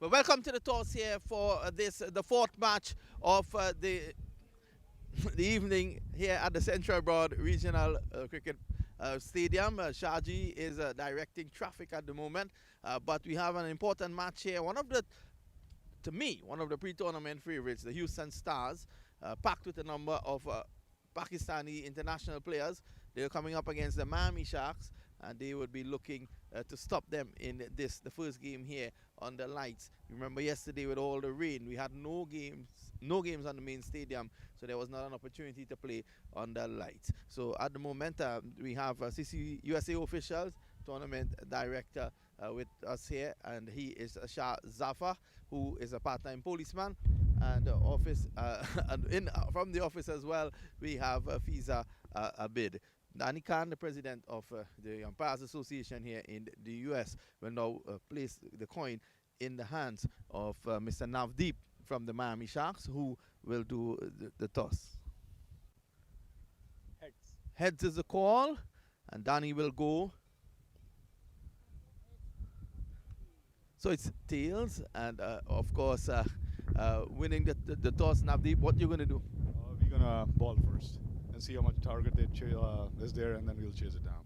Well, welcome to the toss here for the fourth match of the evening here at the Central Broad Regional Cricket Stadium. Shaji is directing traffic at the moment, but we have an important match here. To me, one of the pre-tournament favorites, the Houston Stars, packed with a number of Pakistani international players. They're coming up against the Miami Sharks, and they would be looking to stop them in the first game here on the lights. Remember yesterday with all the rain, we had no games on the main stadium, so there was not an opportunity to play on the lights. So at the moment, we have CC USA officials, tournament director with us here, and he is Shah Zafar, who is a part-time policeman, and from the office as well, we have Fiza Abid. Danny Khan, the president of the Umpires Association here in the U.S., will now place the coin in the hands of Mr. Navdeep from the Miami Sharks, who will do the toss. Heads. Heads is the call, and Danny will go. So it's tails, and of course, winning the toss. Navdeep, what you going to do? We're going to ball first and see how much target is there, and then we'll chase it down.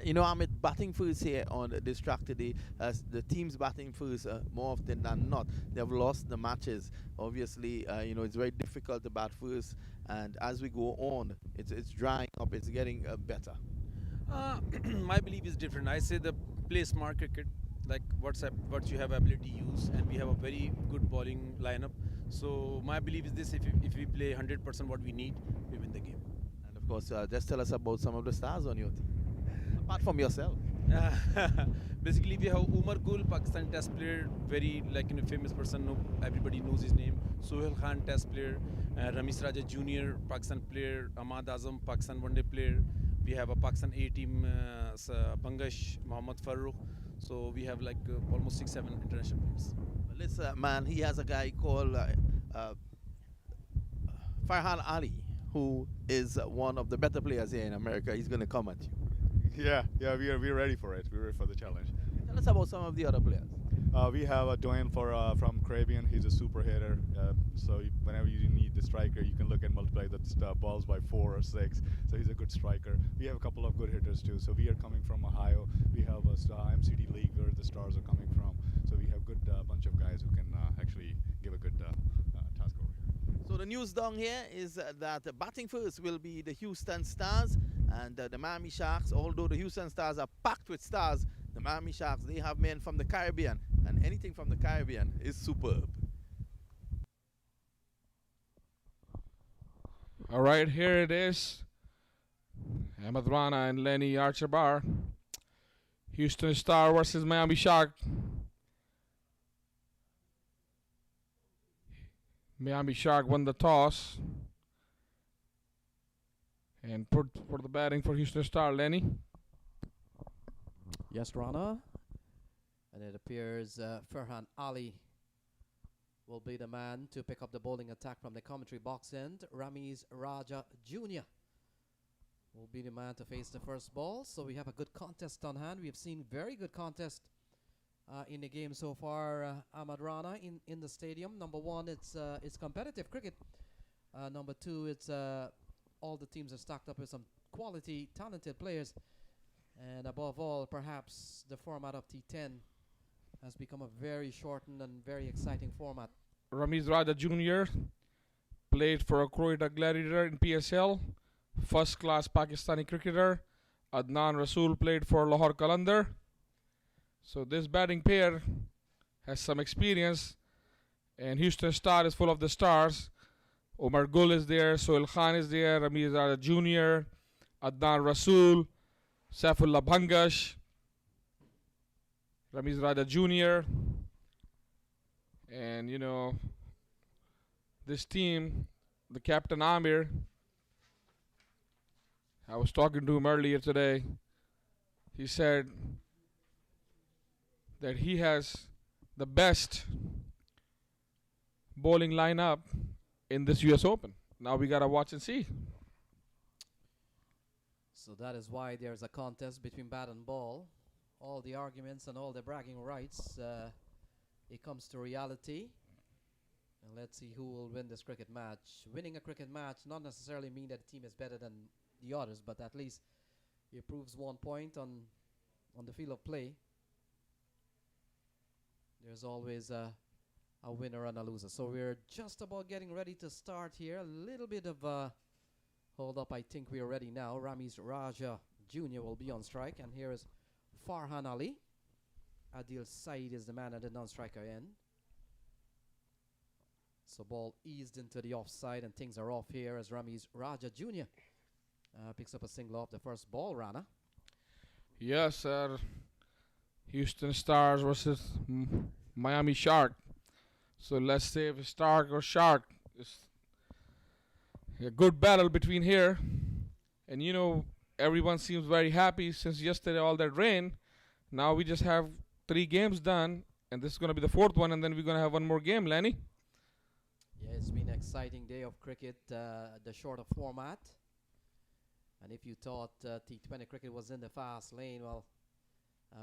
Yeah. Well, Amit, batting first here on this track today. The team's batting first more often than not. They've lost the matches. Obviously, it's very difficult to bat first, and as we go on, it's drying up. It's getting better. My belief is different. I say the play smart cricket, like what you have ability to use, and we have a very good bowling lineup. So my belief is this: if we play 100% what we need, we win the game. And of course, just tell us about some of the stars on your team, apart from yourself. Basically, we have Umar Gul, Pakistan test player, very famous person. Everybody knows his name. Sohail Khan, test player. Ramesh Raja Jr., Pakistan player. Ahmad Azam, Pakistan one-day player. We have a Pakistan A team, Bangash, Mohammad Farooq. So we have almost 6-7 international players. Well, this man, he has a guy called Farhan Ali, who is one of the better players here in America. He's going to come at you. Yeah, we're ready for it. We're ready for the challenge. Tell us about some of the other players. We have Dwayne from Caribbean. He's a super hitter. So whenever you need the striker, you can look and multiply the balls by 4 or 6. So he's a good striker. We have a couple of good hitters too. So we are coming from Ohio. We have a MCD league where the stars are coming from. So we have a good bunch of guys who can actually give a good task over here. So the news down here is that batting first will be the Houston Stars and the Miami Sharks. Although the Houston Stars are packed with stars, the Miami Sharks, they have men from the Caribbean, and anything from the Caribbean is superb. All right, here it is. Ahmed Rana and Lenny Archabar. Houston Star versus Miami Shark. Miami Shark won the toss. And put for the batting for Houston Star, Lenny. Yes, Rana. And it appears Farhan Ali will be the man to pick up the bowling attack from the commentary box end. Ramesh Raja Jr. will be the man to face the first ball. So we have a good contest on hand. We have seen very good contest in the game so far, Ahmad Rana, in the stadium. Number one, it's competitive cricket. Number two, it's all the teams are stacked up with some quality, talented players. And above all, perhaps the format of T10 has become a very shortened and very exciting format. Ramesh Raja Jr. played for Croydon Gladiator in PSL. First class Pakistani cricketer. Adnan Rasool played for Lahore Qalandar. So this batting pair has some experience. And Houston Star is full of the stars. Omar Gul is there. Sohail Khan is there. Ramesh Raja Jr. Adnan Rasool. Saifullah Bhangash, Ramesh Raja Jr. And, this team, the captain Amir, I was talking to him earlier today. He said that he has the best bowling lineup in this US Open. Now we got to watch and see. So that is why there's a contest between bat and ball. All the arguments and all the bragging rights it comes to reality. And let's see who will win this cricket match. Winning a cricket match not necessarily mean that the team is better than the others, but at least it proves 1 point on the field of play. There's always a winner and a loser. So we're just about getting ready to start here. A little bit of a hold up. I think we are ready now. Ramiz Raja Jr. will be on strike. And here is Farhan Ali. Adil Saeed is the man at the non-striker end. So ball eased into the offside and things are off here as Ramiz Raja Jr. Picks up a single off the first ball, Rana. Yes, sir. Houston Stars versus Miami Shark. So let's say if it's Stark or Shark. It's a good battle between here. And you know, everyone seems very happy since yesterday all that rain. Now we just have 3 games done. And this is going to be the 4th one. And then we're going to have 1 more game, Lenny. Yeah, it's been an exciting day of cricket, the shorter format. And if you thought T20 cricket was in the fast lane, well,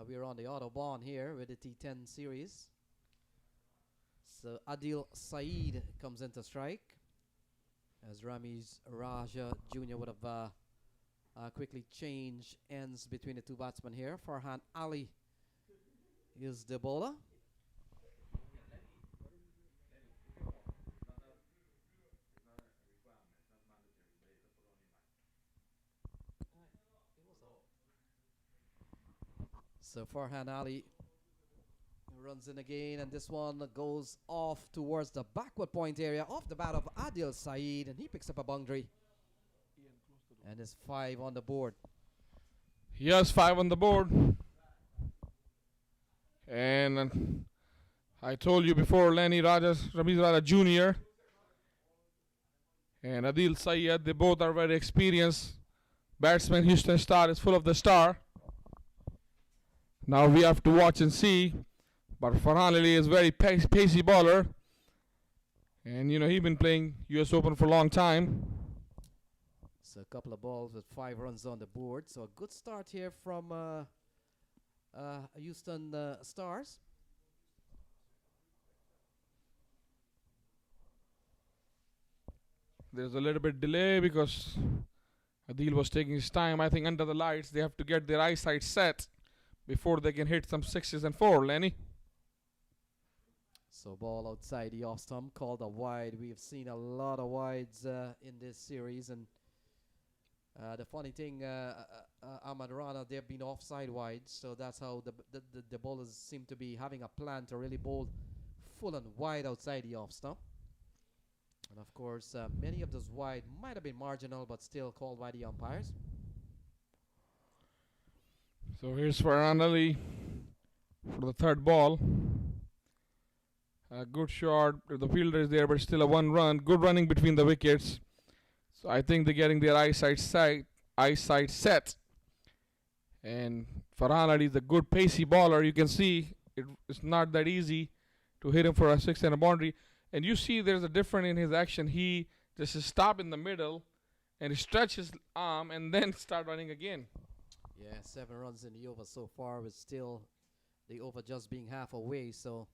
we're on the Autobahn here with the T10 series. So Adil Saeed comes into strike as Ramiz Raja Jr. would have quickly changed ends between the 2 batsmen here. Farhan Ali is the bowler. So Farhan Ali runs in again, and this one goes off towards the backward point area off the bat of Adil Saeed, and he picks up a boundary. And there's 5 on the board. Yes, 5 on the board. And I told you before, Ramiz Raja Jr. and Adil Saeed, they both are very experienced batsmen. Houston Star is full of the star. Now we have to watch and see. But Farhan Ali is very pacey bowler. And you know, he's been playing US Open for a long time. So a couple of balls with 5 runs on the board. So a good start here from Houston Stars. There's a little bit delay because Adil was taking his time. I think under the lights they have to get their eyesight set before they can hit some 6s and 4, Lenny. So ball outside the off stump called a wide. We've seen a lot of wides in this series, and the funny thing, Ahmad Rana, they've been offside wides, so that's how the bowlers seem to be having a plan to really bowl full and wide outside the off stump. And of course, many of those wide might have been marginal, but still called by the umpires. So here's Farhan Ali for the 3rd ball. A good shot. The fielder is there, but still a 1 run. Good running between the wickets. So I think they're getting their eyesight set. And Farhan Ali is a good pacey bowler. You can see it's not that easy to hit him for a 6 and a boundary. And you see there's a difference in his action. He just stop in the middle and he stretch his arm and then start running again. Yeah, 7 runs in the over so far, with still the over just being half away. So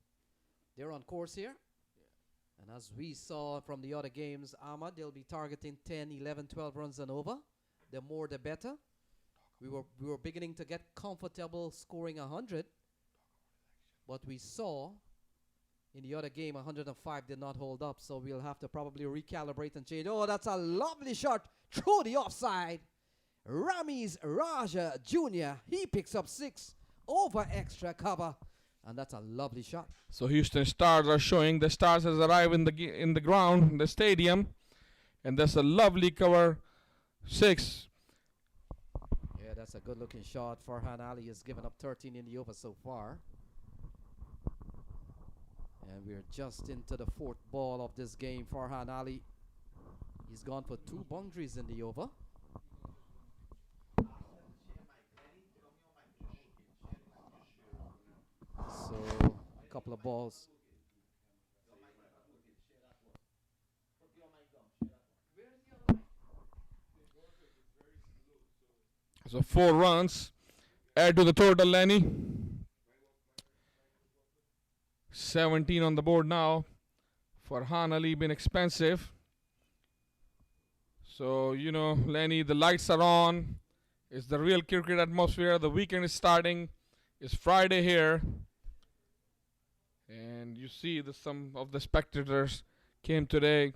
they're on course here. And as we saw from the other games, Ahmad, they'll be targeting 10, 11, 12 runs and over. The more the better. We were beginning to get comfortable scoring 100. But we saw in the other game 105 did not hold up. So we'll have to probably recalibrate and change. Oh, that's a lovely shot through the offside. Ramiz Raja Jr. He picks up 6 over extra cover. And that's a lovely shot. So Houston Stars are showing the Stars has arrived in the ground, in the stadium. And that's a lovely cover 6. Yeah, that's a good looking shot. Farhan Ali has given up 13 in the over so far. And we're just into the 4th ball of this game. Farhan Ali, he's gone for 2 boundaries in the over. So a couple of balls. So 4 runs. Add to the total, Lenny. 17 on the board now. Farhan Ali been expensive. So, you know, Lenny, the lights are on. It's the real cricket atmosphere. The weekend is starting. It's Friday here. And you see some of the spectators came today.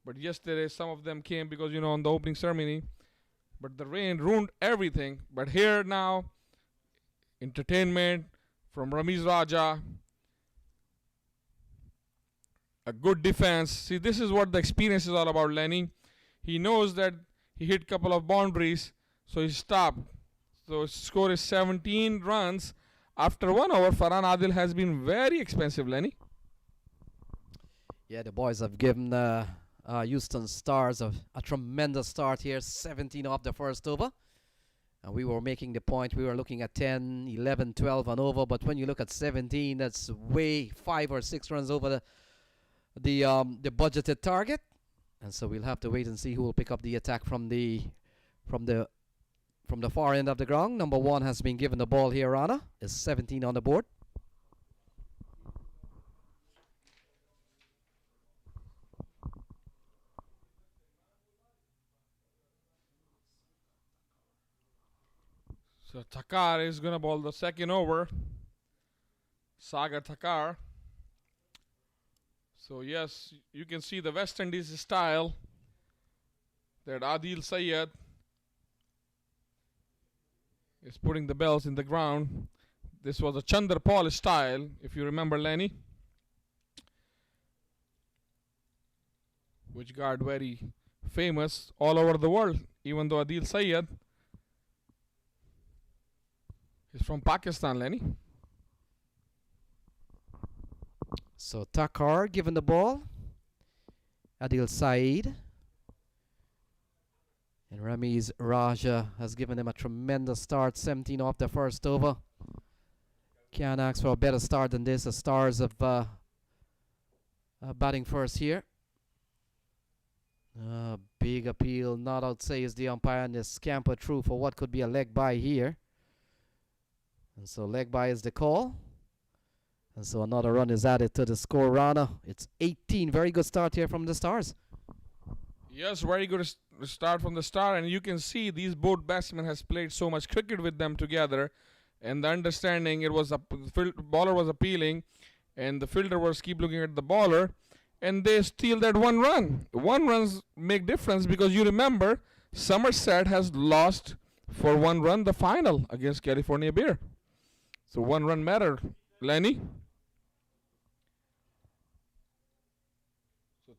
But yesterday some of them came because, you know, on the opening ceremony. But the rain ruined everything. But here now, entertainment from Ramiz Raja. A good defense. See, this is what the experience is all about, Lenny. He knows that he hit a couple of boundaries, so he stopped. So his score is 17 runs. After 1 over, Farhan Adil has been very expensive, Lenny. Yeah, the boys have given Houston Stars a tremendous start here. 17 off the first over. And we were making the point. We were looking at 10, 11, 12 and over. But when you look at 17, that's way 5 or 6 runs over the budgeted target. And so we'll have to wait and see who will pick up the attack from the far end of the ground. Number 1 has been given the ball here, Rana. Is 17 on the board. So Thakkar is going to bowl the second over. Sagar Thakkar. So yes, you can see the West Indies style that Adil Sayed is putting the bells in the ground. This was a Chandra Paul style, if you remember, Lenny, which got very famous all over the world, even though Adil Sayed is from Pakistan, Lenny. So Thakkar given the ball. Adil Saeed. And Ramiz Raja has given them a tremendous start. 17 off the first over. Can't ask for a better start than this. The Stars of batting first here. Big appeal. Not out says the umpire, and they scamper through for what could be a leg bye here. And so leg bye is the call. And so another run is added to the score, Rana. It's 18. Very good start here from the Stars. Yes, very good start from the start. And you can see these both batsmen has played so much cricket with them together. And the understanding, it was the bowler was appealing. And the fielder was keep looking at the bowler. And they steal that 1 run. 1 runs make difference because you remember Somerset has lost for 1 run the final against California Bear. So 1 run matter, Lenny.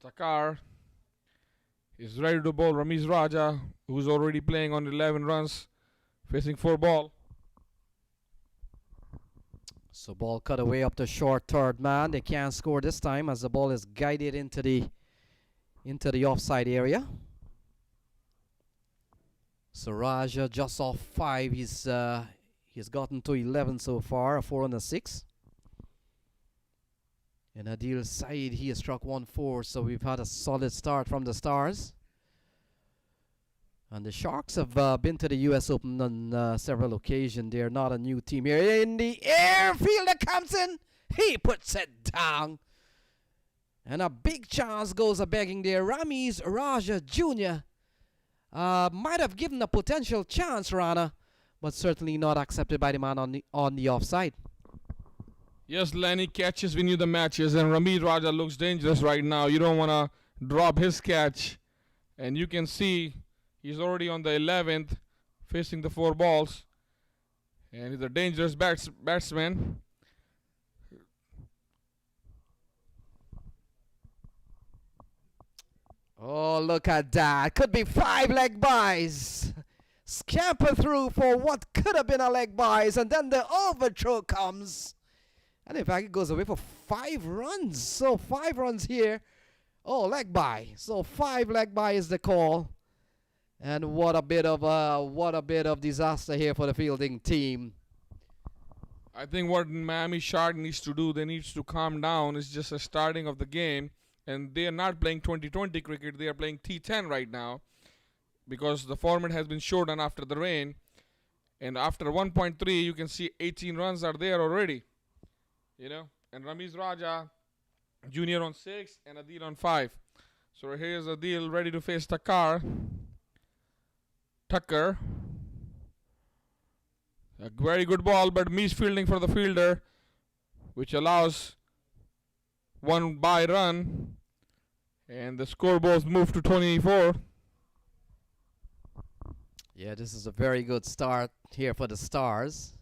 Thakkar is ready to bowl Ramiz Raja, who's already playing on 11 runs, facing 4 ball. So ball cut away up the short third man. They can't score this time as the ball is guided into the offside area. So Raja just off 5. He's gotten to 11 so far, a 4 and a 6. And Adil Saeed, he has struck 1-4, so we've had a solid start from the Stars. And the Sharks have been to the U.S. Open on several occasions. They're not a new team here. In the air, fielder comes in. He puts it down. And a big chance goes a-begging there. Ramiz Raja Jr. Might have given a potential chance, Rana, but certainly not accepted by the man on the offside. Yes, Lenny catches win you the matches, and Ramiz Raja looks dangerous right now. You don't want to drop his catch. And you can see he's already on the 11th, facing the 4 balls. And he's a dangerous batsman. Oh, look at that. Could be 5 leg byes. Scamper through for what could have been a leg byes, and then the overthrow comes. And in fact, it goes away for 5 runs. So 5 runs here. Oh, leg bye. So 5 leg bye is the call. And what a bit of disaster here for the fielding team. I think what Miami Shark needs to do, they need to calm down. It's just a starting of the game. And they are not playing 2020 cricket. They are playing T10 right now. Because the format has been shortened after the rain. And after 1.3, you can see 18 runs are there already. You know, and Ramiz Raja Jr. on 6 and Adil on 5. So here's Adil ready to face Tucker. A very good ball, but misfielding for the fielder, which allows one by run, and the scoreboard moved to 24. Yeah, this is a very good start here for the Stars,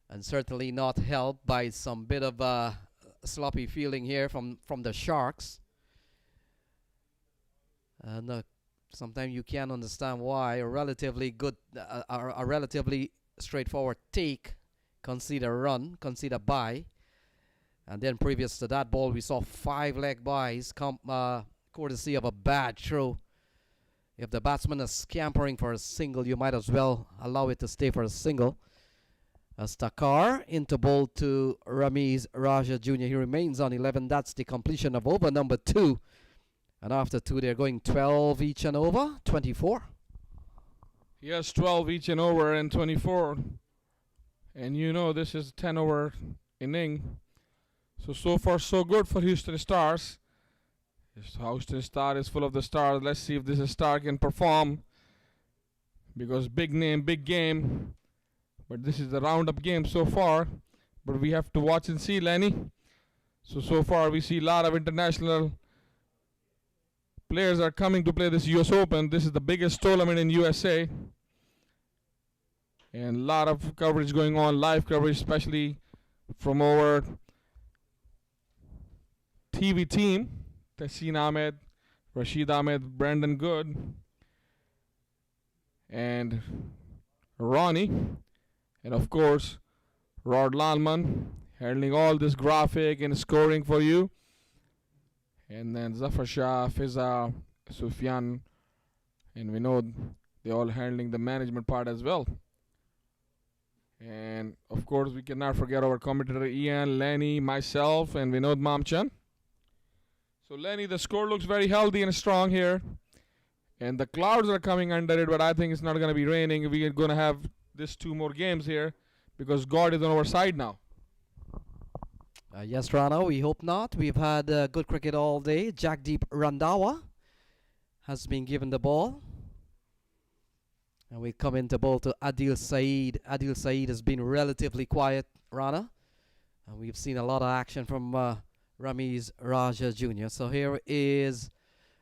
and certainly not helped by some bit of sloppy fielding here from the Sharks. And sometimes you can't understand why a relatively good, a relatively straightforward take, concede a run, concede a bye, and then previous to that ball we saw 5 leg byes courtesy of a bad throw. If the batsman is scampering for a single, you might as well allow it to stay for a single. As Takar into bowl to Ramiz Raja Jr. He remains on 11. That's the completion of over number 2. And after 2, they're going 12 each and over, 24. Yes, 12 each and over and 24. And you know this is 10 over inning. So far so good for Houston Stars. Houston Star is full of the stars. Let's see if this star can perform. Because big name, big game. But this is the roundup game so far. But we have to watch and see, Lenny. So far we see a lot of international players are coming to play this US Open. This is the biggest tournament in USA. And a lot of coverage going on, live coverage, especially from our TV team. Tassin Ahmed, Rashid Ahmed, Brandon Good, and Ronnie. And of course, Rod Lalman handling all this graphic and scoring for you. And then Zafar Shah, Fiza, Sufyan, and Vinod, they all handling the management part as well. And of course, we cannot forget our commentator Ian, Lenny, myself, and Vinod Mamchan. So Lenny, the score looks very healthy and strong here. And the clouds are coming under it, but I think it's not going to be raining. We are going to have this 2 more games here because God is on our side now. Yes, Rana, we hope not. We've had good cricket all day. Jagdeep Randhawa has been given the ball. And we come into ball to Adil Saeed. Adil Saeed has been relatively quiet, Rana. And we've seen a lot of action from Ramiz Raja Jr. So here is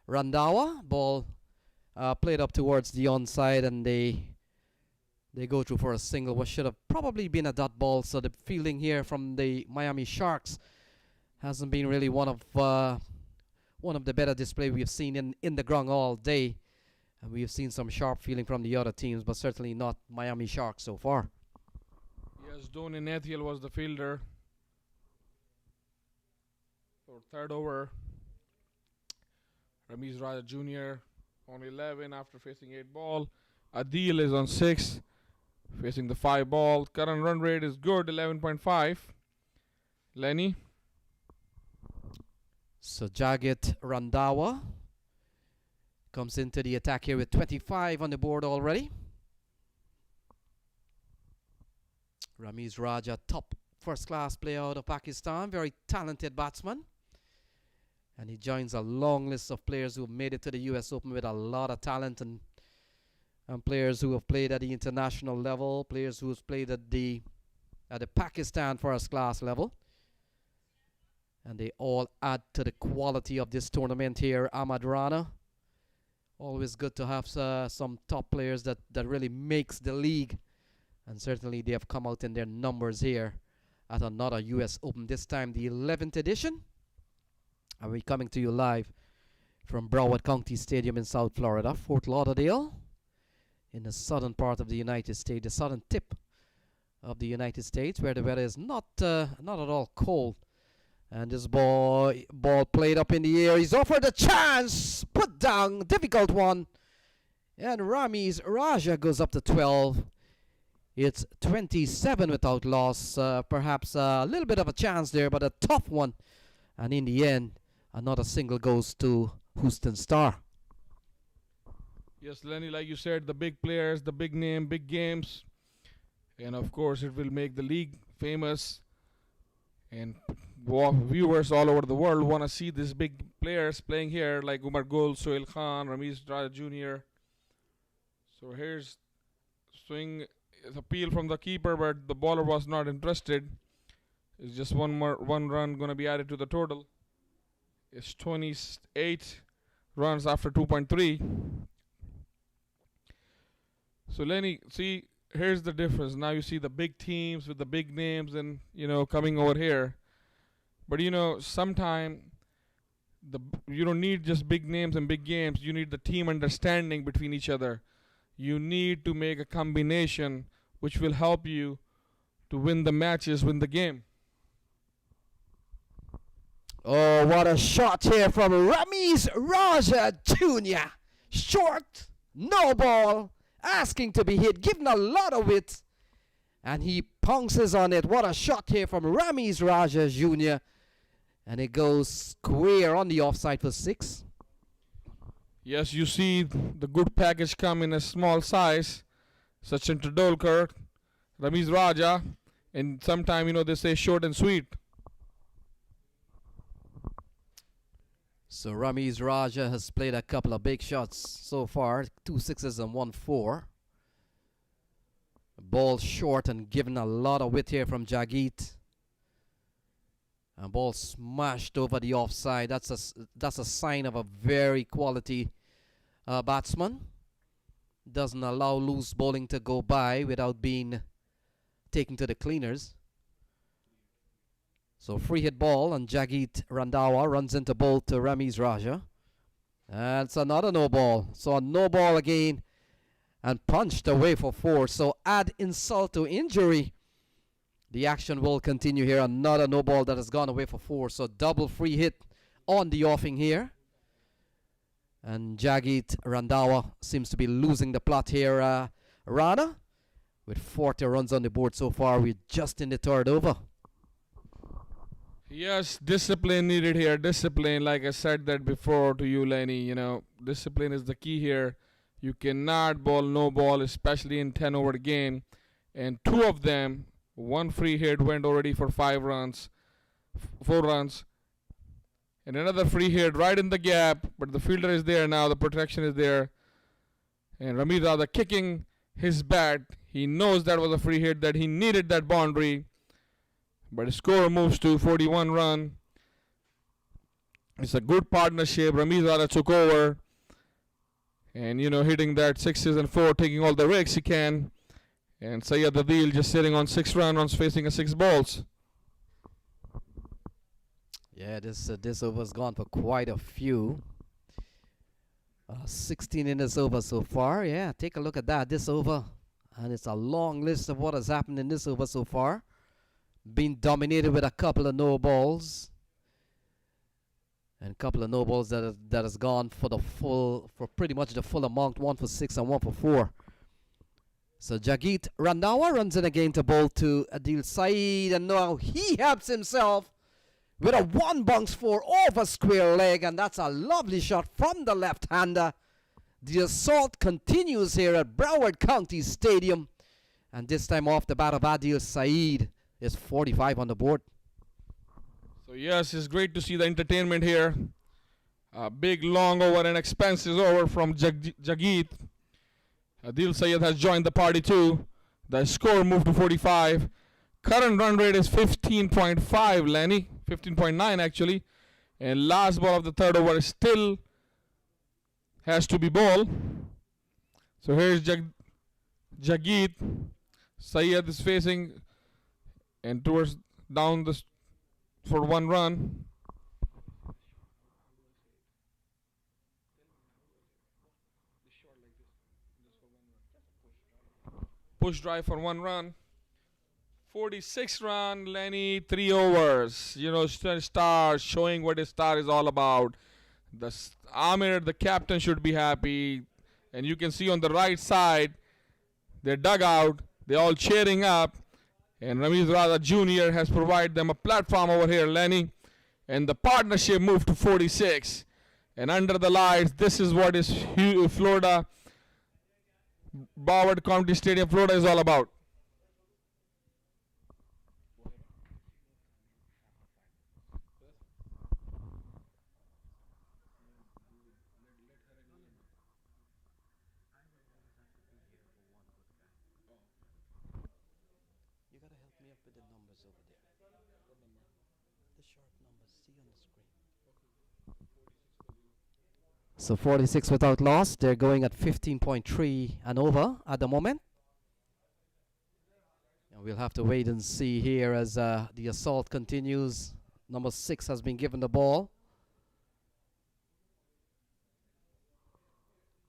Randhawa. Ball played up towards the onside, and they go through for a single, what should have probably been a dot ball. So the fielding here from the Miami Sharks hasn't been really one of the better display we've seen in the ground all day. And we've seen some sharp fielding from the other teams, but certainly not Miami Sharks so far. Yes, Dhoni Nathiel was the fielder for 3rd over. Ramiz Raja Jr. on 11 after facing 8 ball. Adil is on 6, facing the 5 ball. Current run rate is good, 11.5. Lenny. So Jagdeep Randhawa comes into the attack here with 25 on the board already. Ramiz Raja, top first-class player out of Pakistan, very talented batsman. And he joins a long list of players who have made it to the US Open with a lot of talent, and players who have played at the international level, players who have played at the Pakistan first-class level. And they all add to the quality of this tournament here, Ahmad Rana. Always good to have some top players that really makes the league. And certainly they have come out in their numbers here at another US Open, this time the 11th edition. And we're coming to you live from Broward County Stadium in South Florida, Fort Lauderdale, in the southern part of the United States, the southern tip of the United States, where the weather is not at all cold. And this ball played up in the air. He's offered a chance. Put down. Difficult one. And Ramiz Raja goes up to 12. It's 27 without loss. Perhaps a little bit of a chance there, but a tough one. And in the end, another single goes to Houston Star. Yes, Lenny, like you said, the big players, the big name, big games. And of course, it will make the league famous. And viewers all over the world want to see these big players playing here, like Umar Gul, Sohail Khan, Ramiz Raja Jr. So here's swing, appeal from the keeper, but the bowler was not interested. It's just one run going to be added to the total. It's 28 runs after 2.3. So Lenny, see, here's the difference. Now you see the big teams with the big names and, coming over here. But, sometimes you don't need just big names and big games. You need the team understanding between each other. You need to make a combination which will help you to win the matches, win the game. Oh, what a shot here from Ramiz Raja Jr. Short, no ball, asking to be hit, given a lot of it. And he pounces on it. What a shot here from Ramiz Raja Jr. And it goes square on the offside for 6. Yes, you see the good package come in a small size. Sachin Tendulkar, Ramiz Raja, and sometime, they say short and sweet. So Ramiz Raja has played a couple of big shots so far, 2 sixes and 1 4. Ball short and given a lot of width here from Jagit. And ball smashed over the offside. That's a sign of a very quality batsman. Doesn't allow loose bowling to go by without being taken to the cleaners. So free hit ball, and Jagit Randhawa runs into bowl to Ramiz Raja. And it's another no ball. So a no ball again and punched away for 4. So add insult to injury. The action will continue here. Another no ball that has gone away for 4. So double free hit on the offing here. And Jagit Randhawa seems to be losing the plot here. Rana, with 40 runs on the board so far. We're just in the third over. Yes, discipline needed here. Discipline, like I said that before to you, Lenny. Discipline is the key here. You cannot bowl no ball, especially in 10 over game. And 2 of them, one free hit went already for 4 runs. And another free hit right in the gap, but the fielder is there now, the protection is there. And Ramiz Raja kicking his bat. He knows that was a free hit, that he needed that boundary. But the score moves to 41 run. It's a good partnership. Ramiz Raja took over. And, hitting that 6s and 4, taking all the risks he can. And Syed Adil just sitting on 6 runs, facing a 6 balls. Yeah, this over's gone for quite a few. 16 in this over so far. Yeah, take a look at that. This over. And it's a long list of what has happened in this over so far. Been dominated with a couple of no balls. And a couple of no balls that has gone for pretty much the full amount. 1 for 6 and 1 for 4. So Jagit Randhawa runs in again to bowl to Adil Saeed. And now he helps himself with a 1 bounce 4 over square leg. And that's a lovely shot from the left-hander. The assault continues here at Broward County Stadium. And this time off the bat of Adil Saeed. Is 45 on the board. So yes, it's great to see the entertainment here. A big, long over and expensive over from Jagit. Adil Sayed has joined the party too. The score moved to 45. Current run rate is 15.5, Lenny. 15.9 actually. And last ball of the third over still has to be ball. So here's Jagit. Sayed is facing and towards down for 1 run. Push drive for 1 run. 46 run, Lenny, 3 overs. Star showing what a star is all about. Amir, the captain, should be happy. And you can see on the right side, their dugout, they're all cheering up. And Ramiz Raja Jr. has provided them a platform over here, Lenny. And the partnership moved to 46. And under the lights, this is what is Florida, Broward County Stadium, Florida is all about. with the numbers over there. The short numbers, see on the screen. So 46 without loss. They're going at 15.3 and over at the moment. And we'll have to wait and see here as the assault continues. Number 6 has been given the ball.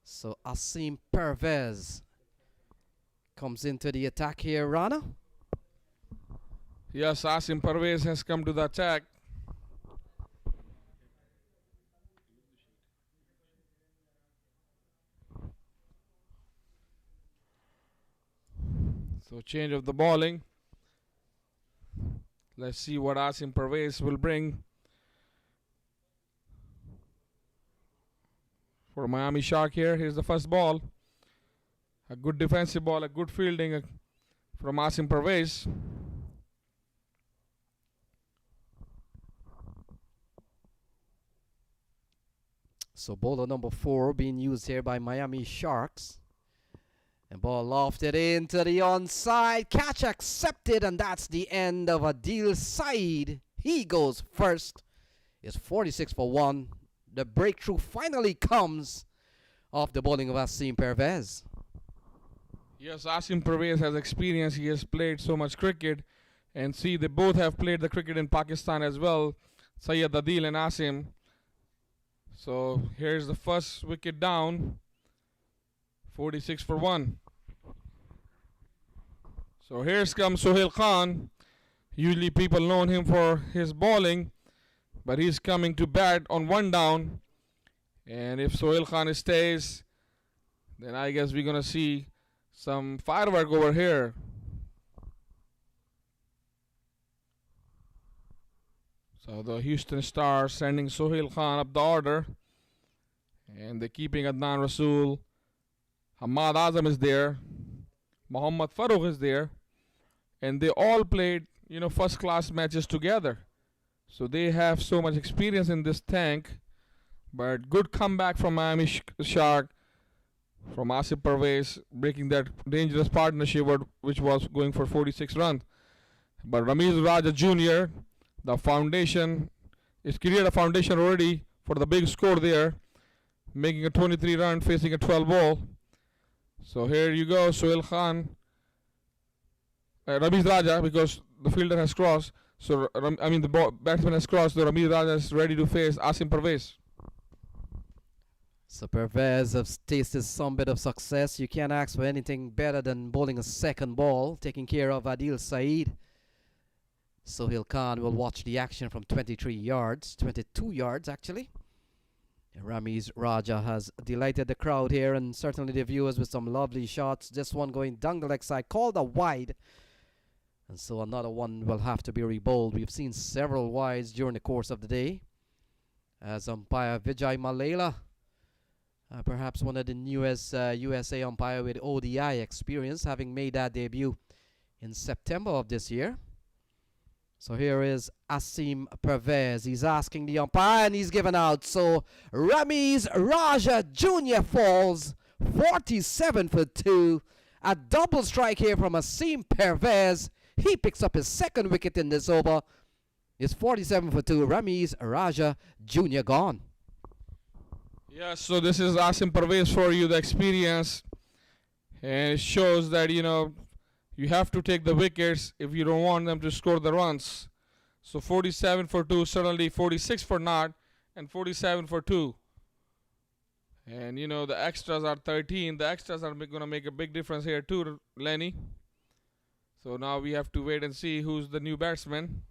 So Asim Pervez comes into the attack here, Rana. Yes, Asim Pervez has come to the attack. So change of the bowling. Let's see what Asim Pervez will bring for Miami Shark here. Here's the first ball. A good defensive ball, a good fielding from Asim Pervez. So bowler number 4 being used here by Miami Sharks. And ball lofted into the onside. Catch accepted, and that's the end of Adil Saeed. He goes first. It's 46 for 1. The breakthrough finally comes off the bowling of Asim Pervez. Yes, Asim Pervez has experience. He has played so much cricket. And see, they both have played the cricket in Pakistan as well. Syed Adil and Asim. So here's the first wicket down. 46 for 1. So here comes Sohail Khan. Usually people know him for his bowling, but he's coming to bat on 1 down. And if Sohail Khan stays, then I guess we're going to see some firework over here. So the Houston Stars sending Sohail Khan up the order. And they're keeping Adnan Rasool. Hamad Azam is there. Muhammad Farooq is there. And they all played, first class matches together. So they have so much experience in this tank. But good comeback from Miami Shark. From Asim Pervez, breaking that dangerous partnership which was going for 46 runs. But Ramiz Raja Jr., the foundation, is created a foundation already for the big score there. Making a 23 run, facing a 12 ball. So here you go, Sohail Khan. Ramiz Raja, because the fielder has crossed. So, the batsman has crossed. So Ramiz Raja is ready to face Asim Pervez. So Pervez has tasted some bit of success. You can't ask for anything better than bowling a second ball, taking care of Adil Saeed. Sohail Khan will watch the action from 23 yards, 22 yards actually. Ramiz Raja has delighted the crowd here and certainly the viewers with some lovely shots. This one going down the leg side, called a wide. And so another one will have to be rebowled. We've seen several wides during the course of the day. As umpire Vijay Malela, perhaps one of the newest USA umpire with ODI experience, having made that debut in September of this year. So here is Asim Pervez. He's asking the umpire and he's given out. So Ramiz Raja Jr. falls 47 for 2. A double strike here from Asim Pervez. He picks up his second wicket in this over. It's 47 for 2. Ramiz Raja Jr. gone. Yeah, so this is Asim Pervez for you, the experience. And it shows that, you have to take the wickets if you don't want them to score the runs. So 47 for 2, certainly 46 for not, and 47 for 2. And, the extras are 13. The extras are going to make a big difference here too, Lenny. So now we have to wait and see who's the new batsman.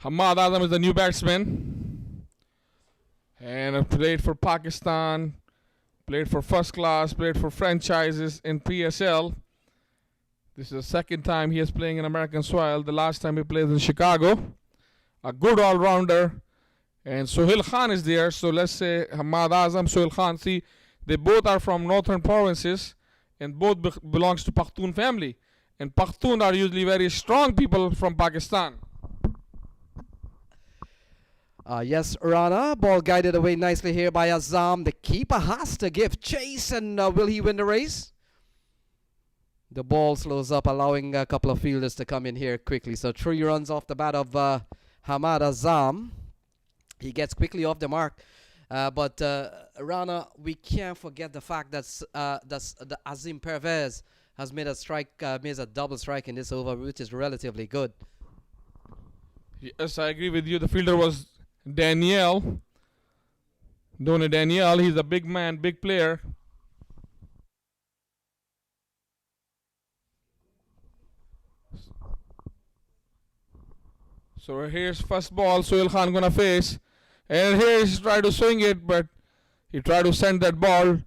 Hamad Azam is the new batsman. And played for Pakistan, Played for first class, played for franchises in PSL. This is the second time he is playing in American soil. The last time he played in Chicago. A good all-rounder. And Sohail Khan is there. So let's say Hamad Azam, Sohail Khan. See, they both are from northern provinces and both belongs to Pakhtun family. And Pakhtun are usually very strong people from Pakistan. Yes, Rana. Ball guided away nicely here by Azam. The keeper has to give chase, and will he win the race? The ball slows up, allowing a couple of fielders to come in here quickly. So 3 runs off the bat of Hamad Azam. He gets quickly off the mark. But Rana, we can't forget the fact that the Azim Pervez has made a strike, made a double strike in this over, which is relatively good. Yes, I agree with you. The fielder was Daniel. Donny Daniel. He's a big man, big player. So here's first ball. Sohail Khan gonna face. And here he's trying to swing it, but he tried to send that ball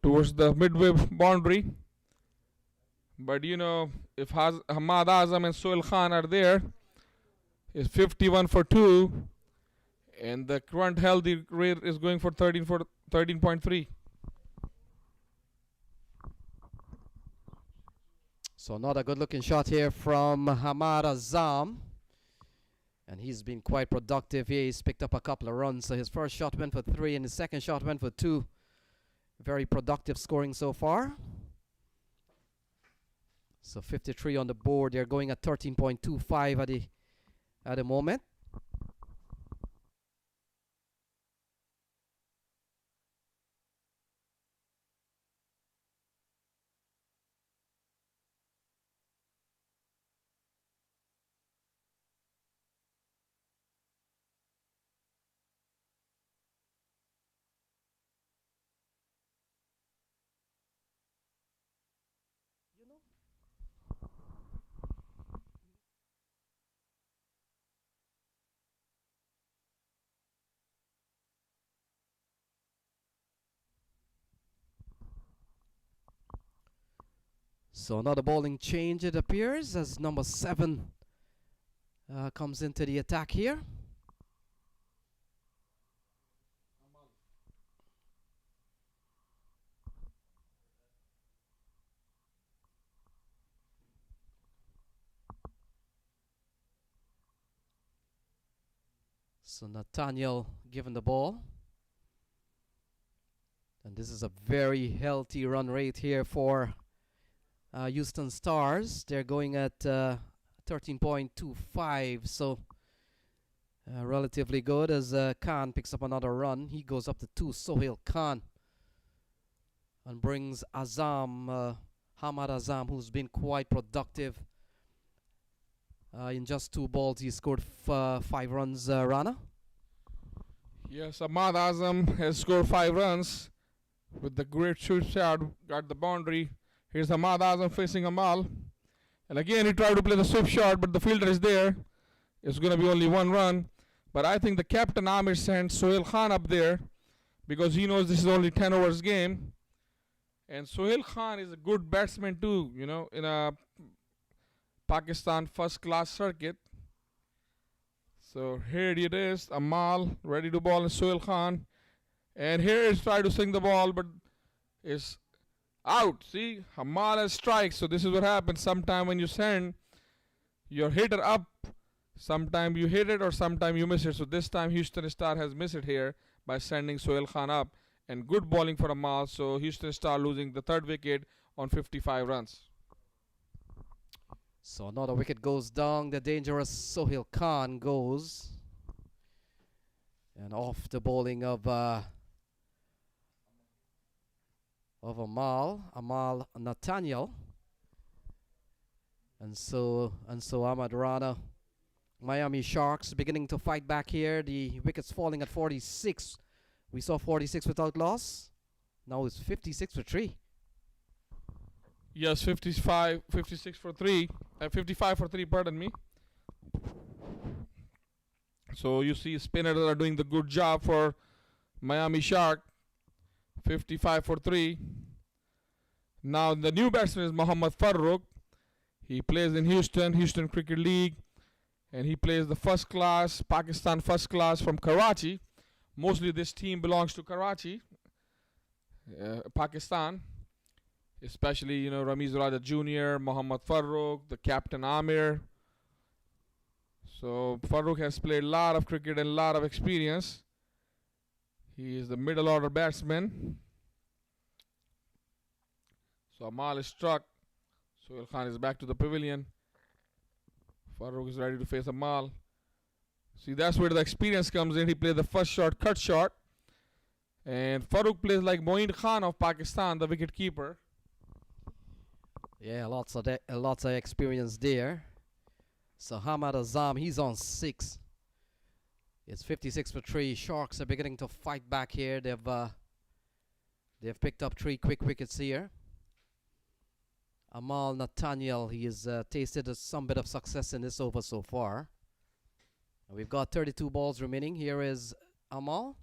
towards the midway boundary. But you know, if Hamad Azam and Sohail Khan are there, it's 51 for 2. And the current healthy rate is going for 13.3. So not a good looking shot here from Hamad Azam. And he's been quite productive here. He's picked up a couple of runs. So his first shot went for 3 and his second shot went for 2. Very productive scoring so far. So 53 on the board. They're going at 13.25 at the moment. So another bowling change, it appears, as number 7 comes into the attack here. So Nathaniel given the ball. And this is a very healthy run rate here for Houston Stars. They're going at 13.25, so relatively good as Khan picks up another run. He goes up to 2, Sohail Khan, and brings Hamad Azam, who's been quite productive. In just 2 balls, he scored 5 runs, Rana. Yes, Hamad Azam has scored 5 runs with the great shoot shot, got the boundary. Here's Hamad Azam facing Amal. And again, he tried to play the swift shot, but the fielder is there. It's going to be only 1 run. But I think the captain Amir sent Sohail Khan up there because he knows this is only 10 overs game. And Sohail Khan is a good batsman too, you know, in a Pakistan first class circuit. So here it is, Amal ready to ball and Sohail Khan. And here he's trying to swing the ball, but it's out. See, Hamal has strikes. So this is what happens. Sometime when you send your hitter up, sometime you hit it or sometime you miss it. So this time Houston Star has missed it here by sending Sohail Khan up. And good bowling for Hamal. So Houston Star losing the 3rd wicket on 55 runs. So another wicket goes down. The dangerous Sohail Khan goes. And off the bowling of Amal Nathaniel. And so Ahmad Rana. Miami Sharks beginning to fight back here. The wickets falling at 46. We saw 46 without loss. Now it's 56 for 3. Yes, 56 for 3. 55 for 3, pardon me. So you see spinners are doing the good job for Miami Shark. 55 for 3. Now the new batsman is Mohammad Farooq. He plays in Houston Cricket League, and he plays the first class, Pakistan first class from Karachi. Mostly this team belongs to Karachi, Pakistan, especially, you know, Ramiz Raja Jr., Mohammad Farooq, the captain Amir. So Farooq has played a lot of cricket and a lot of experience. He is the middle order batsman. So Amal is struck. Sohail Khan is back to the pavilion. Farooq is ready to face Amal. See, that's where the experience comes in. He played the first shot, cut shot. And Farooq plays like Moeen Khan of Pakistan, the wicket keeper. Yeah, lots of experience there. So Hamad Azam, he's on 6. It's 56 for 3. Sharks are beginning to fight back here. They've picked up 3 quick wickets here. Amal Nathaniel, he has tasted some bit of success in this over so far. And we've got 32 balls remaining. Here is Amal.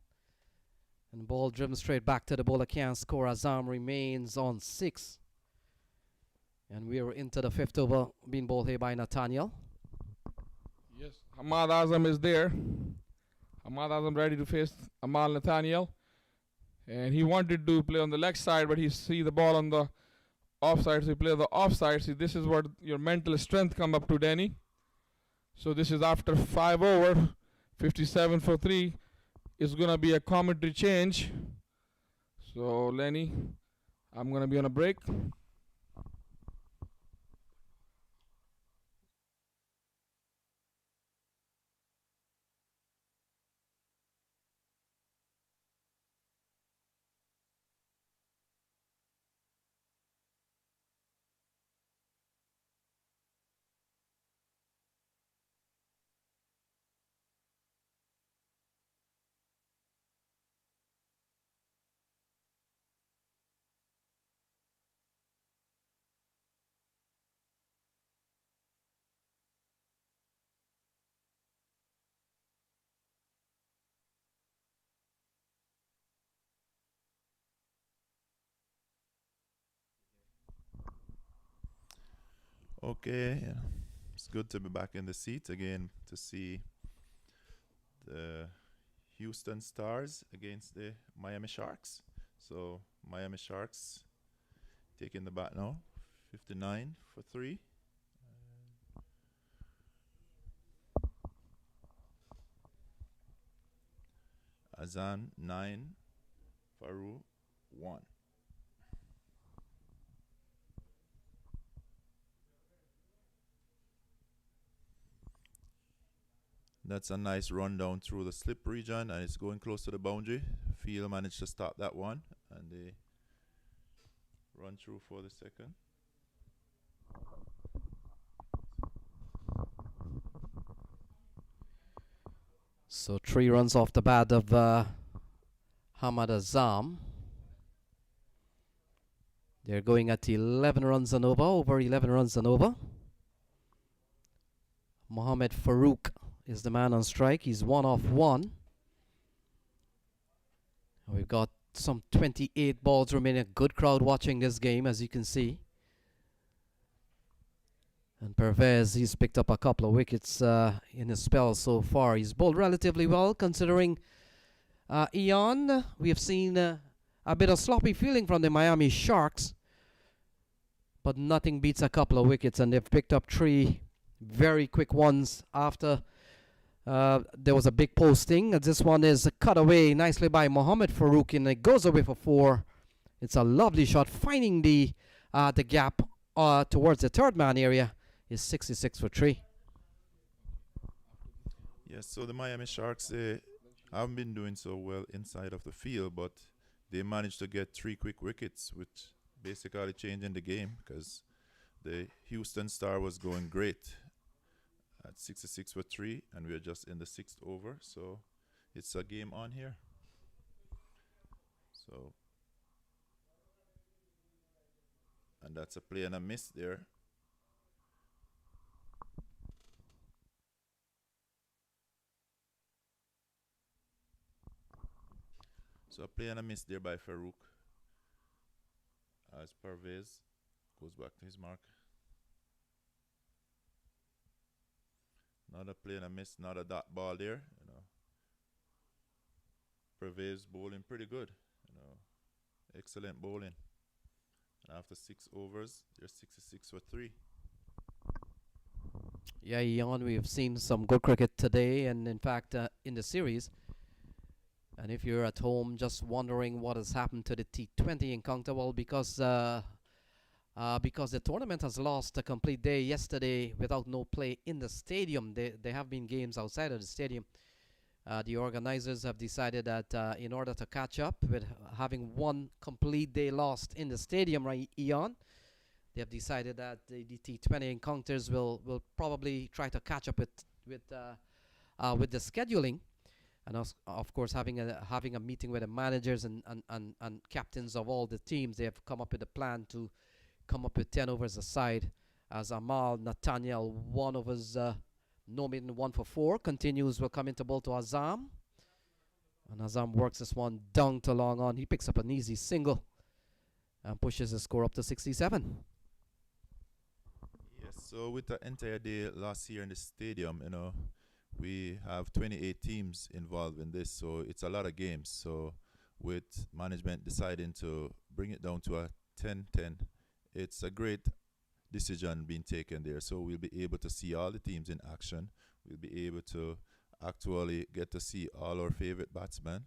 And ball driven straight back to the bowler, can't score. Azam remains on 6. And we are into the 5th over, being bowled here by Nathaniel. Yes, Hamad Azam is there. Hamad Azam ready to face Amal Nathaniel. And he wanted to play on the leg side, but he see the ball on the offside, so he play the offside. See, this is what your mental strength come up to, Danny. So this is after 5 over, 57 for 3. It's going to be a commentary change. So, Lenny, I'm going to be on a break. Okay, yeah. It's good to be back in the seat again to see the Houston Stars against the Miami Sharks. So Miami Sharks taking the bat now, 59 for 3. Azan 9, Faru 1. That's a nice run down through the slip region, and it's going close to the boundary. Field managed to stop that one, and they run through for the second. So 3 runs off the bat of Hamad Azam. They're going at 11 runs and over 11 runs and over. Mohammad Farooq is the man on strike. He's 1 off 1. We've got some 28 balls remaining. A good crowd watching this game, as you can see. And Pervez, he's picked up a couple of wickets in his spell so far. He's bowled relatively well, considering Eon. We have seen a bit of sloppy fielding from the Miami Sharks, but nothing beats a couple of wickets, and they've picked up 3 very quick ones after there was a big posting. This one is cut away nicely by Mohammad Farooq, and it goes away for 4. It's a lovely shot, finding the gap towards the third man area. Is 66 for 3. Yes, so the Miami Sharks, they haven't been doing so well inside of the field, but they managed to get 3 quick wickets, which basically changing the game, because the Houston Star was going great at 66 for 3, and we're just in the 6th over, so it's a game on here. So, and that's a play and a miss there. So a play and a miss there by Farouk. As Parvez goes back to his mark. Not a play and a miss, not a dot ball there. You know, Parvez bowling pretty good. You know, excellent bowling. And after 6 overs, they're 66 for 3. Yeah, Ian, we've seen some good cricket today, and in fact, in the series. And if you're at home just wondering what has happened to the T20 encounter, well, because the tournament has lost a complete day yesterday without no play in the stadium. There have been games outside of the stadium. The organizers have decided that in order to catch up with having one complete day lost in the stadium, right, Ian, they have decided that the T20 encounters will probably try to catch up with the scheduling. And of course, having a meeting with the managers and captains of all the teams, they have come up with a plan to come up with 10 overs aside. As Amal Nathaniel, 1 overs, no maiden 1 for 4, continues, will come into ball to Azam. And Azam works this one down to long on. He picks up an easy single and pushes the score up to 67. Yes, so with the entire day last year in the stadium, you know, we have 28 teams involved in this, so it's a lot of games. So with management deciding to bring it down to a 10-10, it's a great decision being taken there. So we'll be able to see all the teams in action. We'll be able to actually get to see all our favorite batsmen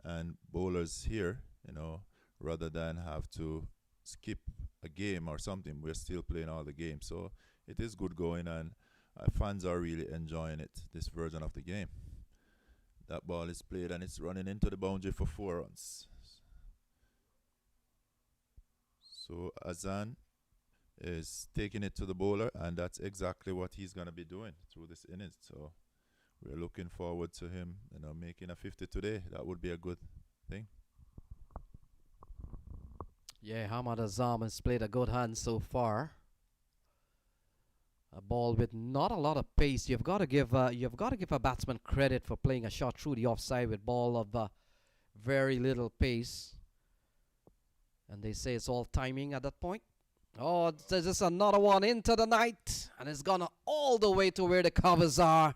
and bowlers here, you know, rather than have to skip a game or something. We're still playing all the games. So it is good going, and fans are really enjoying it, this version of the game. That ball is played and it's running into the boundary for 4 runs. So Azan is taking it to the bowler, and that's exactly what he's going to be doing through this innings. So we're looking forward to him, you know, making a 50 today. That would be a good thing. Yeah, Hamad Azam has played a good hand so far. A ball with not a lot of pace. You've got to give a batsman credit for playing a shot through the offside with ball of very little pace. And they say it's all timing at that point. Oh, there's just another one into the night, and it's gone all the way to where the covers are.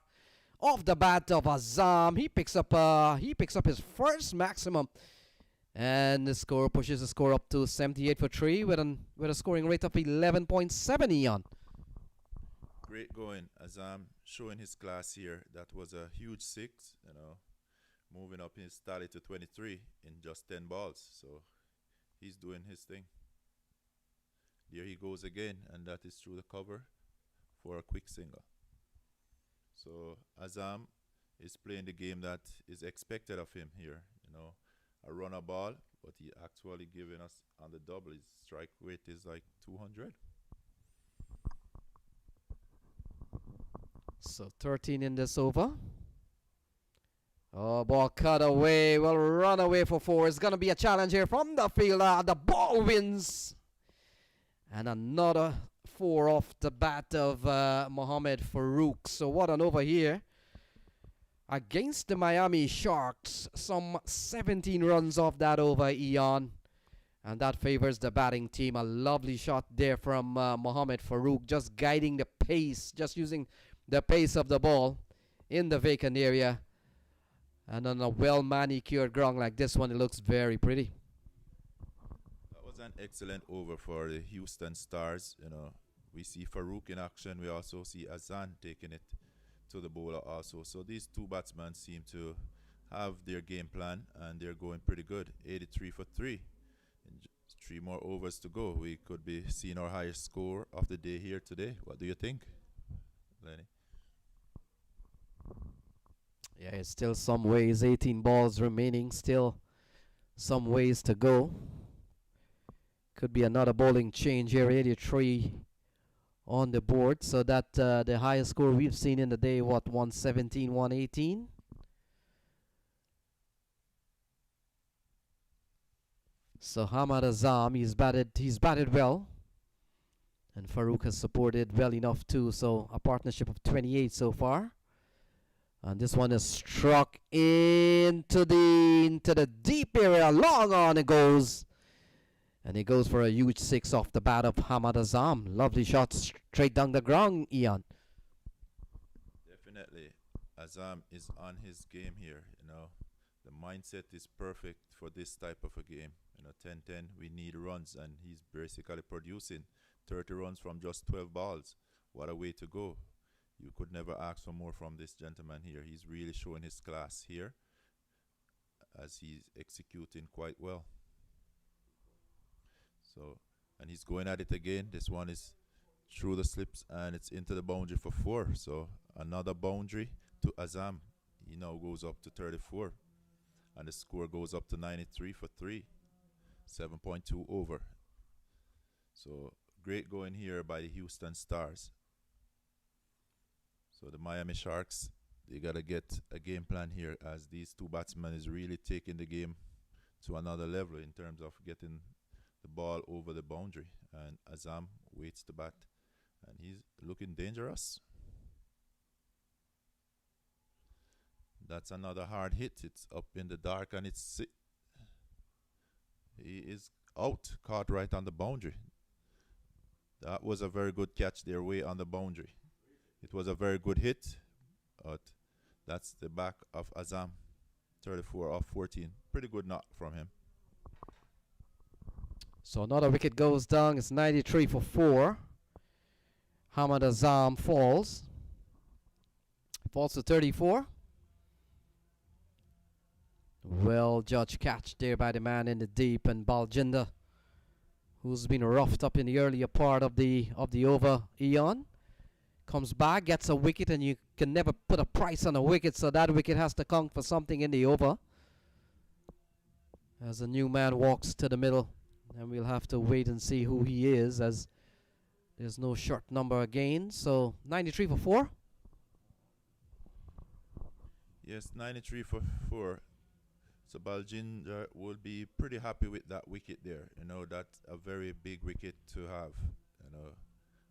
Off the bat of Azam, he picks up his first maximum, and the score pushes the score up to 78 for 3 with a scoring rate of 11.7. Eon. Great going. Azam showing his class here. That was a huge 6, you know, moving up his tally to 23 in just 10 balls. So he's doing his thing. There he goes again, and that is through the cover for a quick single. So Azam is playing the game that is expected of him here. You know, a runner ball, but he actually giving us on the double. His strike rate is like 200. So 13 in this over. Oh, ball cut away. Will run away for 4. It's going to be a challenge here from the fielder. The ball wins. And another 4 off the bat of Mohammed Farouk. So what an over here. Against the Miami Sharks. Some 17 runs off that over, Eon. And that favors the batting team. A lovely shot there from Mohammed Farouk. Just guiding the pace. Just using the pace of the ball in the vacant area. And on a well-manicured ground like this one, it looks very pretty. That was an excellent over for the Houston Stars. You know, we see Farouk in action. We also see Azan taking it to the bowler also. So these two batsmen seem to have their game plan, and they're going pretty good. 83 for 3. And 3 more overs to go. We could be seeing our highest score of the day here today. What do you think, Lenny? Yeah, it's still some ways. 18 balls remaining. Still some ways to go. Could be another bowling change here. 83 on the board. So that the highest score we've seen in the day, what, 117, 118? So Hamad Azam, he's batted well. And Farouk has supported well enough too. So a partnership of 28 so far. And this one is struck into the deep area. Long on it goes. And it goes for a huge 6 off the bat of Hamad Azam. Lovely shot straight down the ground, Ian. Definitely, Azam is on his game here. The mindset is perfect for this type of a game. 10-10, we need runs, and he's basically producing 30 runs from just 12 balls. What a way to go. You could never ask for more from this gentleman here. He's really showing his class here as he's executing quite well. So, and he's going at it again. This one is through the slips, and it's into the boundary for 4. So another boundary to Azam. He now goes up to 34, and the score goes up to 93 for 3. 7.2 over. So great going here by the Houston Stars. So the Miami Sharks, they got to get a game plan here, as these two batsmen is really taking the game to another level in terms of getting the ball over the boundary. And Azam waits to bat, and he's looking dangerous. That's another hard hit. It's up in the dark, and he is out, caught right on the boundary. That was a very good catch there, way on the boundary. It was a very good hit, but that's the back of Azam. 34 off 14. Pretty good knock from him. So another wicket goes down. It's 93 for 4. Hamad Azam falls. Falls to 34. Well judged catch there by the man in the deep, and Baljinder, who's been roughed up in the earlier part of the over, Eon, comes back, gets a wicket, and you can never put a price on a wicket, so that wicket has to count for something in the over. As a new man walks to the middle, and we'll have to wait and see who he is, as there's no short number again. So 93 for 4. Yes, 93 for 4. So Baljinder will be pretty happy with that wicket there. That's a very big wicket to have.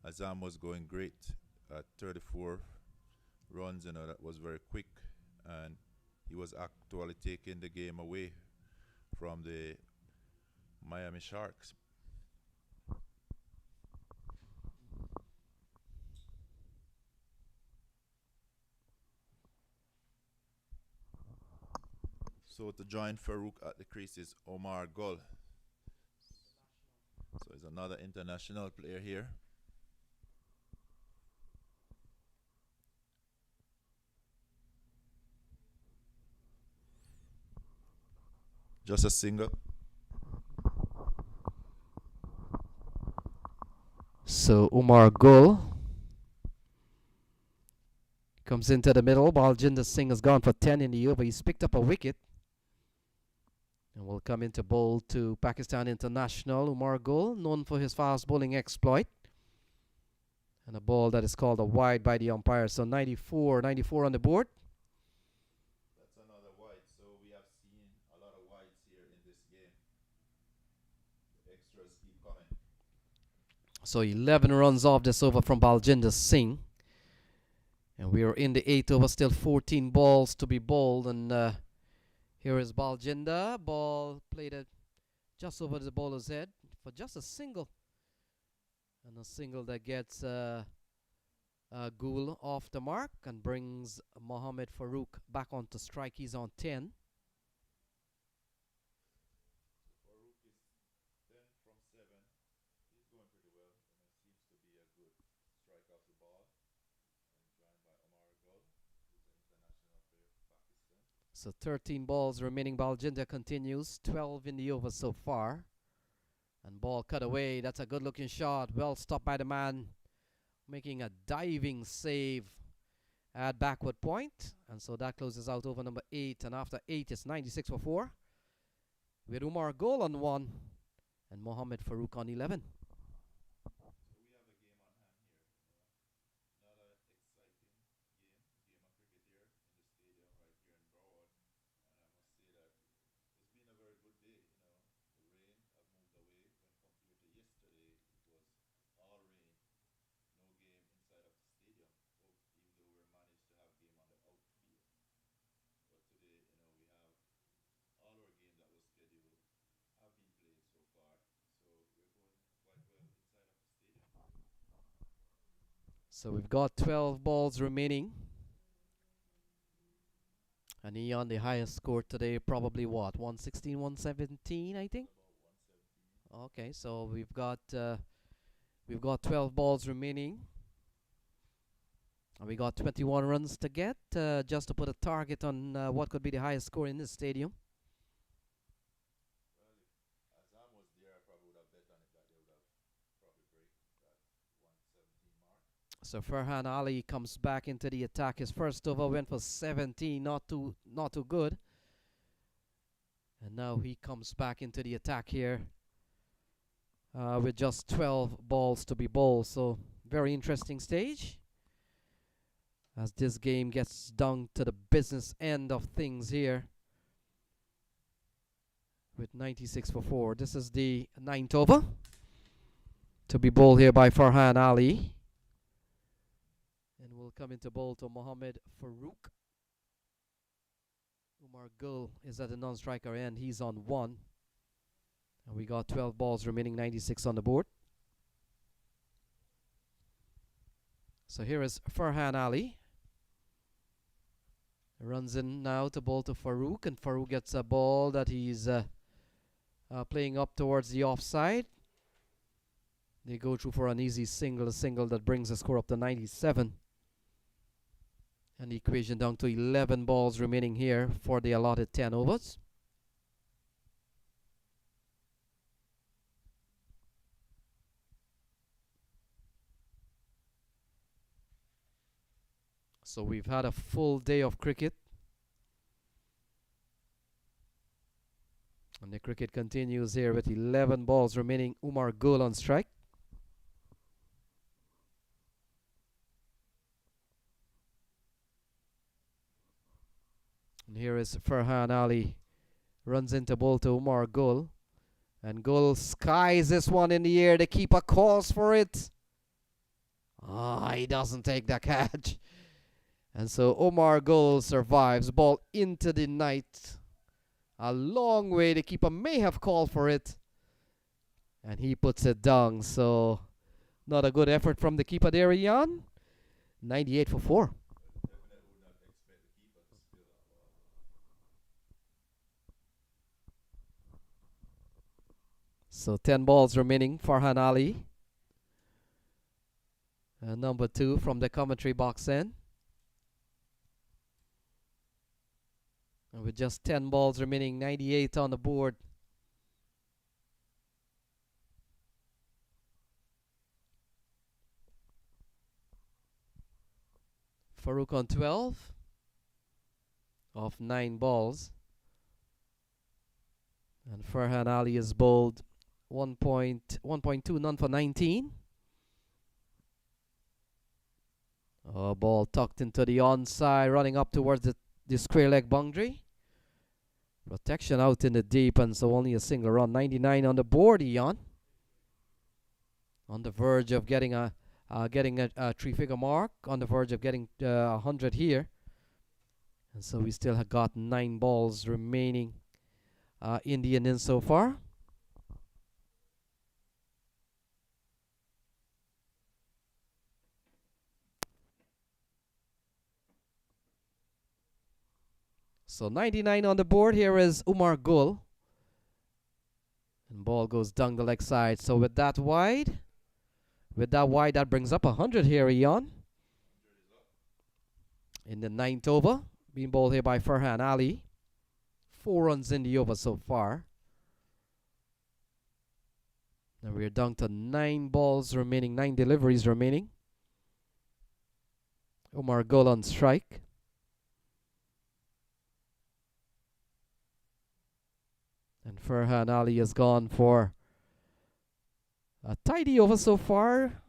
Azam was going great at 34 runs. That was very quick, and he was actually taking the game away from the Miami Sharks. So to join Farouk at the crease is Omar Gul. So he's another international player here. Just a single. So Umar Gul comes into the middle. Baljinder Singh has gone for 10 in the over. He's picked up a wicket. And will come into bowl to Pakistan international. Umar Gul, known for his fast bowling exploit. And a ball that is called a wide by the umpire. So 94 on the board. That's another wide. So we have seen a lot of wides here in this game. The extras keep coming. So 11 runs off this over from Baljinder Singh. And we are in the 8th over, still 14 balls to be bowled. And here is Baljinder. Ball played just over the bowler's head for just a single. And a single that gets Gul off the mark and brings Mohamed Farouk back onto strike. He's on 10. Farouk is 10 from 7. He's going pretty well. Seems to be a good strike off the ball. And joined by Omar Gul, who's an international player for Pakistan. So 13 balls remaining. Baljinder continues. 12 in the over so far. And ball cut away. That's a good looking shot. Well stopped by the man, making a diving save at backward point. And so that closes out over number 8. And after 8, it's 96 for 4. With Umar Gul on 1 and Mohamed Farouk on 11. So we've got 12 balls remaining. And Eon, the highest score today, probably what? 116, 117, I think? Okay, so we've got 12 balls remaining. And we got 21 runs to get, just to put a target on what could be the highest score in this stadium. So Farhan Ali comes back into the attack. His first over went for 17, not too good. And now he comes back into the attack here with just 12 balls to be bowled. So very interesting stage as this game gets down to the business end of things here with 96 for 4. This is the 9th over to be bowled here by Farhan Ali. And will come into bowl to Mohammed Farouk. Umar Gul is at the non-striker end. He's on 1. And we got 12 balls remaining, 96 on the board. So here is Farhan Ali. Runs in now to bowl to Farouk. And Farouk gets a ball that he's playing up towards the offside. They go through for an easy single, a single that brings the score up to 97. And the equation down to 11 balls remaining here for the allotted 10 overs. So we've had a full day of cricket. And the cricket continues here with 11 balls remaining. Umar Gul on strike. And here is Farhan Ali. Runs into bowl to Umar Gul. And Gul skies this one in the air. The keeper calls for it. He doesn't take the catch. And so Umar Gul survives. Ball into the night. A long way. The keeper may have called for it. And he puts it down. So not a good effort from the keeper there, Ian. 98 for 4. So 10 balls remaining. Farhan Ali. Number 2 from the commentary box end. And with just 10 balls remaining, 98 on the board. Farouk on 12 of 9 balls. And Farhan Ali is bowled 1.2, none for 19. Ball tucked into the onside, running up towards the square leg boundary. Protection out in the deep, and so only a single run. 99 on the board, Ian. On the verge of getting a 3-figure mark. On the verge of getting 100 here. And so we still have got 9 balls remaining in the innings so far. So 99 on the board. Here is Umar Gul. And ball goes down the leg side. So with that wide, that brings up 100 here, Ian. In the 9th over. Being bowled here by Farhan Ali. 4 runs in the over so far. And we're down to 9 balls remaining, 9 deliveries remaining. Umar Gul on strike. And Farhan Ali has gone for a tidy over so far.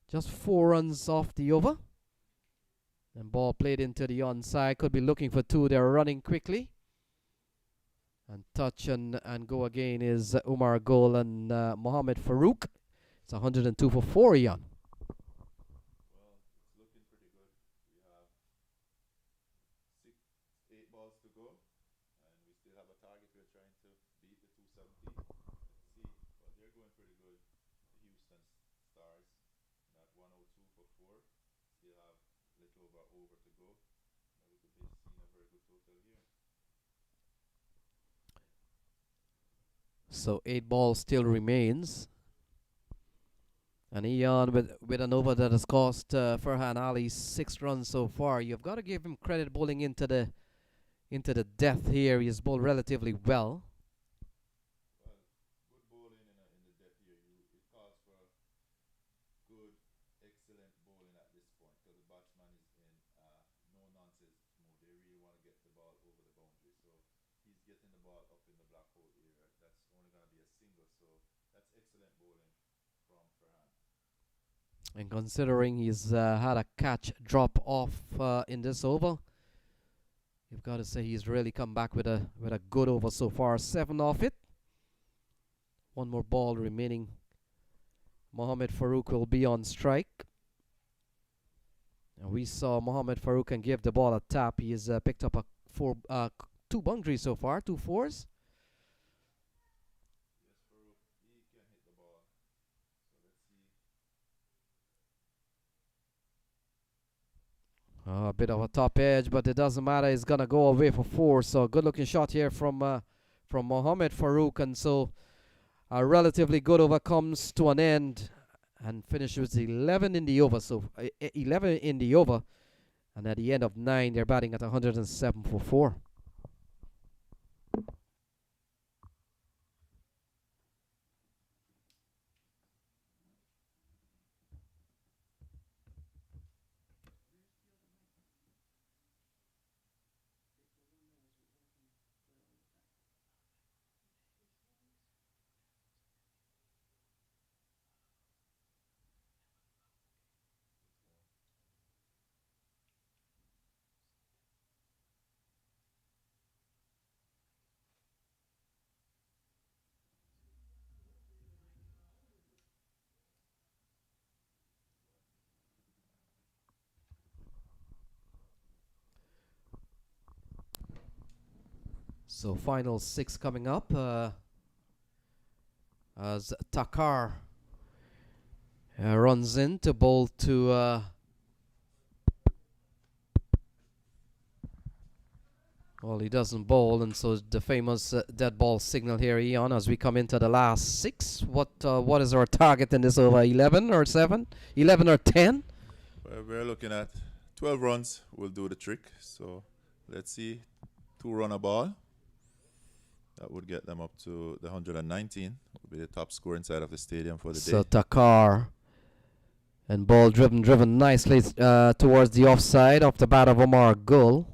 Just 4 runs off the over. And ball played into the onside. Could be looking for 2. They're running quickly. And touch and go again is Umar Gul and Mohammed Farouk. It's 102 for 4, Ian. Well, it's looking pretty good. We have 8 balls to go, and we still have a target. We're trying to beat the 270. Let's see, but they're going pretty good. The Houston Stars at 102 for 4. So 8 balls still remains. And Ian with an over that has cost Farhan Ali 6 runs so far. You've got to give him credit bowling into the death here. He's bowled relatively well. And considering he's had a catch drop off in this over, you've got to say he's really come back with a good over so far. 7 off it. One more ball remaining. Mohamed Farouk will be on strike. And we saw Mohamed Farouk and give the ball a tap. He has picked up a 2 boundaries so far, 2 fours. A bit of a top edge, but it doesn't matter. It's gonna go away for 4. So good looking shot here from Mohamed Farouk, and so a relatively good over comes to an end and finishes 11 in the over. So 11 in the over, and at the end of 9, they're batting at 107 for 4. So final 6 coming up as Takar runs in to bowl to well, he doesn't bowl, and so the famous dead ball signal here, Eon, as we come into the last 6. What is our target in this over? 11 or 7? 11 or 10? Well, we're looking at 12 runs will do the trick. So let's see, 2 run a ball. That would get them up to the 119. Would be the top score inside of the stadium for the day. So Takar and ball driven nicely towards the offside off the bat of Omar Gul.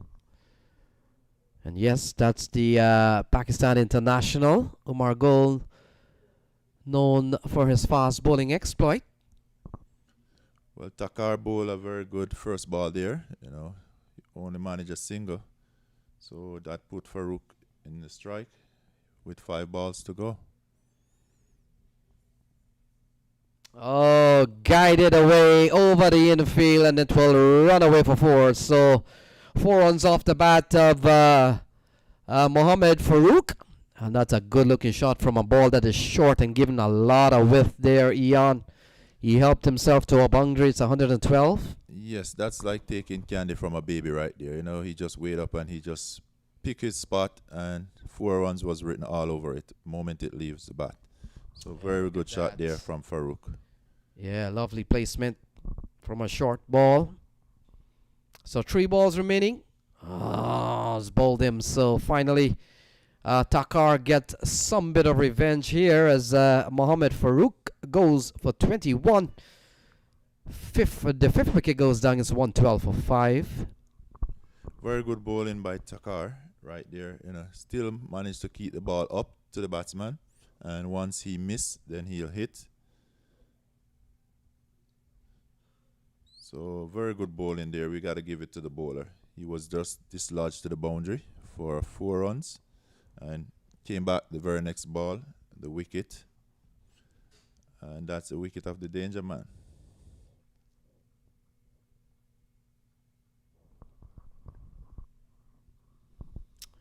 And yes, that's the Pakistan international, Omar Gul, known for his fast bowling exploit. Well, Takar bowled a very good first ball there. You know, he only managed a single. So that put Farouk in the strike with 5 balls to go. Oh, guided away over the infield, and it will run away for 4. So 4 runs off the bat of Mohamed Farouk. And that's a good looking shot from a ball that is short and given a lot of width there, Ian. He helped himself to a boundary. It's 112. Yes, that's like taking candy from a baby right there. You know, he just weighed up and he just picked his spot, and 4 runs was written all over it the moment it leaves the bat. So very good shot there from Farouk. Yeah, lovely placement from a short ball. So 3 balls remaining. Oh, it's bowled him. So finally, Takar gets some bit of revenge here as Mohamed Farouk goes for 21. The 5th wicket goes down. It's 112 for 5. Very good bowling by Takar right there. You know, still managed to keep the ball up to the batsman, and once he missed, then he'll hit. So very good bowling there. We got to give it to the bowler. He was just dislodged to the boundary for 4 runs and came back the very next ball, the wicket. And that's the wicket of the danger man.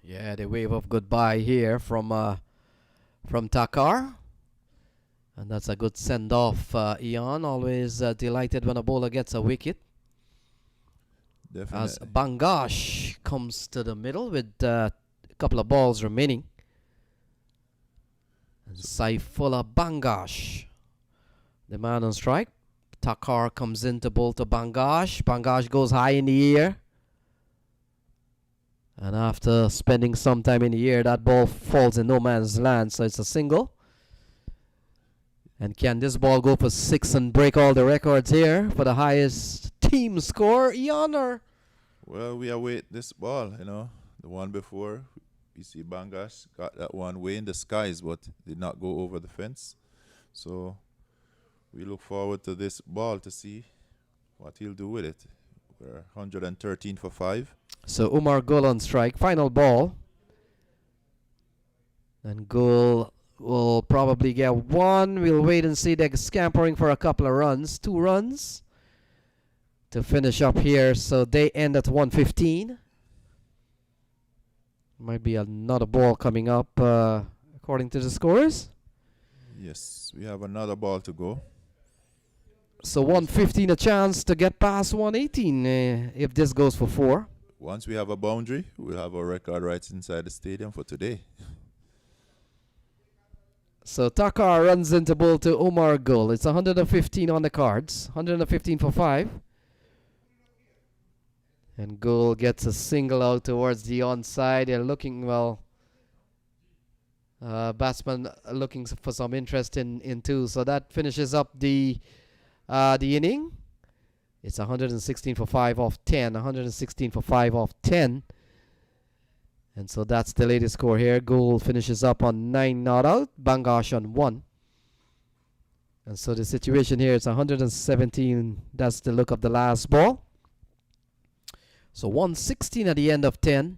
Yeah, the wave of goodbye here from Takar. And that's a good send-off, Ian. Always delighted when a bowler gets a wicket. Definitely. As Bangash comes to the middle with a couple of balls remaining. And Saifullah Bangash, the man on strike. Takar comes in to bowl to Bangash. Bangash goes high in the air. And after spending some time in the air, that ball falls in no man's land, so it's a single. And can this ball go for 6 and break all the records here for the highest team score, Ian? Or? Well, we await this ball, you know. The one before, we see Bangash got that one way in the skies, but did not go over the fence. So we look forward to this ball to see what he'll do with it. We're 113 for 5. So Umar Gul on strike. Final ball. And Gul will probably get one. We'll wait and see. They're scampering for a couple of runs. 2 runs to finish up here. So they end at 115. Might be another ball coming up according to the scores. Yes, we have another ball to go. So 115 a chance to get past 118 if this goes for 4. Once we have a boundary, we'll have a record right inside the stadium for today. So Takar runs into bowl to Umar Gul. It's 115 on the cards. 115 for 5. And Gul gets a single out towards the onside. They're looking, well, batsman looking for some interest in 2. So that finishes up the inning. It's 116 for 5 off 10. 116 for 5 off 10. And so that's the latest score here. Gul finishes up on 9 not out. Bangash on 1. And so the situation here is 117. That's the look of the last ball. So 116 at the end of 10.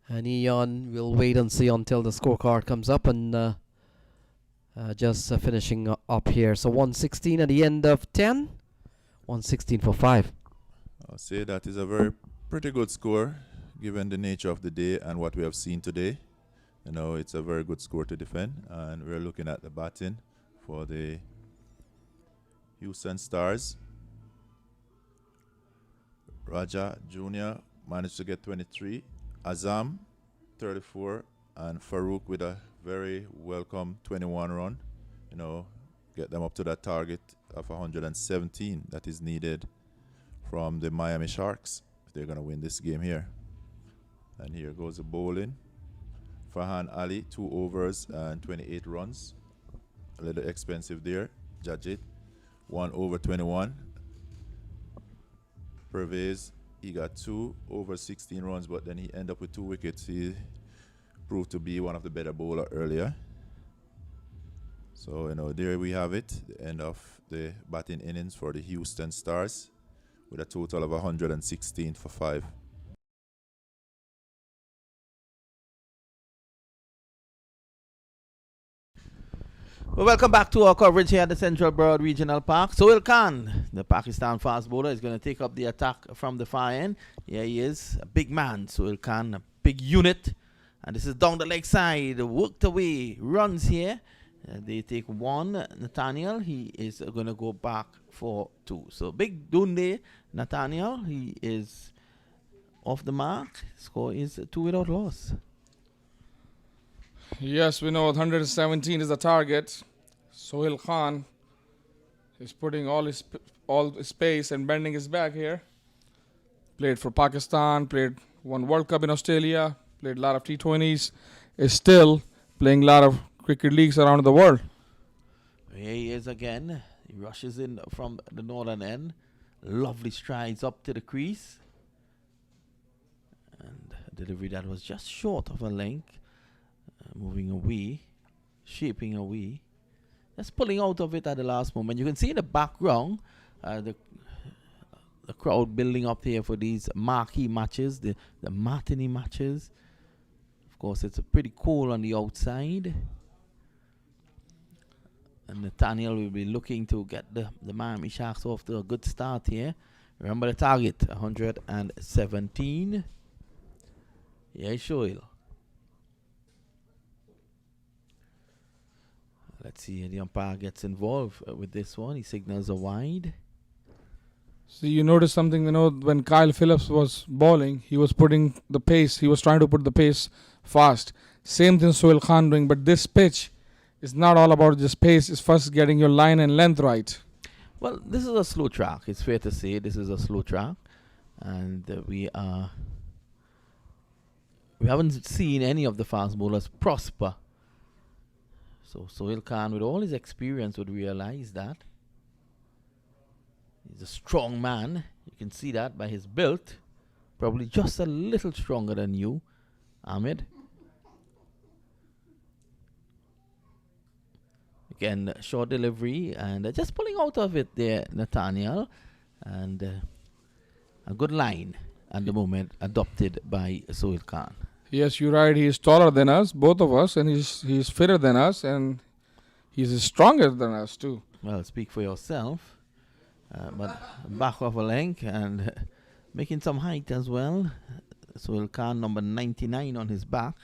And Ian will wait and see until the scorecard comes up and just finishing up here. So 116 at the end of 10. 116 for 5. I'll say that is a pretty good score given the nature of the day and what we have seen today. You know, it's a very good score to defend, and we're looking at the batting for the Houston Stars. Raja Jr. managed to get 23, Azam 34, and Farouk with a very welcome 21 run. You know, get them up to that target of 117 that is needed from the Miami Sharks if they're going to win this game here. And here goes the bowling. Farhan Ali, 2 overs and 28 runs. A little expensive there. Judge it. 1 over 21. Pervez, he got 2 over 16 runs, but then he ended up with 2 wickets. He proved to be one of the better bowler earlier. So, you know, there we have it. The end of the batting innings for the Houston Stars with a total of 116 for 5. Well, welcome back to our coverage here at the Central Broad Regional Park. Sohail Khan, the Pakistan fast bowler, is going to take up the attack from the far end. Here he is, a big man, Sohail Khan, a big unit. And this is down the leg side, worked away, runs here. They take 1, Nathaniel. He is going to go back for 2. So big Dunde, Nathaniel. He is off the mark. Score is 2 without loss. Yes, we know 117 is the target. Sohail Khan is putting all his pace and bending his back here. Played for Pakistan, won World Cup in Australia, played a lot of T20s, is still playing a lot of cricket leagues around the world. Here he is again. He rushes in from the northern end. Lovely strides up to the crease. And a delivery that was just short of a length. Moving away, shaping away. Just pulling out of it at the last moment. You can see in the background the crowd building up here for these marquee matches, the matinee matches. Of course, it's pretty cool on the outside. And Nathaniel will be looking to get the Miami Sharks off to a good start here. Remember the target, 117. Here is Sohail. let's see, the umpire gets involved with this one. He signals a wide. So you notice something, when Kyle Phillips was bowling, he was putting the pace. He was trying to put the pace fast. Same thing Sohail Khan doing, but this pitch is not all about just pace. It's first getting your line and length right. Well, this is a slow track. It's fair to say this is a slow track, and we haven't seen any of the fast bowlers prosper. So Sohail Khan, with all his experience, would realize that. He's a strong man. You can see that by his build. Probably just a little stronger than you, Ahmed. Again, short delivery and just pulling out of it there, Nathaniel. And a good line at the moment adopted by Sohail Khan. Yes, you're right. He's taller than us, both of us, and he's fitter than us, and he's stronger than us too. Well, speak for yourself. But back of a length and making some height as well. Sohail Khan, number 99 on his back.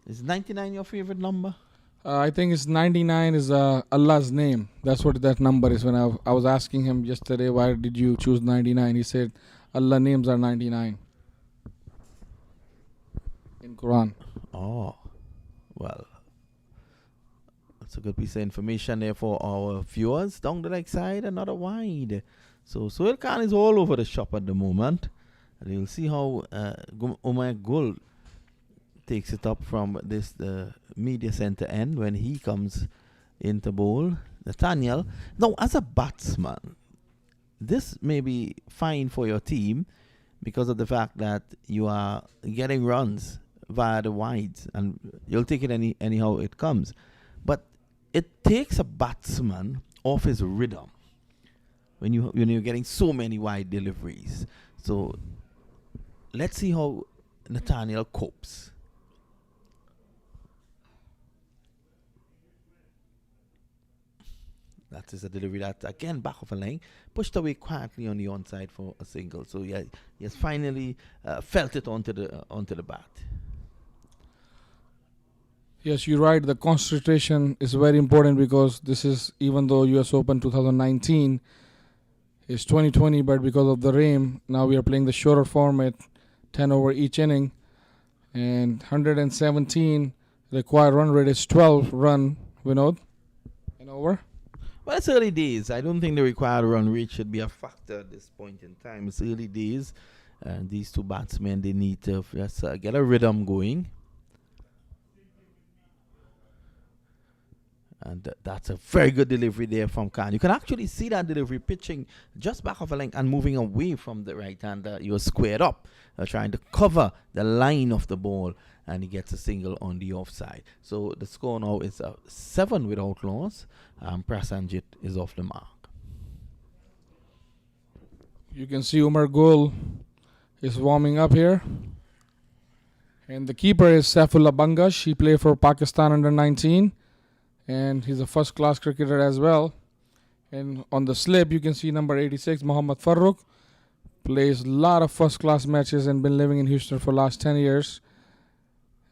Is 99 your favorite number? I think it's 99 is Allah's name. That's what that number is. When I was asking him yesterday, why did you choose 99? He said, Allah's names are 99 in Quran. Oh, well, that's a good piece of information there for our viewers. Down the leg side, another wide. So Sohail Khan is all over the shop at the moment. And you'll see how Umar Gul takes it up from this media center end when he comes into bowl. Nathaniel, now as a batsman, this may be fine for your team because of the fact that you are getting runs via the wides and you'll take it anyhow it comes. But it takes a batsman off his rhythm when you're getting so many wide deliveries. So let's see how Nathaniel copes. That is a delivery that, again, back of a line, pushed away quietly on the onside for a single. So yeah, he has finally felt it onto the bat. Yes, you're right. The concentration is very important because this is, even though US Open 2019 is 2020, but because of the rain, now we are playing the shorter format, 10 over each inning, and 117 required run rate is 12 run, Vinod, and over. Well, it's early days. I don't think the required run rate should be a factor at this point in time. It's early days, and these two batsmen, they need to just get a rhythm going. And that's a very good delivery there from Khan. You can actually see that delivery pitching just back of a length and moving away from the right hander. You're squared up, trying to cover the line of the ball, and he gets a single on the offside. So the score now is 7 without loss. Prasanjit is off the mark. You can see Umar Gul is warming up here. And the keeper is Saifullah Bangash. He played for Pakistan under 19. And he's a first-class cricketer as well. And on the slip, you can see number 86, Mohammad Farooq. Plays a lot of first-class matches and been living in Houston for the last 10 years.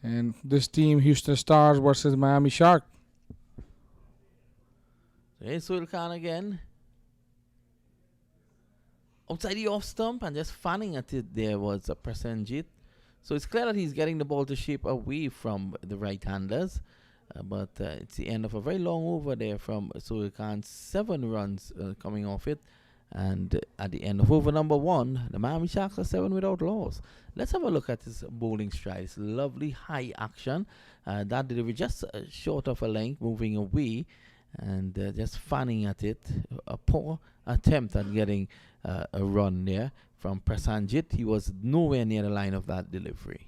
And this team, Houston Stars versus Miami Shark. Here's Sohail Khan again. Outside the off stump and just fanning at it there was a Prasenjit. So it's clear that he's getting the ball to shape away from the right-handers. But it's the end of a very long over there from Sohail Khan. 7 runs coming off it. And at the end of over number 1, the Miami Sharks are 7 without loss. Let's have a look at his bowling stride. It's lovely high action. That delivery just short of a length, moving away and just fanning at it. A poor attempt at getting a run there from Prasanjit. He was nowhere near the line of that delivery.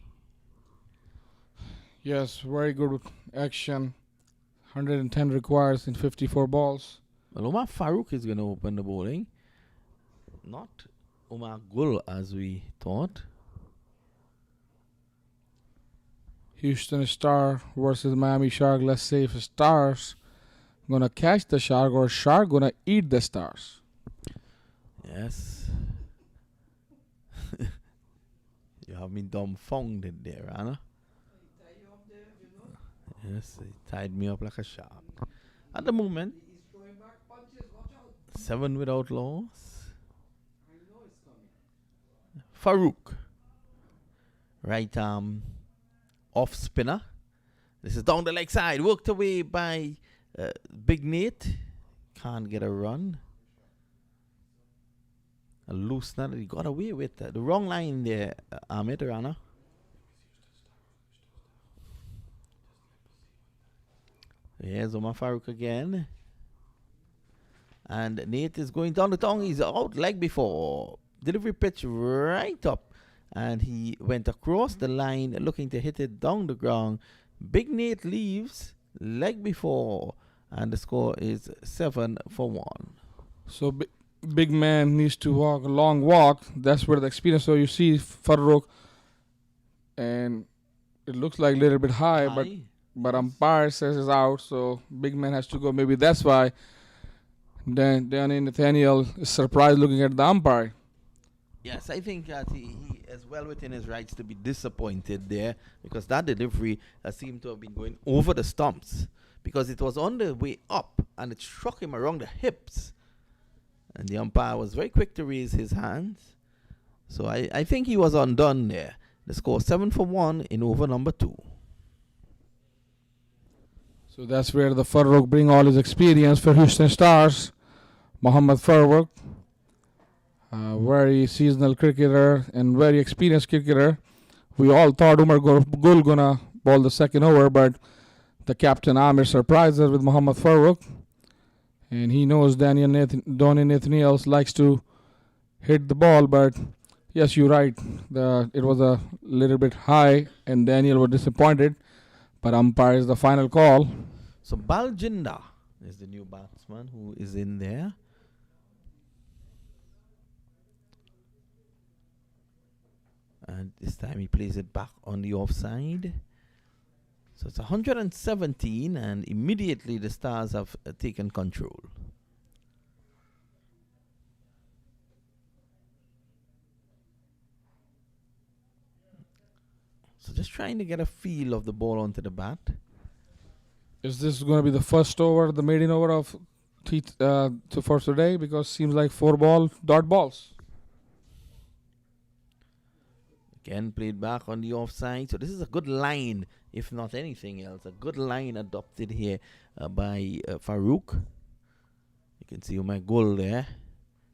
Yes, very good action. 110 requires in 54 balls. Well, Umar Farooq is going to open the bowling. Not Umar Gul as we thought. Houston Star versus Miami Shark. Let's say if Stars gonna catch the Shark or Shark gonna eat the Stars. Yes. You have me dumbfounded there, Anna. Yes, he tied me up like a shark. At the moment, 7 without loss. Farouk. Right arm off spinner. This is down the leg side. Worked away by Big Nate. Can't get a run. A loose nut that he got away with. The wrong line there, Ahmed Rana. Here's Omar Farouk again. And Nate is going down the tongue. He's out leg before. Delivery pitch right up. And he went across the line looking to hit it down the ground. Big Nate leaves leg before. And the score is 7 for 1. So big man needs to walk a long walk. That's where the experience. So you see Farouk, and it looks like a little bit high. But umpire says it's out, so big man has to go. Maybe that's why Danny Nathaniel is surprised looking at the umpire. Yes, I think that he is well within his rights to be disappointed there, because that delivery seemed to have been going over the stumps, because it was on the way up and it struck him around the hips. And the umpire was very quick to raise his hands. So I think he was undone there. The score 7 for 1 in over number 2. So that's where the Farouk bring all his experience for Houston Stars. Mohammad Farouk, very seasonal cricketer and very experienced cricketer. We all thought Umar Gul gonna bowl the second over, but the captain Amir surprised us with Mohammad Farouk. And he knows Donnie Nathaniel likes to hit the ball, but yes, you're right. It was a little bit high, and Daniel was disappointed. But umpire is the final call. So Baljinder is the new batsman who is in there. And this time he plays it back on the offside. So it's 117, and immediately the Stars have taken control. So just trying to get a feel of the ball onto the bat. Is this going to be the first over, the maiden over of for today? Because seems like 4 dot balls. Again, played back on the offside. So this is a good line, if not anything else. A good line adopted here by Farouk. You can see my goal there.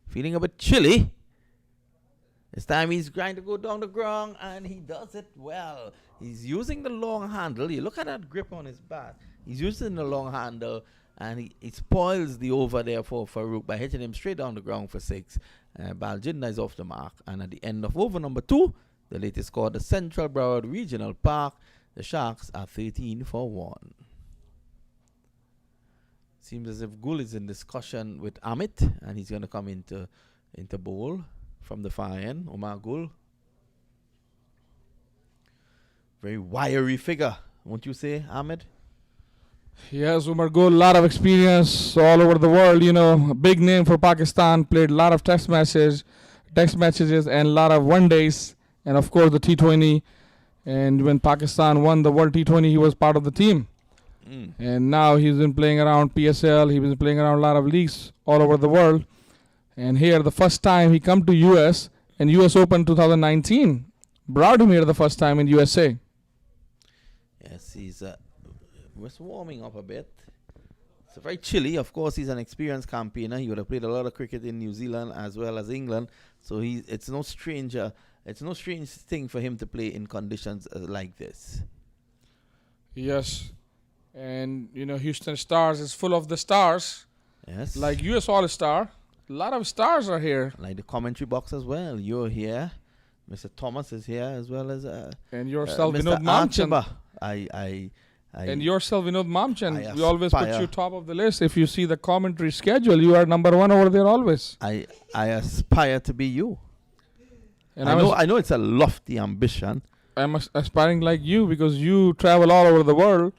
Feeling a bit chilly. This time he's trying to go down the ground, and he does it well. He's using the long handle. You look at that grip on his bat. He's using the long handle, and he spoils the over there for Farouk by hitting him straight down the ground for 6. Baljinder is off the mark. And at the end of over number 2, the latest score, the Central Broward Regional Park, the Sharks are 13 for 1. Seems as if Gul is in discussion with Amit, and he's going to come into bowl from the far end. Omar Gul. Very wiry figure, won't you say, Ahmed? Yes, Umar Gul, a lot of experience all over the world. You know, a big name for Pakistan. Played a lot of test matches, and a lot of one days. And of course the T20, and when Pakistan won the World T20, he was part of the team. And now he's been playing around PSL, he's been playing around a lot of leagues all over the world. And here the first time he come to US, and US Open 2019, brought him here the first time in USA. Yes, he's just warming up a bit. It's very chilly. Of course, he's an experienced campaigner. He would have played a lot of cricket in New Zealand as well as England. So it's no stranger. It's no strange thing for him to play in conditions like this. Yes. And, you know, Houston Stars is full of the stars. Yes. Like US All-Star. A lot of stars are here. Like the commentary box as well. You're here. Mr. Thomas is here as well as and yourself, Mr. Vinod Mamchan. And yourself, Vinod Mamchan. We always put you top of the list. If you see the commentary schedule, you are number 1 over there always. I aspire to be you. And I know it's a lofty ambition. I'm aspiring like you, because you travel all over the world,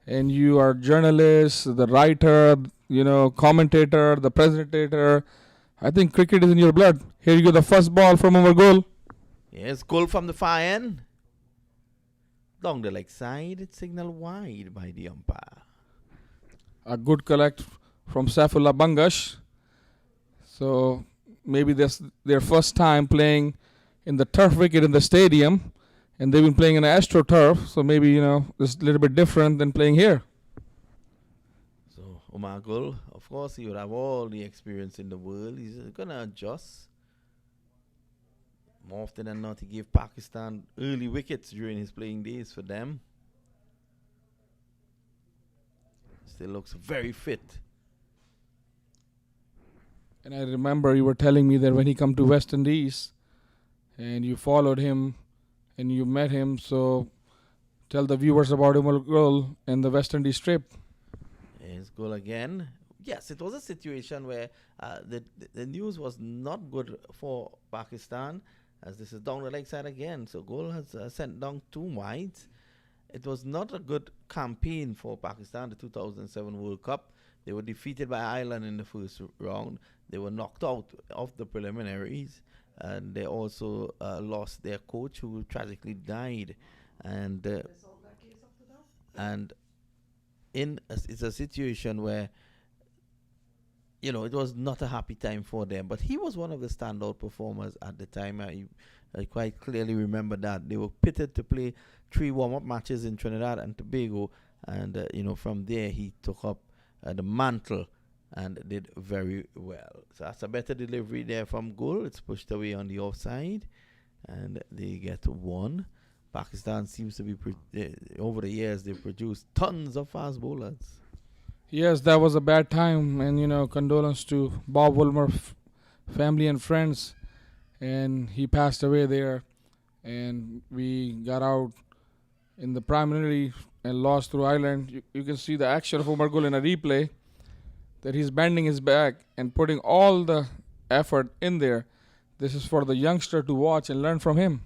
and you are journalist, the writer, you know, commentator, the presentator. I think cricket is in your blood. Here you go, the first ball from our goal. Yes, goal from the far end. down the leg side. It's signaled wide by the umpire. A good collect from Saifullah Bangash. So maybe this their first time playing in the turf wicket in the stadium, and they've been playing in an AstroTurf. So maybe it's a little bit different than playing here. So Omar Gul, of course, he would have all the experience in the world. He's gonna adjust. More often than not, he gave Pakistan early wickets during his playing days for them. Still looks very fit. And I remember you were telling me that when he come to West Indies, and you followed him, and you met him. So tell the viewers about Umar Gul and the West Indies trip. His goal again. Yes, it was a situation where the news was not good for Pakistan, as this is down the leg side again. So goal has sent down 2 wides. It was not a good campaign for Pakistan, the 2007 World Cup. They were defeated by Ireland in the first round. They were knocked out of the preliminaries. And they also lost their coach, who tragically died. And it's a situation where it was not a happy time for them. But he was one of the standout performers at the time. I quite clearly remember that. They were pitted to play 3 warm-up matches in Trinidad and Tobago. And, from there he took up the mantle and did very well. So that's a better delivery there from Gul. It's pushed away on the offside. And they get 1. Pakistan seems to be, over the years, they've produced tons of fast bowlers. Yes, that was a bad time, and condolence to Bob Woolmer family and friends, and he passed away there, and we got out in the preliminary and lost through Ireland. You can see the action of Umar Gul in a replay, that he's bending his back and putting all the effort in there. This is for the youngster to watch and learn from him.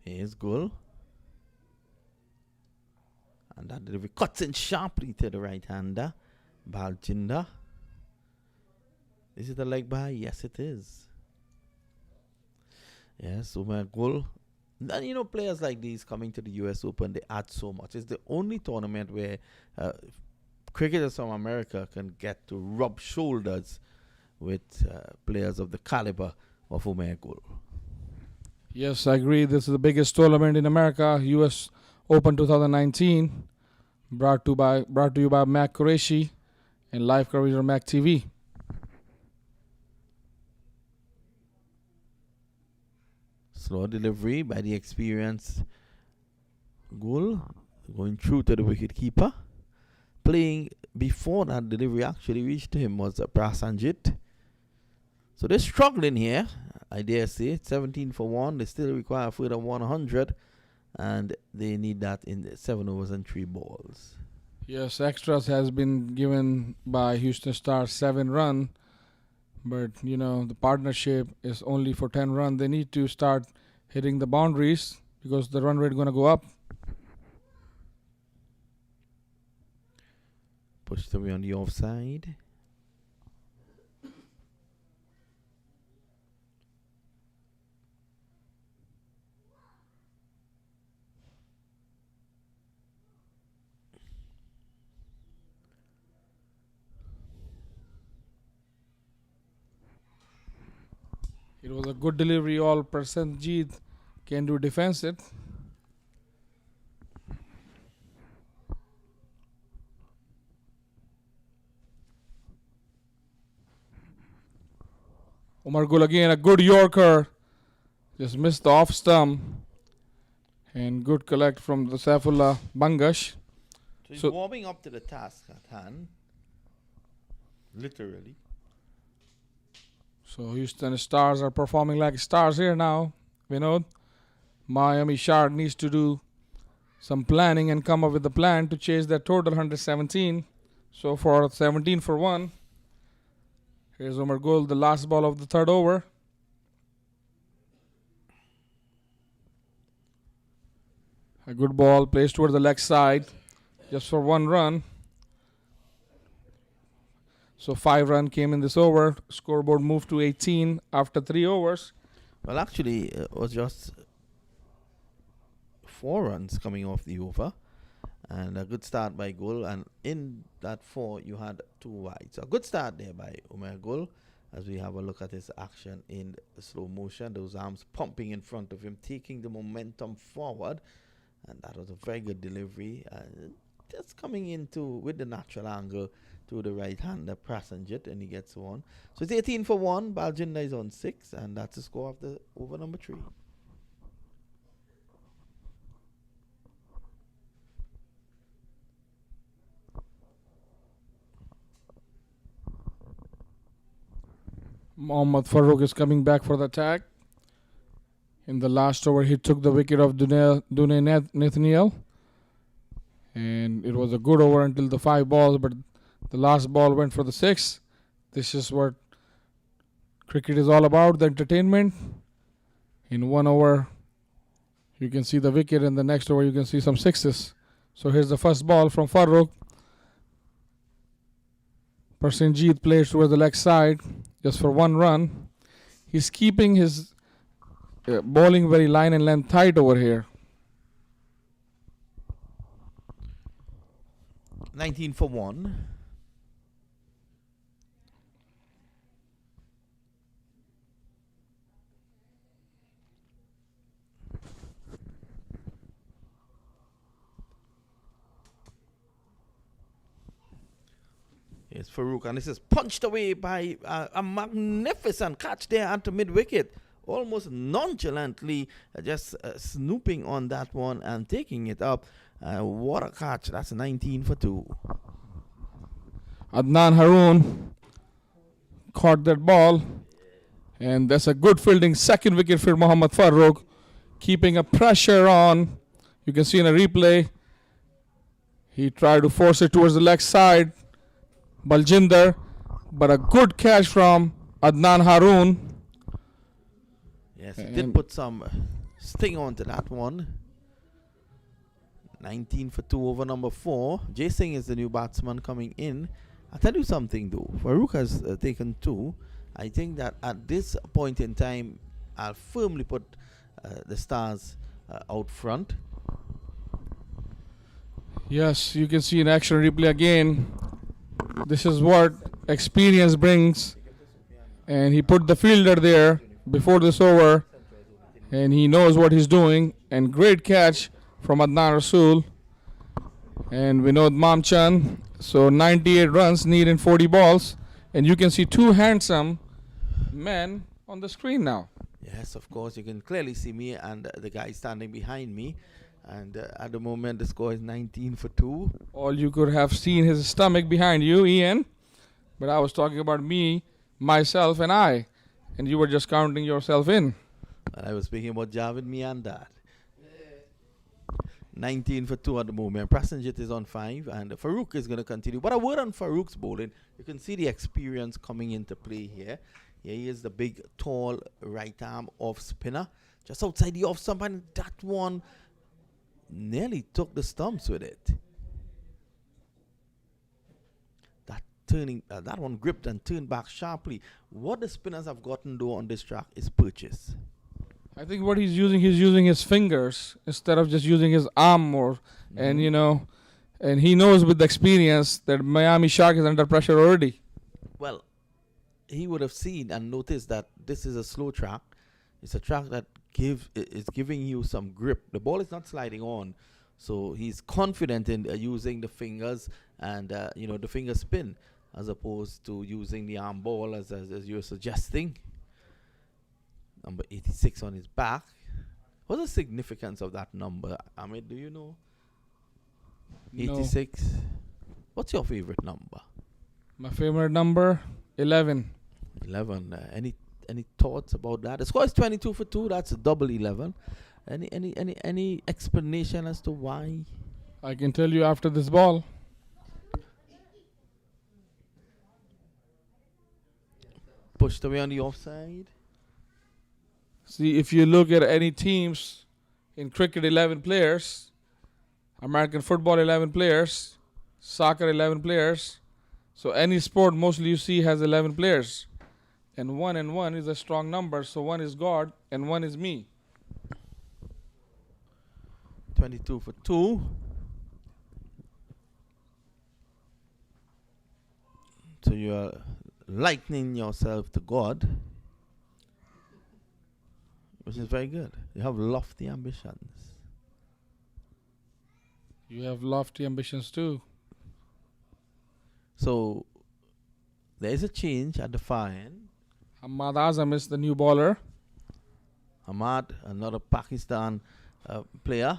Here's Gul. And that delivery cuts in sharply to the right-hander, Balchinda. Is it a leg by? Yes, it is. Yes, Umar Gul. And players like these coming to the US Open, they add so much. It's the only tournament where cricketers from America can get to rub shoulders with players of the caliber of Umar Gul. Yes, I agree. This is the biggest tournament in America, US Open 2019, brought to you by MAQ Qureshi and live coverage on MAQ TV. Slow delivery by the experienced Gul, going through to the wicketkeeper. Playing before that delivery actually reached him was Prasanjit. So they're struggling here, I dare say. 17 for 1. They still require a further 100. And they need that in 7 overs and 3 balls. Yes, extras has been given by Houston Stars 7 run. But, the partnership is only for 10 run. They need to start hitting the boundaries because the run rate is going to go up. Pushed away on the offside. It was a good delivery. All Prasenjit can do defense it. Umar Gul again, a good Yorker. Just missed the off stump. And good collect from the Saifullah Bangash. So he's warming up to the task at hand. Literally. So Houston Stars are performing like stars here now. Miami Shark needs to do some planning and come up with a plan to chase their total 117. So for 17 for 1. Here's Umar Gul, the last ball of the 3rd over. A good ball placed toward the leg side, just for 1 run. So 5 run came in this over. Scoreboard moved to 18 after 3 overs. Well, actually, it was just 4 runs coming off the over. And a good start by Gul. And in that 4, you had 2 wide. So a good start there by Umar Gul. As we have a look at his action in slow motion. Those arms pumping in front of him, taking the momentum forward. And that was a very good delivery. Just coming into with the natural angle to the right-hander Prasenjit, and he gets one. So it's 18 for 1. Baljinder is on 6, and that's the score of the over number 3. Mohammad Farooq is coming back for the attack. In the last over, he took the wicket of Dune Nathaniel. And it was a good over until the 5 balls, but the last ball went for the 6. This is what cricket is all about, the entertainment. In 1 over, you can see the wicket, and the next over, you can see some 6s. So here's the first ball from Farooq. Prasenjit plays towards the leg side just for 1 run. He's keeping his bowling very line and length tight over here. 19 for 1. It's Farooq, and this is punched away by a magnificent catch there at the mid-wicket. Almost nonchalantly just snooping on that one and taking it up. What a catch. That's 19 for 2. Adnan Haroon caught that ball, and that's a good fielding second wicket for Mohammad Farooq, keeping a pressure on. You can see in a replay, he tried to force it towards the leg side, Baljinder, but a good catch from Adnan Haroon. Yes, he did put some sting onto that one. 19 for 2 over number 4. Jay Singh is the new batsman coming in. I'll tell you something though. Farooq has taken 2. I think that at this point in time, I'll firmly put the Stars out front. Yes, you can see in action replay again. This is what experience brings. And he put the fielder there before this over. And he knows what he's doing. And great catch from Adnan Rasool and Vinod Mamchan. So 98 runs need in 40 balls. And you can see 2 handsome men on the screen now. Yes, of course. You can clearly see me and the guy standing behind me. And at the moment, the score is 19 for 2. All you could have seen his stomach behind you, Ian. But I was talking about me, myself, and I. And you were just counting yourself in. And I was speaking about Javed, me, and Dad. 19 for 2 at the moment. Prasenjit is on 5, and Farooq is going to continue. But a word on Farooq's bowling. You can see the experience coming into play here. Here he is, the big, tall right arm off spinner. Just outside the off stump, and that one nearly took the stumps with it. That one gripped and turned back sharply. What the spinners have gotten though on this track is purchase. I think what he's using his fingers instead of just using his arm more. And and he knows with the experience that Miami Shark is under pressure already. Well, he would have seen and noticed that this is a slow track. It's a track that is giving you some grip. The ball is not sliding on, so he's confident in using the fingers and the finger spin as opposed to using the arm ball as you're suggesting. Number 86 on his back. What's the significance of that number? Ahmed, do you know? No. 86. What's your favorite number? My favorite number, 11. 11. Any thoughts about that? The score is 22 for 2. That's a double 11. Any explanation as to why? I can tell you after this ball. Pushed away on the offside. See, if you look at any teams in cricket, 11 players, American football, 11 players, soccer, 11 players. So any sport mostly you see has 11 players. And 1 is a strong number, so 1 is God and 1 is me. 22 for 2. So you are likening yourself to God, which is very good. You have lofty ambitions. You have lofty ambitions too. So there is a change at the far end. Ahmad Azam is the new bowler. Ahmad, another Pakistan player.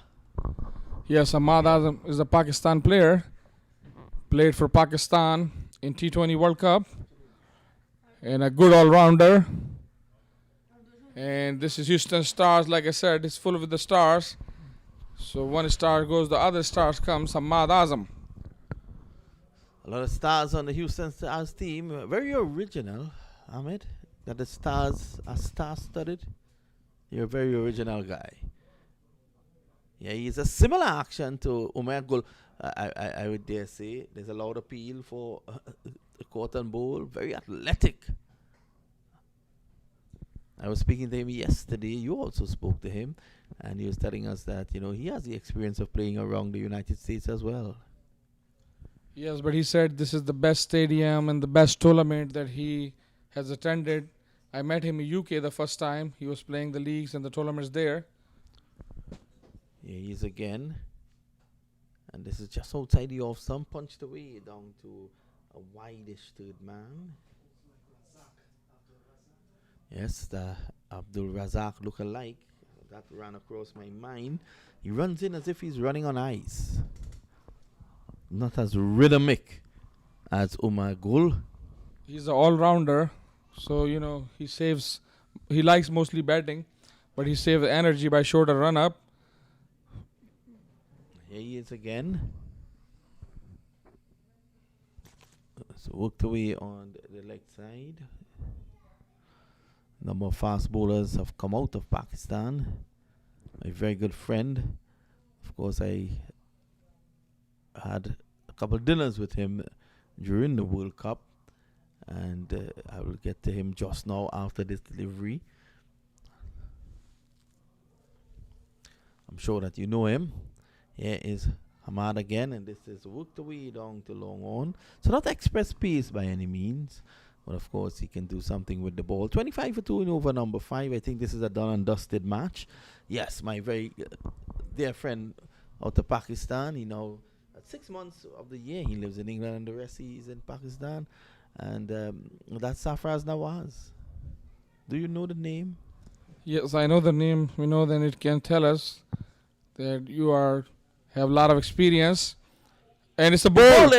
Yes, Ahmad Azam is a Pakistan player. Played for Pakistan in T20 World Cup. And a good all-rounder. And this is Houston Stars. Like I said, it's full of the stars. So one star goes, the other stars comes. Ahmad Azam. A lot of stars on the Houston Stars team. Very original, Ahmed. That the stars are star-studded. You're a very original guy. Yeah, he's a similar action to Umar Gul. I would dare say there's a lot of appeal for the Cotton Bowl. Very athletic. I was speaking to him yesterday. You also spoke to him, and he was telling us that he has the experience of playing around the United States as well. Yes, but he said this is the best stadium and the best tournament that he has attended. I met him in UK the first time. He was playing the leagues and the tournaments there. Here he is again. And this is just outside the off stump, punched away down to a wide-ish third man. Yes, the Abdul Razak look-alike. That ran across my mind. He runs in as if he's running on ice. Not as rhythmic as Umar Gul. He's an all-rounder. So, he likes mostly batting, but he saves energy by shorter run-up. Here he is again. So worked away on the leg side. Number of fast bowlers have come out of Pakistan. My very good friend. Of course, I had a couple of dinners with him during the World Cup. And I will get to him just now after this delivery. I'm sure that you know him. Here is Hamad again, and this is worked away down to long on. So not express pace by any means, but of course he can do something with the ball. 25 for 2 in over number 5. I think this is a done and dusted match. Yes, my very dear friend out of Pakistan. At 6 months of the year he lives in England, and the rest he's in Pakistan. And that's Safraz Nawaz. Do you know the name? Yes, I know the name. We know then it can tell us that you have a lot of experience. And it's a ball.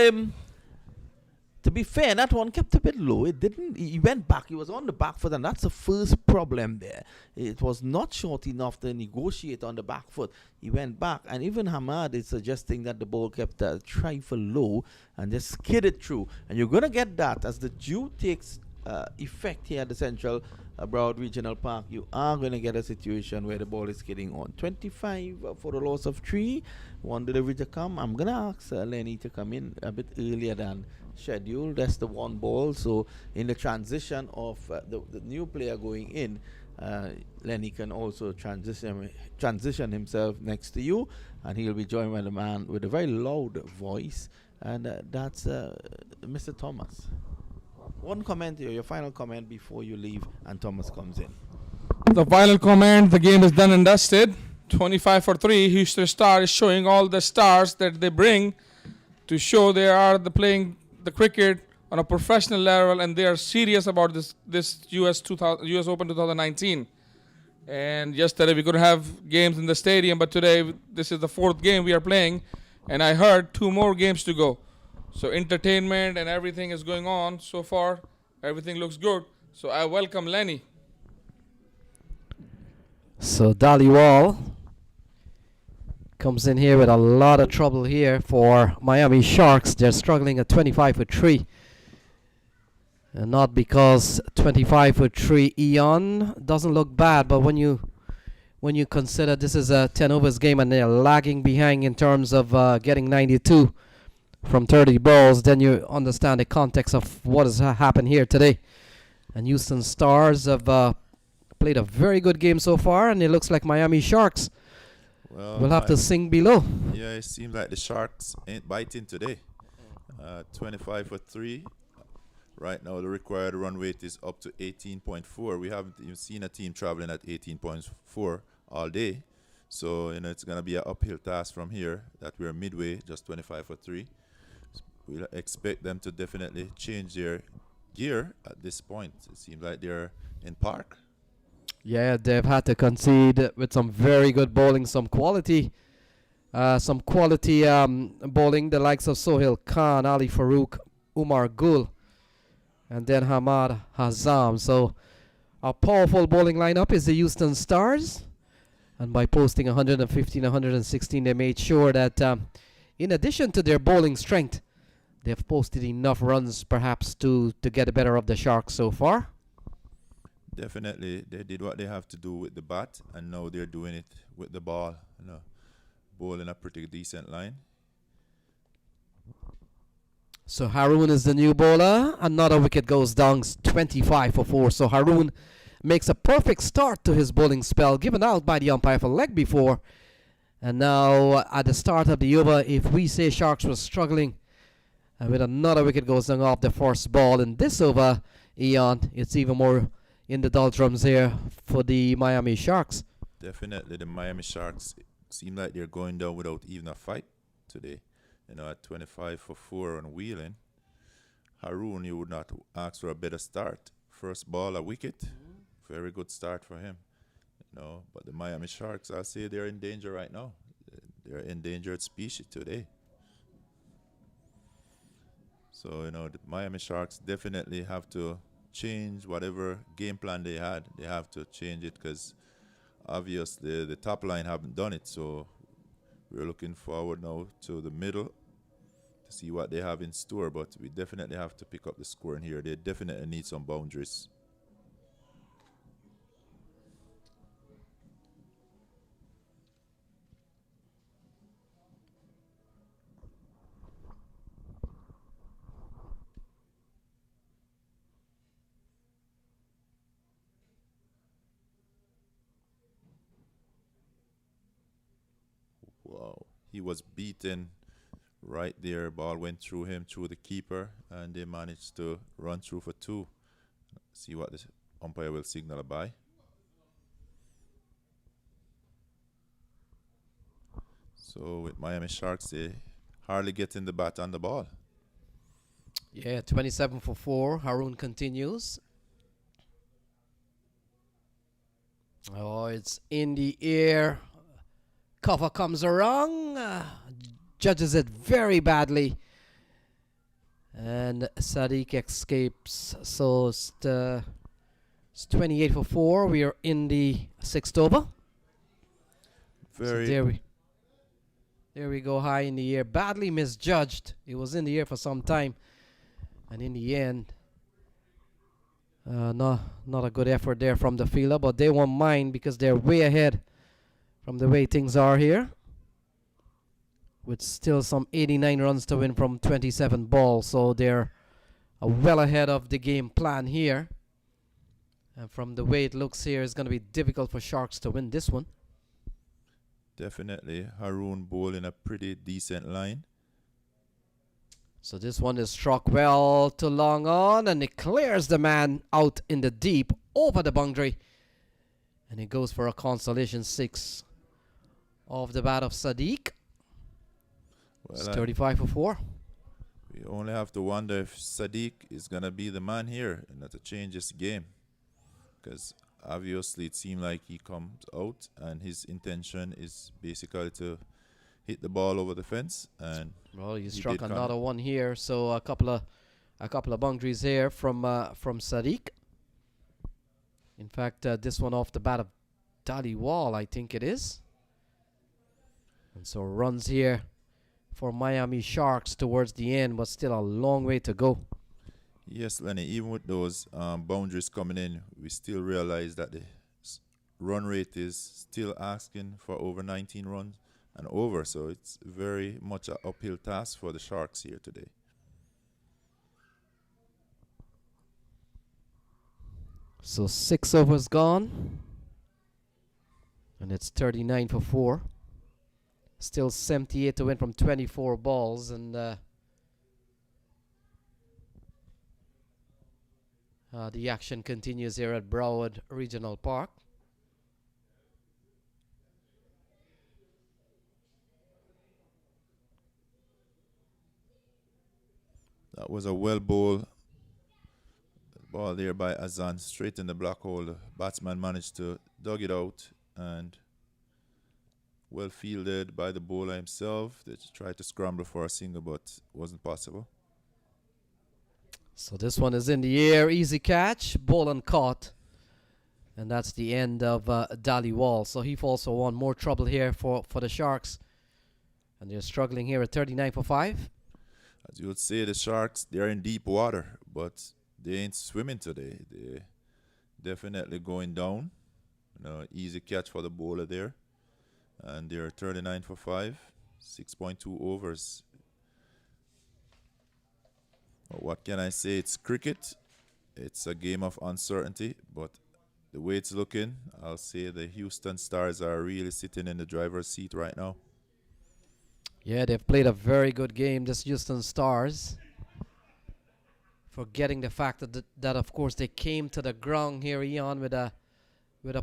To be fair, that one kept a bit low. It didn't. He went back. He was on the back foot, and that's the first problem there. It was not short enough to negotiate on the back foot. He went back, and even Hamad is suggesting that the ball kept a trifle low and just skidded through. And you're going to get that as the dew takes effect here at the Central Broad Regional Park. You are going to get a situation where the ball is skidding on. 25 for the loss of 3. One delivery to come. I'm going to ask Lenny to come in a bit earlier than scheduled. That's the one ball. So in the transition of the new player going in, Lenny can also transition himself next to you, and he'll be joined by the man with a very loud voice, and that's Mr. Thomas. One comment, your final comment before you leave and Thomas comes in. The final comment, the game is done and dusted. 25 for 3. Houston Star is showing all the stars that they bring to show they are playing the cricket on a professional level, and they are serious about this US Open 2019. And yesterday we could have games in the stadium, but today this is the 4th game we are playing, and I heard 2 more games to go. So entertainment and everything is going on so far. Everything looks good. So I welcome Lenny. So Dhaliwal comes in here with a lot of trouble here for Miami Sharks. They're struggling at 25 for 3. And not because 25 for 3 Eon doesn't look bad, but when you consider this is a 10 overs game and they're lagging behind in terms of getting 92 from 30 balls, then you understand the context of what has happened here today. And Houston Stars have played a very good game so far, and it looks like Miami Sharks will have to sink below. Yeah, it seems like the Sharks ain't biting today. 25 for 3. Right now, the required run rate is up to 18.4. We haven't even seen a team traveling at 18.4 all day. So, it's going to be an uphill task from here that we're midway, just 25 for 3. We'll expect them to definitely change their gear at this point. It seems like they're in park. Yeah, they've had to concede with some very good bowling, some quality bowling, the likes of Sohail Khan, Ali Farouk, Umar Gul, and then Hamad Hazam. So a powerful bowling lineup is the Houston Stars. And by posting 115, 116, they made sure that in addition to their bowling strength, they've posted enough runs perhaps to get the better of the Sharks so far. Definitely, they did what they have to do with the bat, and now they're doing it with the ball. Bowling a pretty decent line. So Haroon is the new bowler. Another wicket goes down, 25 for 4. So Haroon makes a perfect start to his bowling spell, given out by the umpire for leg before. And now at the start of the over, if we say Sharks were struggling, and with another wicket goes down off the first ball in this over, Eon, it's even more in the doldrums here for the Miami Sharks. Definitely, the Miami Sharks seem like they're going down without even a fight today. At 25 for 4 on Wheeling. Haroon, you would not ask for a better start. First ball, a wicket. Very good start for him. But the Miami Sharks, I'll say they're in danger right now. They're an endangered species today. So, the Miami Sharks definitely have to change whatever game plan they had. They have to change it because obviously the top line haven't done it. So we're looking forward now to the middle to see what they have in store. But we definitely have to pick up the score in here. They definitely need some boundaries. Wow, he was beaten right there. Ball went through him, through the keeper, and they managed to run through for 2. See what the umpire will signal a bye. So with Miami Sharks, they hardly getting the bat on the ball. Yeah, 27 for 4. Haroon continues. Oh, it's in the air. Cover comes around. Judges it very badly. And Sadiq escapes. So it's 28 for 4. We are in the 6th over. Very. So there we go, high in the air. Badly misjudged. It was in the air for some time. And in the end, not a good effort there from the fielder. But they won't mind because they're way ahead from the way things are here. With still some 89 runs to win from 27 balls. So they're well ahead of the game plan here. And from the way it looks here, it's going to be difficult for Sharks to win this one. Definitely. Haroon bowling a pretty decent line. So this one is struck well to long on, and it clears the man out in the deep over the boundary. And it goes for a consolation 6 off the bat of Sadiq. Well, It's 35 for 4. We only have to wonder if Sadiq is going to be the man here and to change this game. Because obviously it seemed like he comes out and his intention is basically to hit the ball over the fence. And well, he struck another one here. So a couple of boundaries here from Sadiq. In fact, this one off the bat of Dali Wall, I think it is. And so runs here for Miami Sharks towards the end, but still a long way to go. Yes, Lenny, even with those boundaries coming in, we still realize that the run rate is still asking for over 19 runs and over. So it's very much an uphill task for the Sharks here today. So 6 overs gone. And it's 39 for 4. Still 78 to win from 24 balls. And the action continues here at Broward Regional Park. That was a well bowled ball there by Azan, straight in the black hole. The batsman managed to dug it out, and well fielded by the bowler himself. They tried to scramble for a single, but wasn't possible. So this one is in the air, easy catch, ball uncaught. And that's the end of Dali Wall. So he falls for one. More trouble here for the Sharks. And they're struggling here at 39 for 5. As you would say, the Sharks, they're in deep water, but they ain't swimming today. They're definitely going down. Easy catch for the bowler there. And they're 39 for 5, 6.2 overs. What can I say? It's cricket. It's a game of uncertainty, but the way it's looking, I'll say the Houston Stars are really sitting in the driver's seat right now. Yeah, they've played a very good game, this Houston Stars. Forgetting the fact that of course they came to the ground here, Eon, with a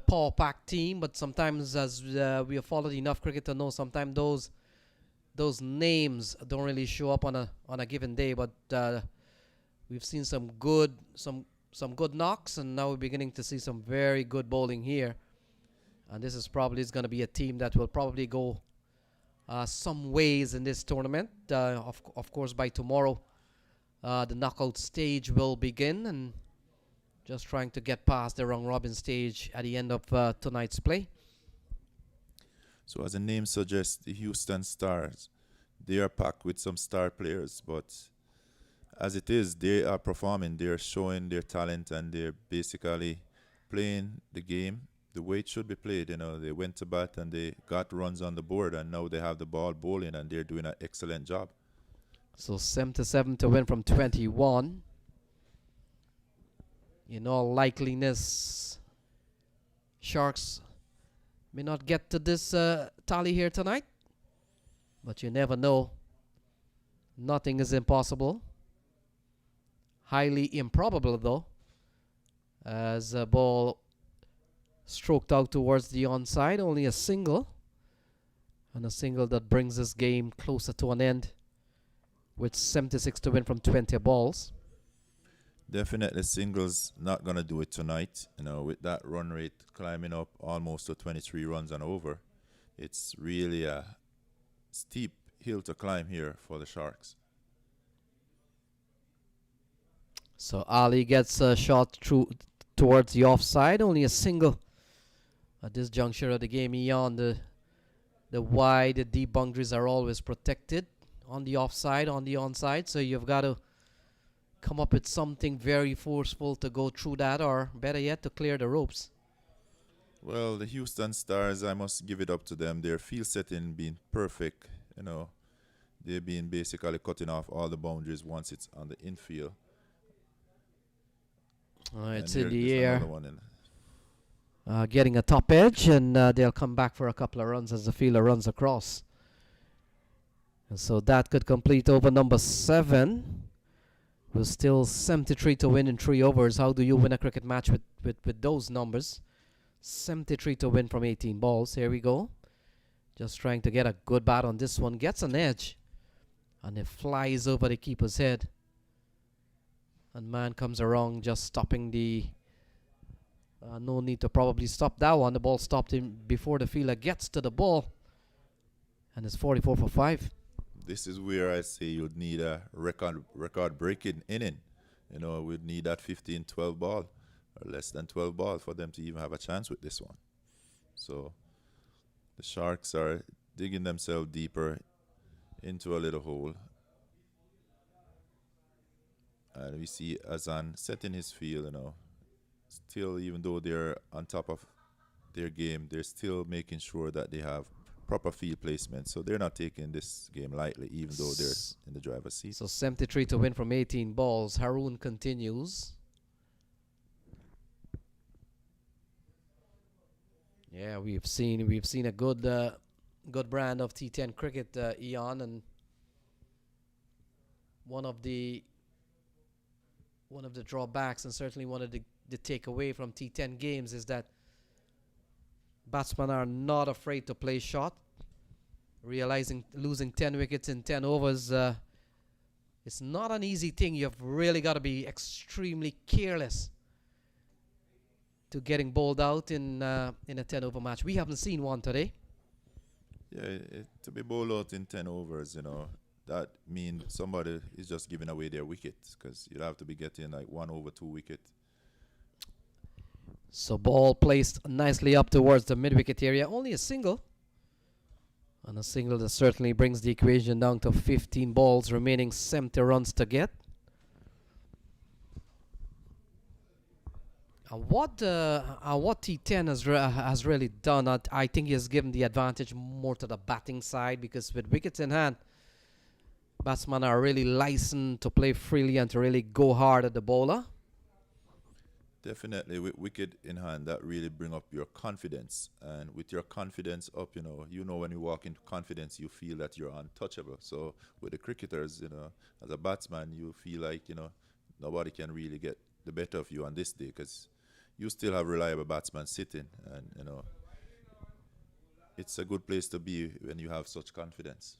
power pack team, but sometimes, as we have followed enough cricket to know, sometimes those names don't really show up on a given day. But we've seen some good knocks, and now we're beginning to see some very good bowling here. And this is probably going to be a team that will probably go some ways in this tournament. Of course, by tomorrow, the knockout stage will begin, and just trying to get past the round robin stage at the end of tonight's play. So as the name suggests, the Houston Stars, they are packed with some star players, but as it is, they are performing, they're showing their talent, and they're basically playing the game the way it should be played. They went to bat and they got runs on the board, and now they have the ball bowling, and they're doing an excellent job. So 7-7 to win from 21. In all likeliness, Sharks may not get to this tally here tonight, but you never know. Nothing is impossible. Highly improbable, though, as a ball stroked out towards the onside. Only a single, and a single that brings this game closer to an end with 76 to win from 20 balls. Definitely singles not going to do it tonight. With that run rate climbing up almost to 23 runs and over, it's really a steep hill to climb here for the Sharks. So Ali gets a shot through towards the offside. Only a single at this juncture of the game. Beyond the wide, the deep boundaries are always protected on the offside, on the onside. So you've got to come up with something very forceful to go through that, or better yet, to clear the ropes. Well, the Houston Stars, I must give it up to them. Their field setting being perfect. They've been basically cutting off all the boundaries once it's on the infield. It's in the air. Getting a top edge, and they'll come back for a couple of runs as the fielder runs across. And so that could complete over number 7. We're still 73 to win in 3 overs. How do you win a cricket match with those numbers? 73 to win from 18 balls. Here we go. Just trying to get a good bat on this one. Gets an edge, and it flies over the keeper's head. And man comes around, just stopping the... no need to probably stop that one. The ball stopped him before the fielder gets to the ball. And it's 44 for 5. This is where I say you'd need a record-breaking inning. We'd need that 15-12 ball, or less than 12 ball, for them to even have a chance with this one. So the Sharks are digging themselves deeper into a little hole. And we see Azan setting his field, still, even though they're on top of their game, they're still making sure that they have proper field placement. So they're not taking this game lightly, even though they're in the driver's seat. So 73 to win from 18 balls. Haroon continues. Yeah, we've seen a good brand of T10 cricket, Eon, and one of the drawbacks and certainly one of the takeaway from T10 games is that batsmen are not afraid to play short. Realizing losing 10 wickets in 10 overs, it's not an easy thing. You've really got to be extremely careless to getting bowled out in a 10 over match. We haven't seen one today. Yeah, to be bowled out in 10 overs, that means somebody is just giving away their wicket, because you'd have to be getting like 1 over 2 wicket. So ball placed nicely up towards the mid-wicket area. Only a single. And a single that certainly brings the equation down to 15 balls, remaining 70 runs to get. And what T10 has really done, I think he has given the advantage more to the batting side, because with wickets in hand, batsmen are really licensed to play freely and to really go hard at the bowler. Definitely, with wicket in hand, that really bring up your confidence. And with your confidence up, when you walk into confidence, you feel that you're untouchable. So with the cricketers, as a batsman, you feel like, nobody can really get the better of you on this day, because you still have reliable batsmen sitting. And, it's a good place to be when you have such confidence.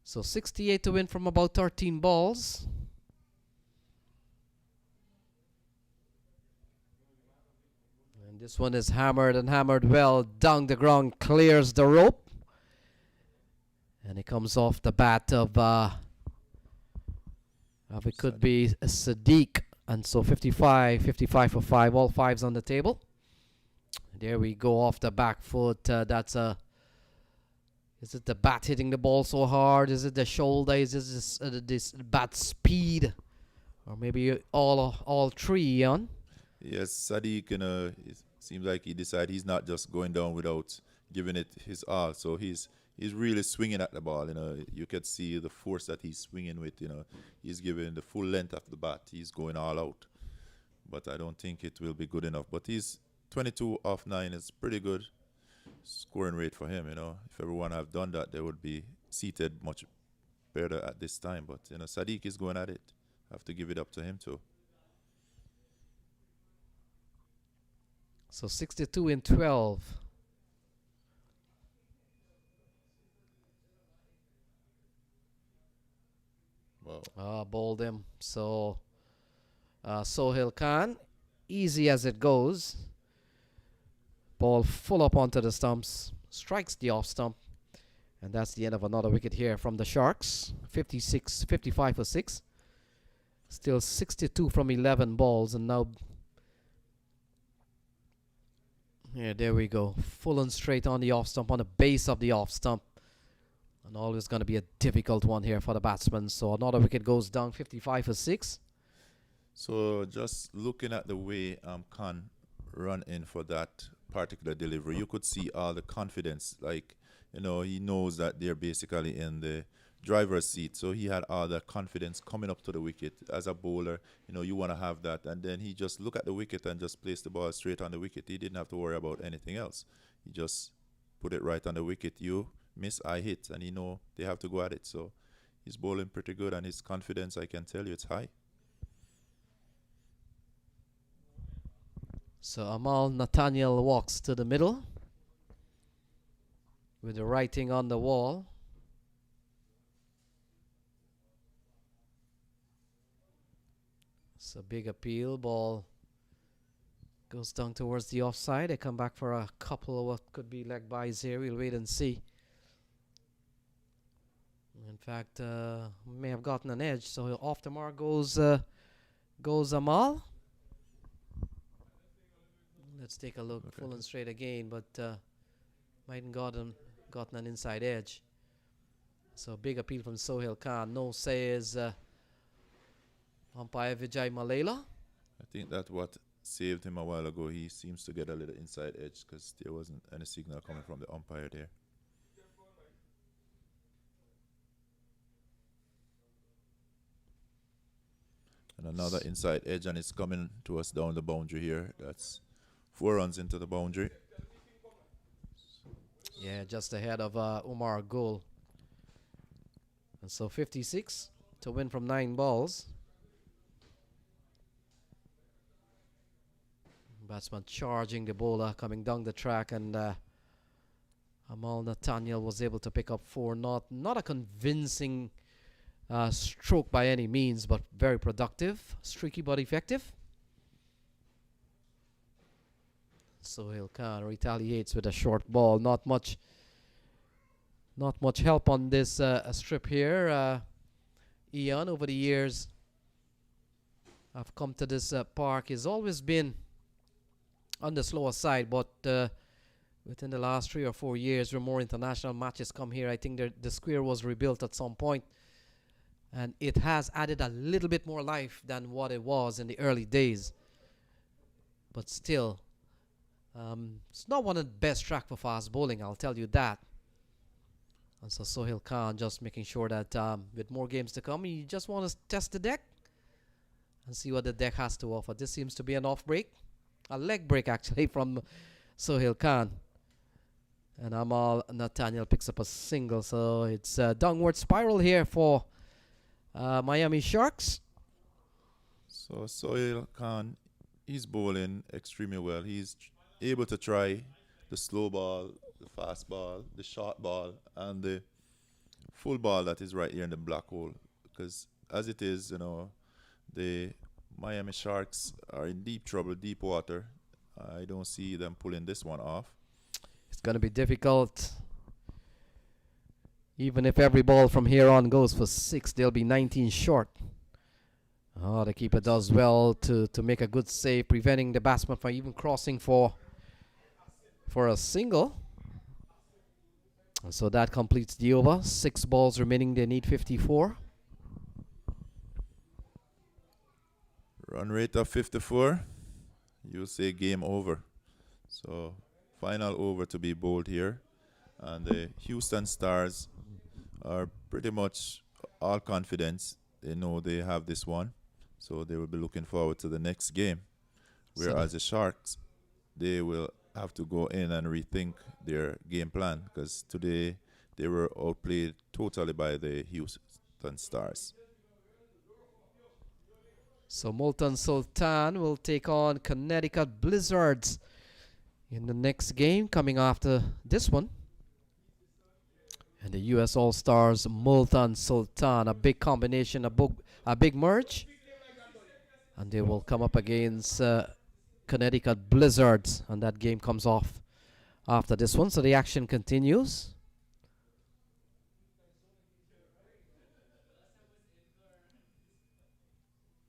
So 68 to win from about 13 balls. And this one is hammered and hammered well down the ground, clears the rope. And it comes off the bat of it could be a Sadiq. And so 55 for 5, all fives on the table. There we go off the back foot. Is it the bat hitting the ball so hard? Is it the shoulder? Is it this bat speed? Or maybe all three, Ian? Yes, Sadiq, it seems like he decided he's not just going down without giving it his all. So he's really swinging at the ball. You can see the force that he's swinging with. He's giving the full length of the bat. He's going all out. But I don't think it will be good enough. But he's 22 off 9 is pretty good scoring rate for him. If everyone have done that, they would be seated much better at this time. But Sadiq is going at it. Have to give it up to him too. So 62 in 12. Wow. Bowled him. So Sohail Khan, easy as it goes. Ball full up onto the stumps, strikes the off stump, and that's the end of another wicket here from the Sharks. 55 for 6. Still 62 from 11 balls, and now there we go. Full and straight on the off stump, on the base of the off stump. And always going to be a difficult one here for the batsman. So another wicket goes down, 55 for 6. So just looking at the way Khan run in for that particular delivery, you could see all the confidence. Like, he knows that they're basically in the driver's seat. So he had all that confidence coming up to the wicket. As a bowler, you want to have that. And then he just look at the wicket and just place the ball straight on the wicket. He didn't have to worry about anything else. He just put it right on the wicket. You miss, I hit. And they have to go at it. So he's bowling pretty good. And his confidence, I can tell you, it's high. So Amal Nathaniel walks to the middle with the writing on the wall. It's a big appeal. Ball goes down towards the offside. They come back for a couple of what could be leg byes here. We'll wait and see. In fact, may have gotten an edge. So off the mark goes Amal. Let's take a look. Okay. Full and straight again, but mightn't gotten an inside edge. So big appeal from Sohail Khan. No says umpire Vijay Malela. I think that's what saved him a while ago. He seems to get a little inside edge because there wasn't any signal coming from the umpire there. And another inside edge, and it's coming to us down the boundary here. That's 4 runs into the boundary. Yeah, just ahead of Umar Gul. And so 56 to win from 9 balls. Batsman charging the bowler coming down the track, and Amal Nathaniel was able to pick up 4. Not a convincing stroke by any means, but very productive. Streaky but effective. Sohail Khan retaliates with a short ball. Not much help on this strip here. Ian, over the years, I've come to this park. Has always been on the slower side, but within the last 3 or 4 years, where more international matches come here, I think the square was rebuilt at some point, and it has added a little bit more life than what it was in the early days. But still, it's not one of the best track for fast bowling, I'll tell you that. And so Sohail Khan just making sure that with more games to come, he just wants to test the deck and see what the deck has to offer. This seems to be an off break, a leg break actually, from Sohail Khan. And Amal Nathaniel picks up a single, so it's a downward spiral here for Miami Sharks. So Sohail Khan, he's bowling extremely well. He's able to try the slow ball, the fast ball, the short ball, and the full ball that is right here in the black hole. Because as it is, the Miami Sharks are in deep trouble, deep water. I don't see them pulling this one off. It's going to be difficult. Even if every ball from here on goes for 6, they'll be 19 short. Oh, the keeper does well to make a good save, preventing the batsman from even crossing for a single. And so that completes the over. 6 balls remaining. They need 54. Run rate of 54. You say game over. So final over to be bowled here. And the Houston Stars are pretty much all confidence. They know they have this one. So they will be looking forward to the next game. Whereas the Sharks, they will have to go in and rethink their game plan, because today they were outplayed totally by the Houston Stars. So Multan Sultan will take on Connecticut Blizzards in the next game coming after this one. And the US All-Stars, Multan Sultan, a big combination, a big merge. And they will come up against Connecticut Blizzards, and that game comes off after this one. So the action continues.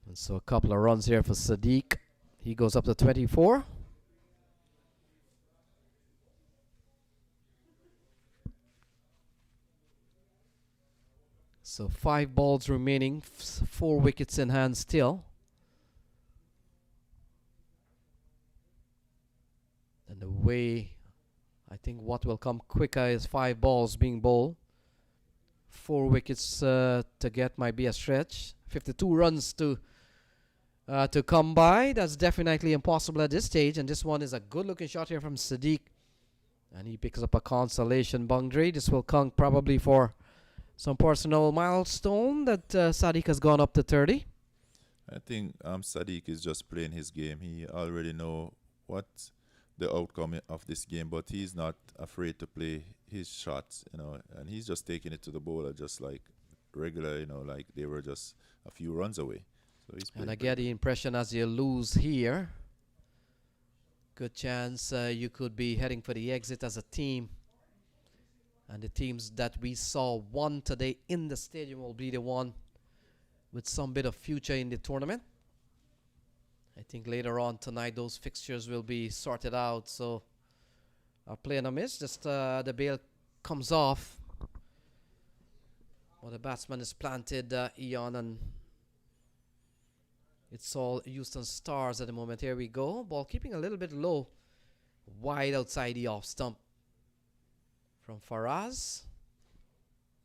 And so a couple of runs here for Sadiq. He goes up to 24. So 5 balls remaining, 4 wickets in hand still. And the way, I think what will come quicker is 5 balls being bowled. 4 wickets to get might be a stretch. 52 runs to come by. That's definitely impossible at this stage. And this one is a good-looking shot here from Sadiq. And he picks up a consolation boundary. This will count probably for some personal milestone that Sadiq has gone up to 30. I think Sadiq is just playing his game. He already know what the outcome of this game, but he's not afraid to play his shots, and he's just taking it to the bowler just like regular, like they were just a few runs away. So he's and I get the impression as you lose here, good chance you could be heading for the exit as a team. And the teams that we saw won today in the stadium will be the one with some bit of future in the tournament. I think later on tonight those fixtures will be sorted out. So our play and a miss. Just the bail comes off. Well, the batsman is planted, Ian, and it's all Houston Stars at the moment. Here we go. Ball keeping a little bit low. Wide outside the off stump from Faraz.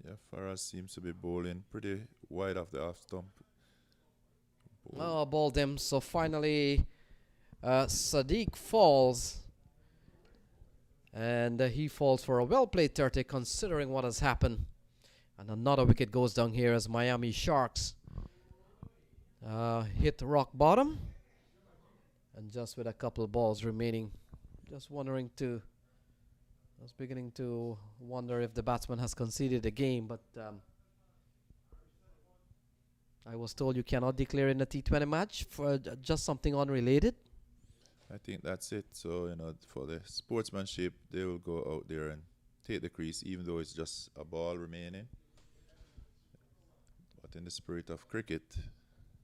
Yeah, Faraz seems to be bowling pretty wide off the off stump. Oh, balled him. So finally, Sadiq falls. And he falls for a well-played 30 considering what has happened. And another wicket goes down here as Miami Sharks hit rock bottom. And just with a couple of balls remaining, just I was beginning to wonder if the batsman has conceded a game, but I was told you cannot declare in a T20 match for just something unrelated. I think that's it. So, for the sportsmanship, they will go out there and take the crease, even though it's just a ball remaining. But in the spirit of cricket,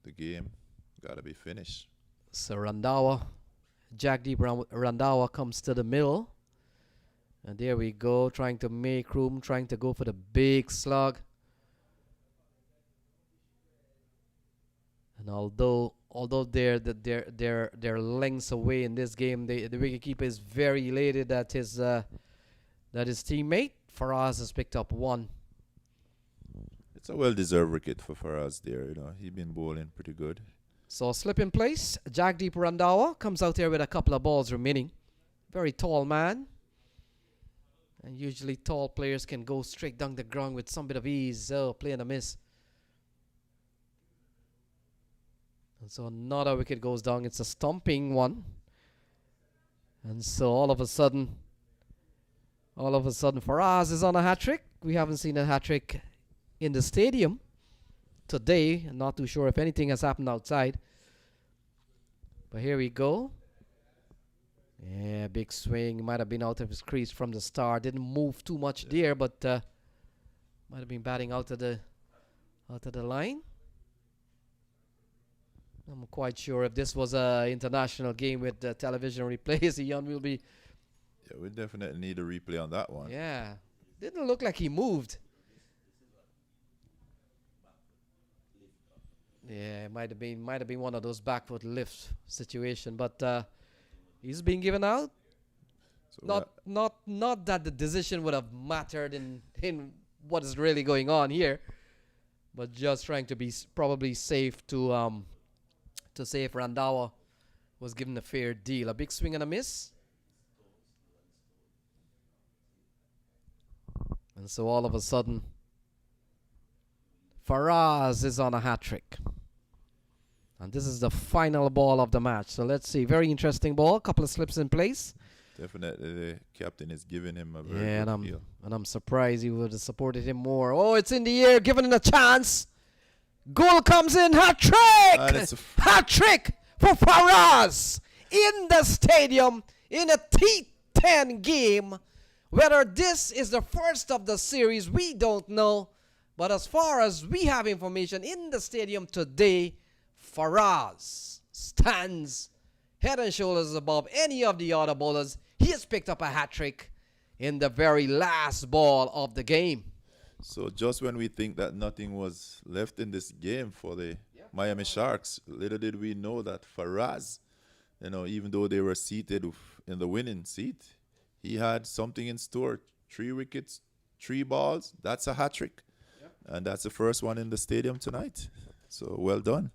the game gotta be finished. So Randhawa, Jagdeep Randhawa comes to the middle. And there we go, trying to make room, trying to go for the big slug. And although they're lengths away in this game, the wicketkeeper is very elated that his teammate Faraz has picked up one. It's a well-deserved wicket for Faraz there. He's been bowling pretty good. So slip in place. Jagdeep Randhawa comes out here with a couple of balls remaining. Very tall man. And usually tall players can go straight down the ground with some bit of ease. Oh, play and a miss. And so another wicket goes down. It's a stomping one. And so all of a sudden, Faraz is on a hat-trick. We haven't seen a hat-trick in the stadium today. I'm not too sure if anything has happened outside. But here we go. Yeah, big swing. Might have been out of his crease from the start. Didn't move too much there, but might have been batting out of the line. I'm quite sure if this was an international game with television replays, Ian will be. Yeah, we definitely need a replay on that one. Yeah, didn't look like he moved. Yeah, it might have been one of those back foot lift situation, but he's being given out. So Not that the decision would have mattered in what is really going on here, but just trying to be probably safe to say if Randhawa was given a fair deal. A big swing and a miss. And so all of a sudden, Faraz is on a hat-trick. And this is the final ball of the match. So let's see. Very interesting ball. A couple of slips in place. Definitely the captain is giving him a very good feel. And I'm surprised he would have supported him more. Oh, it's in the air, giving it a chance. Goal comes in. Hat-trick! Hat-trick for Faraz in the stadium in a T10 game. Whether this is the first of the series, we don't know. But as far as we have information in the stadium today, Faraz stands head and shoulders above any of the other bowlers. He has picked up a hat-trick in the very last ball of the game. So just when we think that nothing was left in this game for the Miami Sharks, little did we know that Faraz, even though they were seated in the winning seat, he had something in store. 3 wickets, 3 balls. That's a hat-trick. Yep. And that's the first one in the stadium tonight. So well done.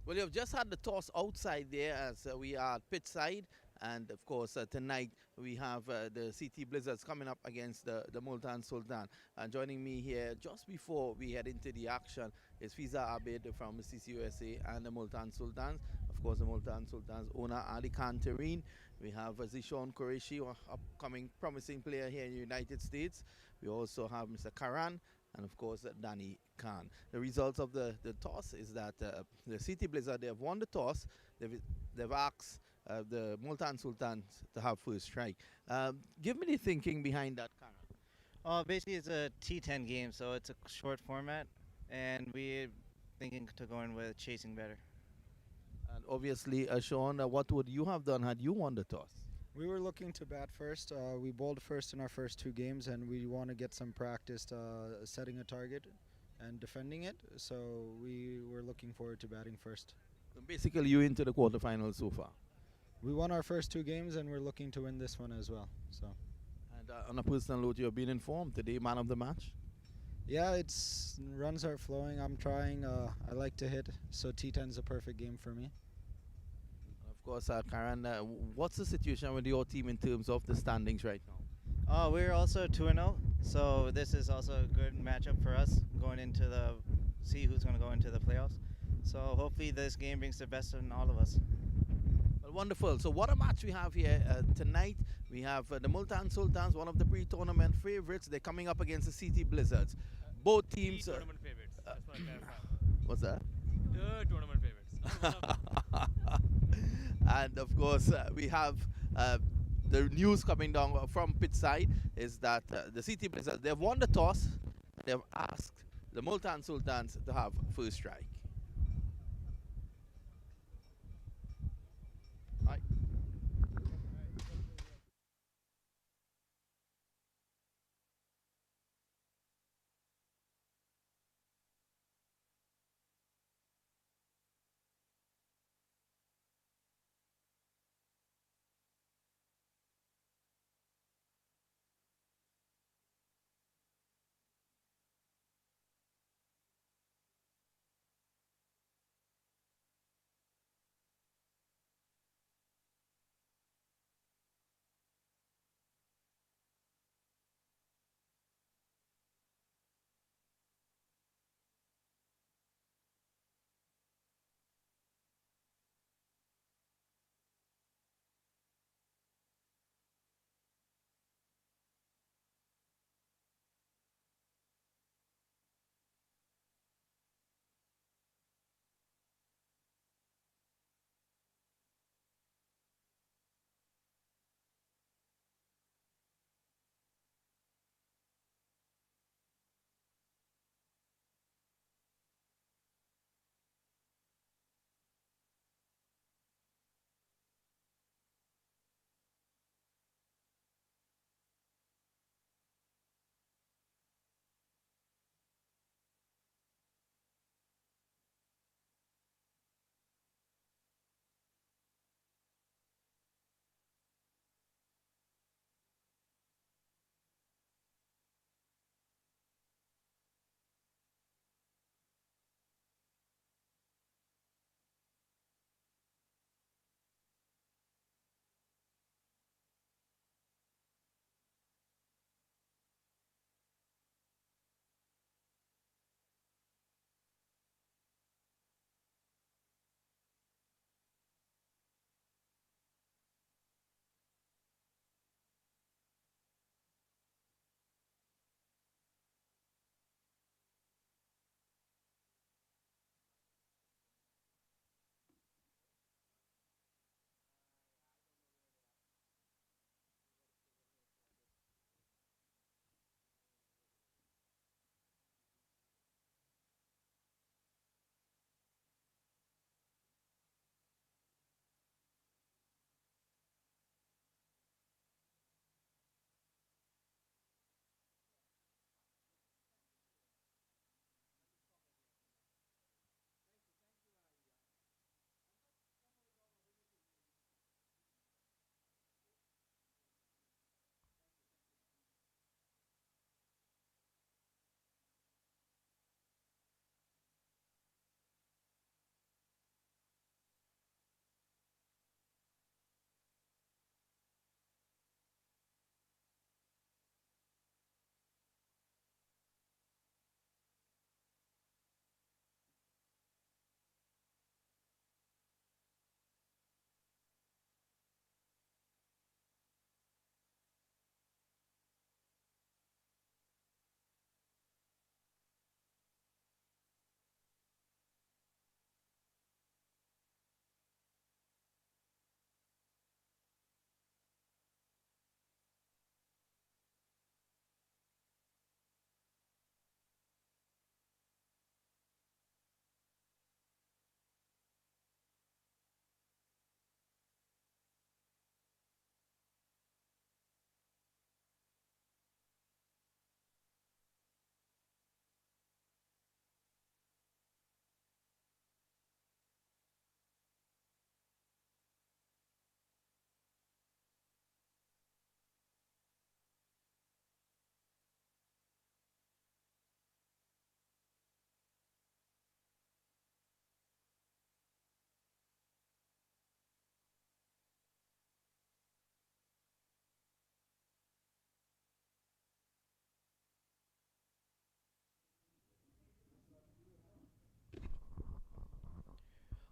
Well, you've just had the toss outside there as we are at pitch side. And of course, tonight we have the CT Blizzards coming up against the Multan Sultan. And joining me here just before we head into the action is Fiza Abid from CCUSA and the Multan Sultans. Of course, the Multan Sultans owner Ali Khan Tareen. We have Zishon Qureshi, upcoming promising player here in the United States. We also have Mr. Karan and of course Danny Khan. The results of the toss is that the City Blizzard, they have won the toss. They've asked the Multan Sultans to have first strike. Give me the thinking behind that, Karen. Basically, it's a T10 game, so it's a short format, and we're thinking to go in with chasing better. And obviously, Sean, what would you have done had you won the toss? We were looking to bat first. We bowled first in our first 2 games, and we want to get some practice setting a target and defending it. So we were looking forward to batting first. So basically, you into the quarterfinals so far. We won our first 2 games, and we're looking to win this one as well. So. And on a personal note, you've been informed today, man of the match. Yeah, it's runs are flowing. I'm trying. I like to hit, so T10's a perfect game for me. Of course, Karen, what's the situation with your team in terms of the standings right now? We're also 2-0, so this is also a good matchup for us going into see who's going to go into the playoffs. So hopefully this game brings the best in all of us. Well, wonderful. So what a match we have here tonight. We have the Multan Sultans, one of the pre-tournament favorites. They're coming up against the City Blizzards. Both teams. Tournament favorites. Just want to clarify. What's that? The tournament favorites. And of course, we have the news coming down from pitch side is that the City Blizzards, they've won the toss. They've asked the Multan Sultans to have first strike.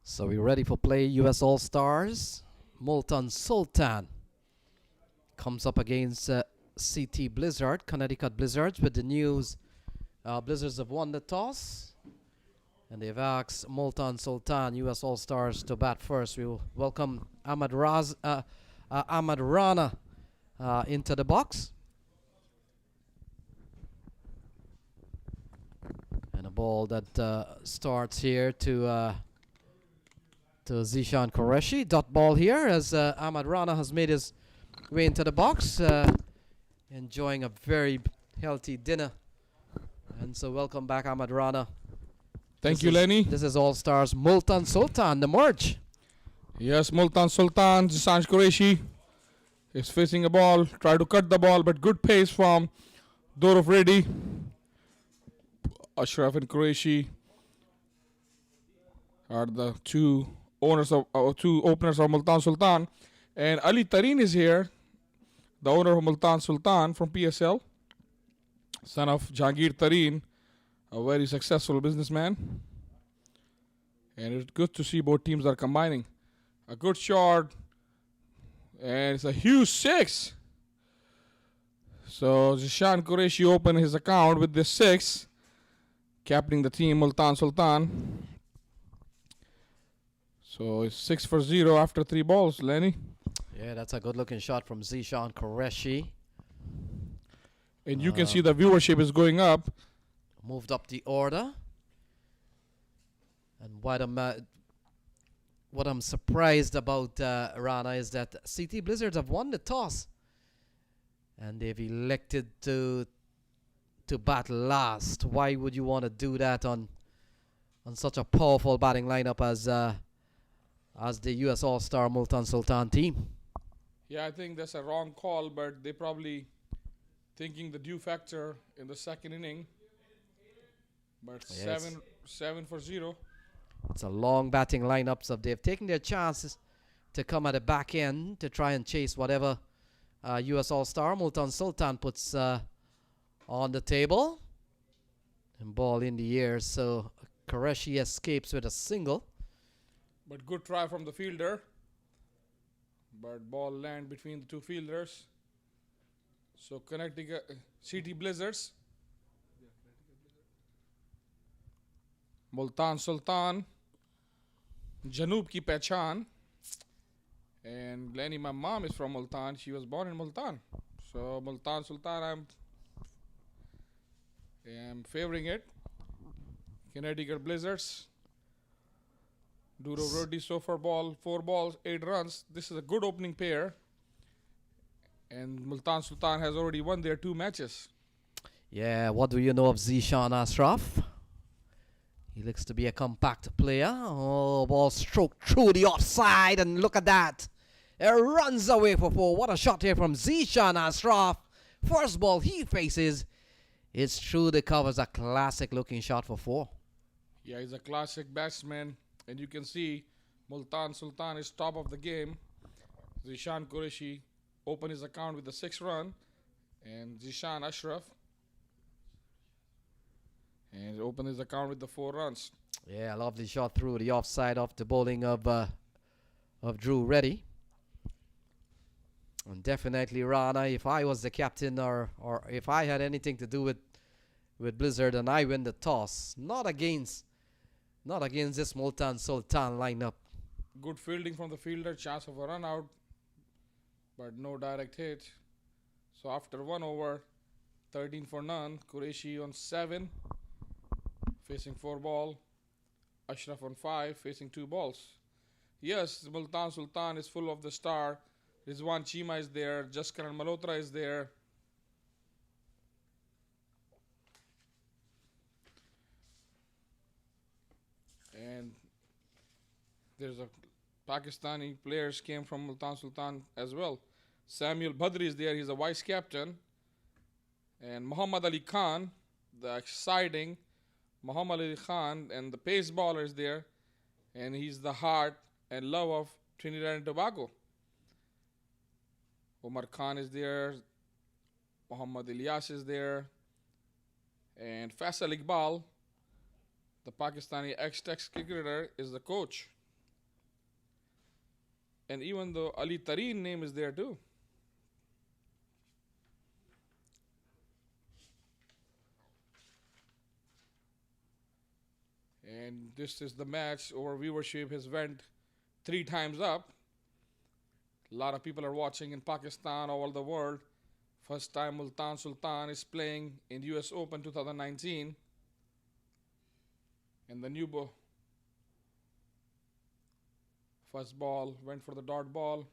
So we're ready for play. US All Stars. Multan Sultan comes up against CT Blizzard, Connecticut Blizzards, with the news Blizzards have won the toss. And they've asked Multan Sultan, US All Stars, to bat first. We will welcome Ahmad Rana into the box. And a ball that starts here to Zishan Qureshi. Dot ball here as Ahmad Rana has made his way into the box, enjoying a very healthy dinner. And so welcome back, Ahmad Rana. Thank you, Lenny. This is All Stars Multan Sultan, the merge. Yes, Multan Sultan, Zisanj Qureshi is facing a ball, try to cut the ball, but good pace from Dorov Reddy. Ashraf and Qureshi are the two owners of two openers of Multan Sultan, and Ali Tareen is here, the owner of Multan Sultan from PSL, son of Jahangir Tareen, a very successful businessman. And it's good to see both teams are combining. A good shot, and it's a huge 6. So Zishan Qureshi opened his account with this 6, captaining the team Multan Sultan. So it's 6 for 0 after 3 balls, Lenny. Yeah, that's a good looking shot from Zishan Qureshi. And you can see the viewership is going up. Moved up the order. And what I'm surprised about Rana is that CT Blizzards have won the toss. And they've elected to bat last. Why would you want to do that on such a powerful batting lineup as the US All-Star Multan Sultan team? Yeah, I think that's a wrong call, but they probably thinking the due factor in the second inning. But Yes. 7 for 0. It's a long batting lineup, so they've taken their chances to come at the back end to try and chase whatever US All-Star Multan Sultan puts on the table. And ball in the air, so Qureshi escapes with a single. But good try from the fielder. But ball land between the two fielders. So Connecticut City Blizzards. Multan Sultan. Janoob ki pehchan. And Lenny, my mom is from Multan. She was born in Multan. So Multan Sultan, I'm favoring it. Connecticut Blizzards. Duro Rodi so far 4 balls, 8 runs. This is a good opening pair. And Multan Sultan has already won their 2 matches. Yeah, what do you know of Zishan Ashraf? He looks to be a compact player. Oh, ball stroked through the offside, and look at that. It runs away for 4. What a shot here from Zishan Ashraf. First ball he faces is through the covers. A classic looking shot for 4. Yeah, he's a classic batsman. And you can see Multan Sultan is top of the game. Zishan Qureshi opened his account with a 6 run. And Zishan Ashraf. And opened his account with the 4 runs. Yeah, lovely shot through the offside off the bowling of Drew Reddy. And definitely Rana, if I was the captain or if I had anything to do with Blizzard and I win the toss, not against this Multan Sultan lineup. Good fielding from the fielder, chance of a run out, but no direct hit. So after 1 over, 13 for none, Qureshi on 7, facing 4 ball. Ashraf on 5, facing 2 balls. Yes, Multan Sultan is full of the star. Rizwan Chima is there, Jaskaran Malhotra is there. And there's a Pakistani players came from Multan Sultan as well. Samuel Badri is there, he's a vice captain. And Muhammad Ali Khan, the exciting Muhammad Ali Khan, and the pace bowler is there. And he's the heart and love of Trinidad and Tobago. Omar Khan is there. Muhammad Ilyas is there. And Faisal Iqbal, the Pakistani ex-Tex cricketer, is the coach. And even though Ali Tareen name is there too. And this is the match. Our viewership has went 3 times up. A lot of people are watching in Pakistan, all over the world. First time Multan Sultan is playing in US Open 2019. And the new first ball went for the dot ball.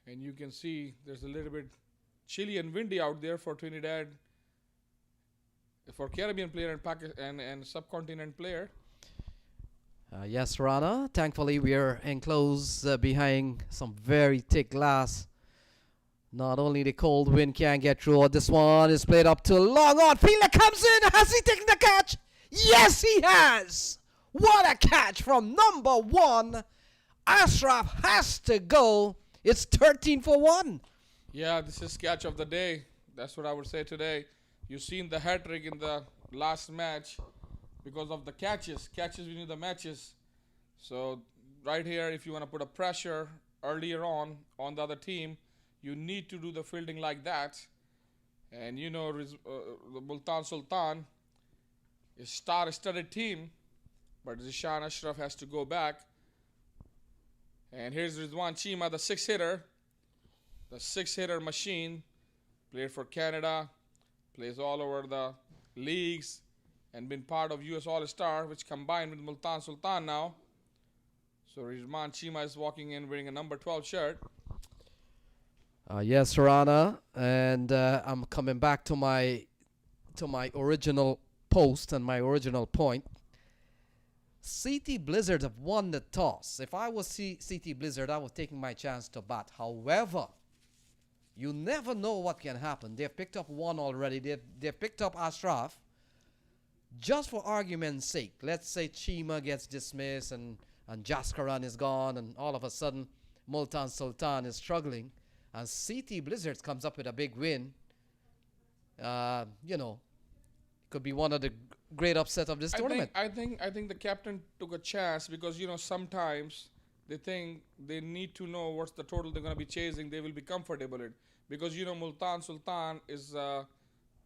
And you can see there's a little bit chilly and windy out there for Trinidad, for Caribbean player and subcontinent player. Yes, Rana. Thankfully, we are enclosed behind some very thick glass. Not only the cold wind can't get through, this one is played up to long on. Fielder comes in. Has he taken the catch? Yes, he has. What a catch from number 1. Ashraf has to go. It's 13 for 1. Yeah, this is catch of the day. That's what I would say today. You've seen the hat trick in the last match because of the catches. Catches win you the matches. So right here, if you want to put a pressure earlier on the other team, you need to do the fielding like that. And you know, the Multan Sultan is star-studded team, but Zishan Ashraf has to go back. And here's Rizwan Chima, the 6-hitter. The 6-hitter machine. Played for Canada. Plays all over the leagues. And been part of US All-Star, which combined with Multan Sultan now. So Rizwan Chima is walking in wearing a number 12 shirt. Yes, Rana. And I'm coming back to my original post and my original point. CT Blizzard have won the toss. If I was CT Blizzard, I was taking my chance to bat. However, you never know what can happen. They've picked up one already. They've picked up Ashraf. Just for argument's sake, let's say Chima gets dismissed and Jaskaran is gone and all of a sudden Multan Sultan is struggling and CT Blizzards comes up with a big win. You know, could be one of the great upset of this tournament. I think the captain took a chance because, you know, sometimes they think they need to know what's the total they're going to be chasing. They will be comfortable in. Because, you know, Multan Sultan is a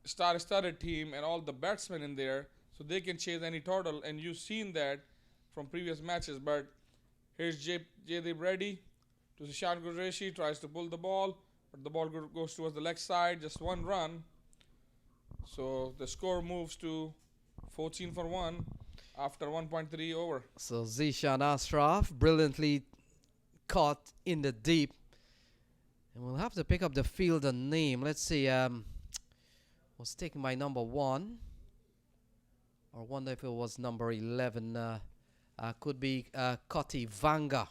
star-studded team and all the batsmen in there, so they can chase any total. And you've seen that from previous matches. But here's Jaydeep Reddy to Zishan Qureshi, tries to pull the ball, but the ball goes towards the leg side, just 1 run. So the score moves to 14 for 1 after 1.3 over. So Zishan Ashraf brilliantly caught in the deep. And we'll have to pick up the fielder name. Let's see. Was taken by number 1. Or wonder if it was number 11. Could be Koti Vanga.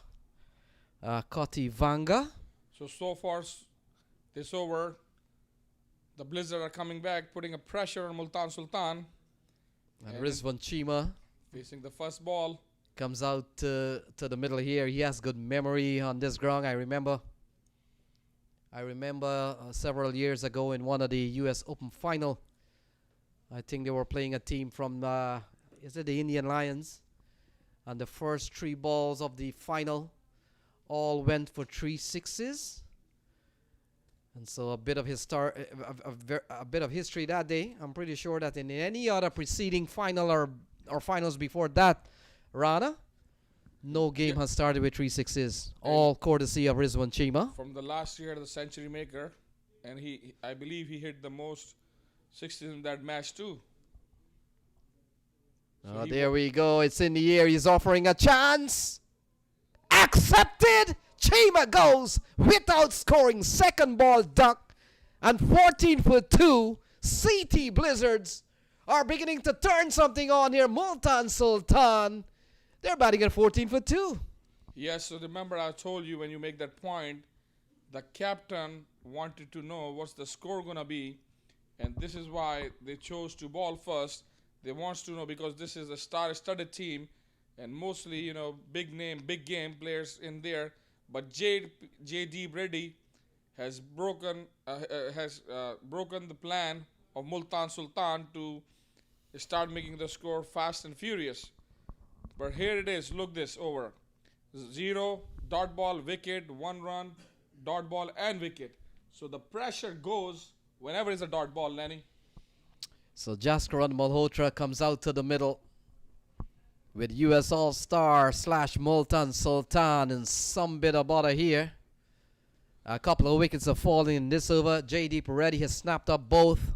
Koti Vanga. So far this over, the Blizzard are coming back, putting a pressure on Multan Sultan. And Rizwan Chima facing the first ball. comes out to the middle here. He has good memory on this ground. I remember several years ago in one of the US Open final, I think they were playing a team from, is it the Indian Lions? And the first 3 balls of the final all went for 3 sixes. And so a bit of history that day. I'm pretty sure that in any other preceding final or finals before that, Rana, no game has started with 3 sixes. All courtesy of Rizwan Chima. From the last year, the century maker, and I believe he hit the most sixes in that match too. So there we go. It's in the air. He's offering a chance. Accepted. Chima goes without scoring. Second ball duck. And 14 for 2. CT Blizzards are beginning to turn something on here. Multan Sultan. They're batting at 14 for 2. Yes, so remember I told you when you make that point, the captain wanted to know what's the score going to be. And this is why they chose to ball first. They wants to know because this is a star-studded team. And mostly, you know, big name, big game players in there. But Jaydeep Reddy has broken the plan of Multan Sultan to start making the score fast and furious. But here it is. Look this over. 0, dot ball, wicket, 1 run, dot ball, and wicket. So the pressure goes whenever it's a dot ball, Lenny. So Jaskaran Malhotra comes out to the middle with US All-Star / Multan Sultan and some bit of bother here. A couple of wickets are falling in this over. J.D. Peretti has snapped up both.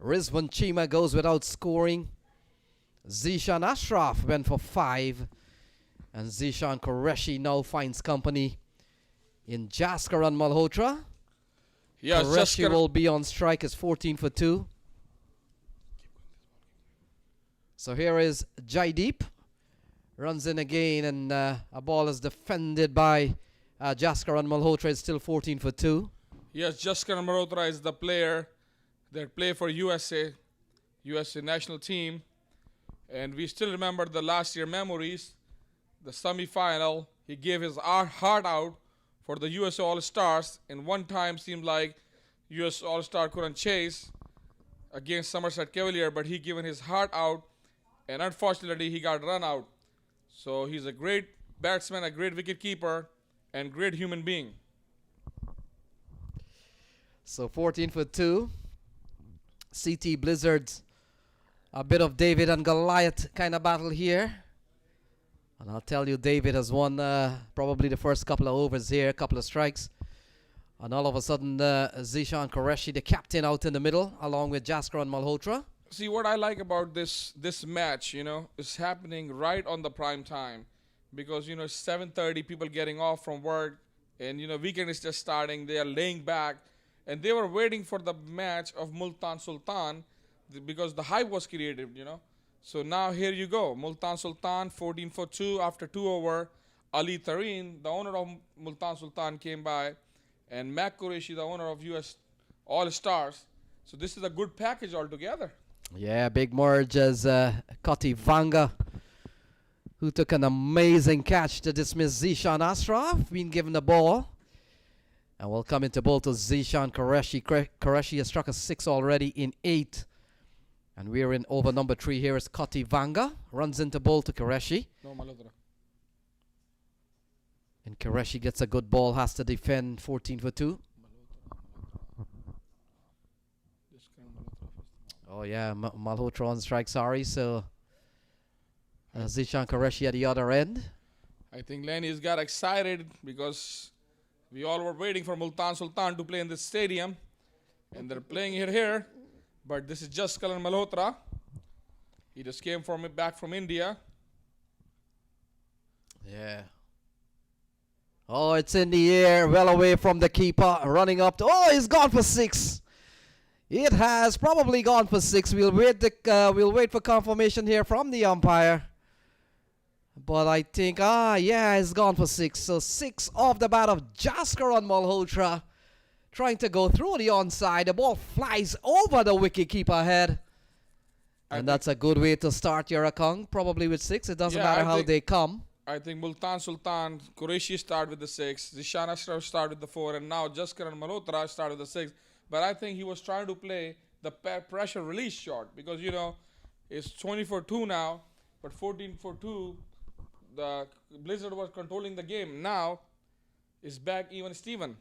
Rizwan Chima goes without scoring. Zishan Ashraf went for 5. And Zishan Qureshi now finds company in Jaskaran Malhotra. Yeah, Qureshi will be on strike as 14 for 2. So here is Jaideep. Runs in again, and a ball is defended by Jaskaran Malhotra. Is still 14 for 2. Yes, Jaskaran Malhotra is the player that play for USA national team. And we still remember the last year memories. The semi-final, he gave his heart out for the US All-Stars. And one time seemed like US All-Star couldn't chase against Somerset Cavalier, but he given his heart out. And unfortunately, he got run out. So he's a great batsman, a great wicket keeper, and great human being. So 14 for 2. CT Blizzards. A bit of David and Goliath kind of battle here. And I'll tell you, David has won probably the first couple of overs here, a couple of strikes. And all of a sudden, Zishan Qureshi, the captain, out in the middle, along with Jaskaran Malhotra. See, what I like about this match, is happening right on the prime time. Because, it's 7:30, people getting off from work. And, weekend is just starting. They are laying back. And they were waiting for the match of Multan Sultan because the hype was created, So now here you go. Multan Sultan, 14 for 2 after 2 over. Ali Tareen, the owner of Multan Sultan, came by. And MAQ Qureshi, the owner of US All-Stars. So this is a good package altogether. Yeah, big merge as Koti Vanga, who took an amazing catch to dismiss Zishan Ashraf, being given the ball. And we'll come into bowl to Zishan Qureshi. Qureshi has struck a 6 already in 8. And we're in over number 3 here is Koti Vanga. Runs into bowl to Qureshi. No, Malhotra. And Qureshi gets a good ball, has to defend 14 for 2. Oh, yeah, Malhotra on strike, sorry. So, Zishan Qureshi at the other end. I think Lenny's got excited because we all were waiting for Multan Sultan to play in this stadium. And they're playing it here. But this is Jaskaran Malhotra. He just came back from India. Yeah. Oh, it's in the air, well away from the keeper. Running up to, oh, he's gone for 6. It has probably gone for 6. We'll wait for confirmation here from the umpire. But I think, yeah, it's gone for 6. So 6 off the bat of Jaskaran Malhotra. Trying to go through the onside. The ball flies over the wicketkeeper head. And that's a good way to start your account. Probably with 6. It doesn't matter how they come. I think Multan Sultan, Qureshi start with the 6. Zishan Ashraf start with the 4. And now Jaskaran Malhotra start with the 6. But I think he was trying to play the pressure release shot. Because, it's 20 for 2 now. But 14 for 2, the Blizzard was controlling the game. Now, it's back even Steven.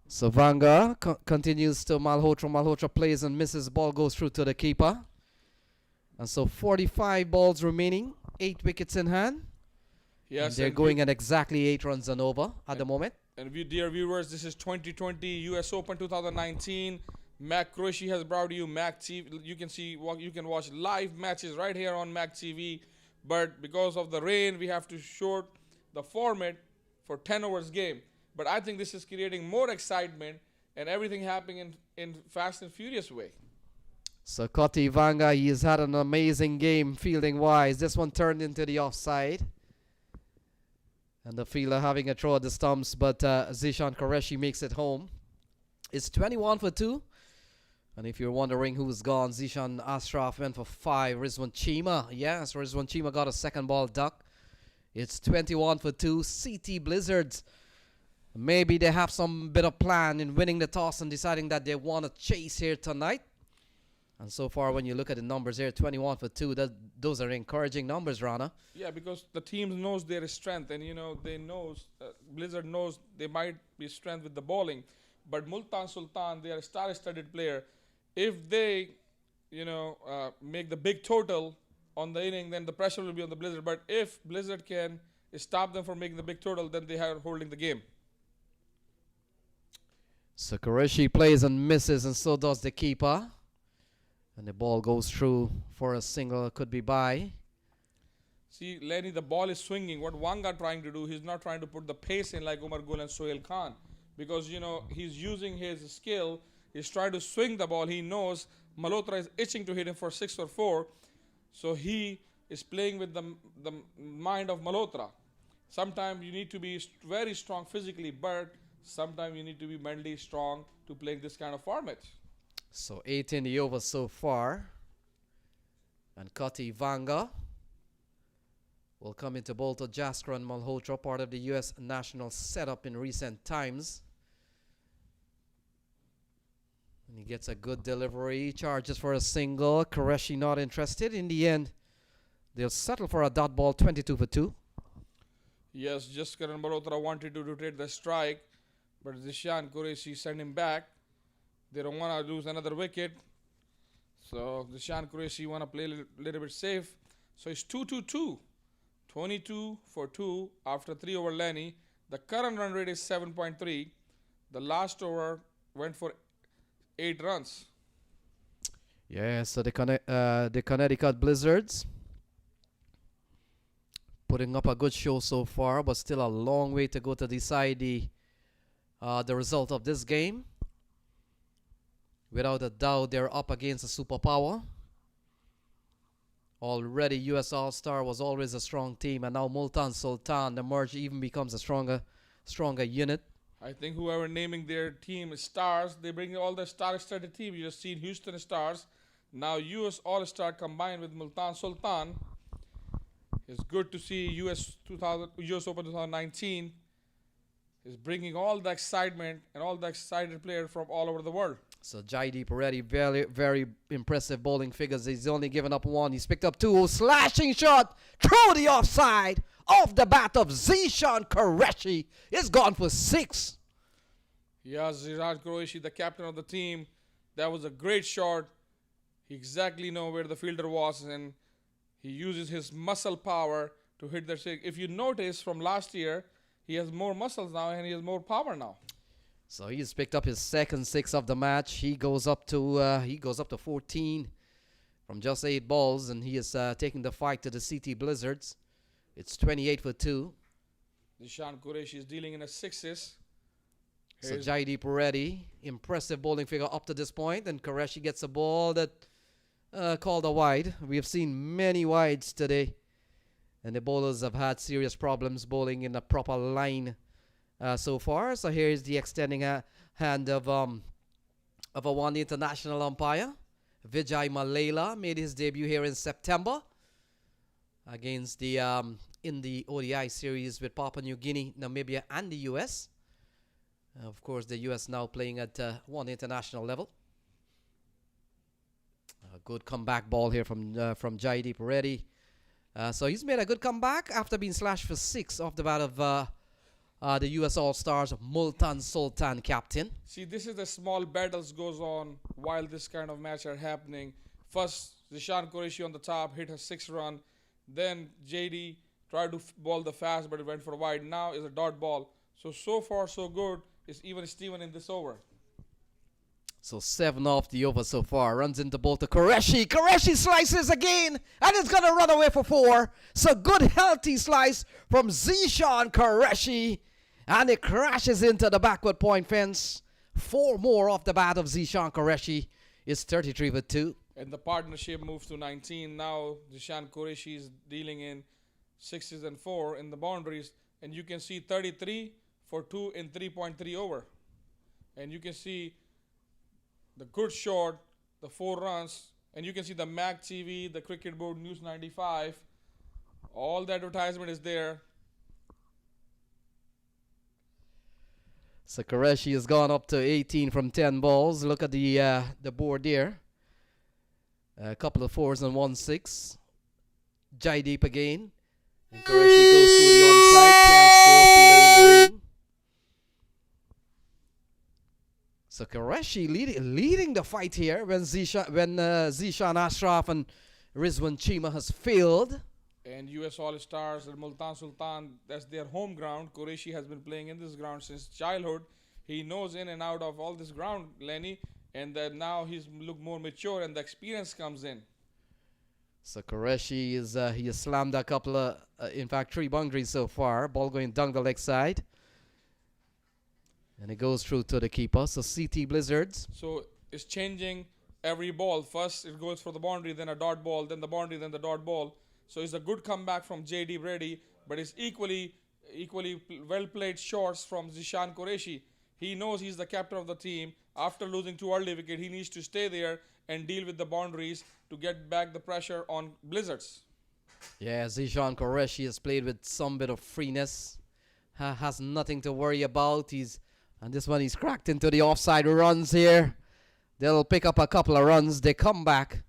So Vanga continues to Malhotra. Malhotra plays and misses. Ball goes through to the keeper. And so 45 balls remaining. 8 wickets in hand. Yes, and they're going at exactly 8 runs and over at the moment. And dear viewers, this is 2020 US Open 2019. MAQ Qureshi has brought you MAQ TV. You can watch live matches right here on MAQ TV. But because of the rain, we have to short the format for 10 overs game. But I think this is creating more excitement and everything happening in fast and furious way. So Koti Vanga, he has had an amazing game fielding-wise. This one turned into the offside. And the fielder having a throw at the stumps, but Zishan Qureshi makes it home. It's 21 for 2. And if you're wondering who's gone, Zishan Ashraf went for 5. Rizwan Chima, yes, Rizwan Chima got a second ball duck. It's 21 for 2. CT Blizzards. Maybe they have some bit of plan in winning the toss and deciding that they want to chase here tonight. And so far, when you look at the numbers here, 21 for 2, those are encouraging numbers, Rana. Yeah, because the team knows their strength, and they knows Blizzard knows they might be strength with the bowling, but Multan Sultan, they are a star-studded player. If they, make the big total on the inning, then the pressure will be on the Blizzard. But if Blizzard can stop them from making the big total, then they are holding the game. So Qureshi plays and misses, and so does the keeper. And the ball goes through for a single, could be by. See, Lenny, the ball is swinging. What Wanga trying to do, he's not trying to put the pace in like Umar Gul and Sohail Khan. Because, he's using his skill. He's trying to swing the ball. He knows Malhotra is itching to hit him for 6 or 4. So he is playing with the mind of Malhotra. Sometimes you need to be very strong physically, but sometimes you need to be mentally strong to play this kind of format. So 8 in the over so far. And Kati Vanga will come into bowl to Jaskran Malhotra, part of the U.S. national setup in recent times. And he gets a good delivery, charges for a single. Qureshi not interested. In the end, they'll settle for a dot ball, 22 for 2. Yes, Jaskran Malhotra wanted to rotate the strike, but Zishan Qureshi sent him back. They don't want to lose another wicket. So Zishan Qureshi want to play a little bit safe. So it's 2-2-2. 22 for 2 after 3 over Lenny. The current run rate is 7.3. The last over went for 8 runs. Yeah, so the Connecticut Blizzards putting up a good show so far, but still a long way to go to decide the result of this game. Without a doubt, they're up against a superpower. Already, U.S. All-Star was always a strong team, and now Multan Sultan, the merge even becomes a stronger unit. I think whoever naming their team Stars, they bring all the star-studded team. You just seen Houston Stars. Now U.S. All-Star combined with Multan Sultan. It's good to see U.S. Open 2019 is bringing all the excitement and all the excited players from all over the world. So Jaideep already very, very impressive bowling figures. He's only given up 1. He's picked up 2. Slashing shot through the offside. Off the bat of Zishan Qureshi. It's gone for 6. Yeah, Zishan Qureshi, the captain of the team. That was a great shot. He exactly know where the fielder was, and he uses his muscle power to hit the stick. If you notice from last year, he has more muscles now and he has more power now. So he's picked up his second 6 of the match. He goes up to 14 from just 8 balls, and he is taking the fight to the CT Blizzards. It's 28 for 2. Zishan Qureshi is dealing in a 6s. So Jaideep ready. Impressive bowling figure up to this point, and Qureshi gets a ball that called a wide. We have seen many wides today, and the bowlers have had serious problems bowling in a proper line so far. So here is the extending hand of a one international umpire. Vijay Malela made his debut here in September against the in the ODI series with Papua New Guinea, Namibia, and the U.S. Of course, the U.S. now playing at one international level. A good comeback ball here from Jaideep Reddy. So he's made a good comeback after being slashed for 6 off the bat of the U.S. All-Stars Multan Sultan captain. See, this is the small battles goes on while this kind of match are happening. First, Zishan Qureshi on the top hit a 6 run. Then JD tried to bowl the fast, but it went for wide. Now is a dot ball. So far, so good. It's even Steven in this over. So 7 off the over so far. Runs into both to Qureshi. Qureshi slices again, and it's going to run away for 4. So good healthy slice from Zishan Qureshi, and it crashes into the backward point fence. 4 more off the bat of Zishan Qureshi. It's 33 for 2. And the partnership moves to 19. Now Zishan Qureshi is dealing in 6s and 4 in the boundaries. And you can see 33 for 2 in 3.3 over. And you can see the good shot, the 4 runs. And you can see the MAQ TV, the Cricket Board News 95. All the advertisement is there. So Qureshi has gone up to 18 from 10 balls. Look at the board there. A couple of 4s and 1-6. Jaideep again. And Qureshi goes through the onside. Can't score. Fielder in the ring. So Qureshi leading the fight here when Zishan Ashraf and Rizwan Chima has failed. And US All Stars and Multan Sultan, that's their home ground. Qureshi has been playing in this ground since childhood. He knows in and out of all this ground, Lenny, and that now he's look more mature and the experience comes in. So Qureshi he has slammed a couple of, in fact, 3 boundaries so far. Ball going down the leg side. And it goes through to the keeper. So CT Blizzards. So it's changing every ball. First it goes for the boundary, then a dot ball, then the boundary, then the dot ball. So it's a good comeback from JD Brady, but it's equally well played shots from Zishan Qureshi. He knows he's the captain of the team. After losing 2 early wickets, he needs to stay there and deal with the boundaries to get back the pressure on Blizzards. Yeah, Zishan Qureshi has played with some bit of freeness. Has nothing to worry about. And this one he's cracked into the offside runs here. They'll pick up a couple of runs. They come back.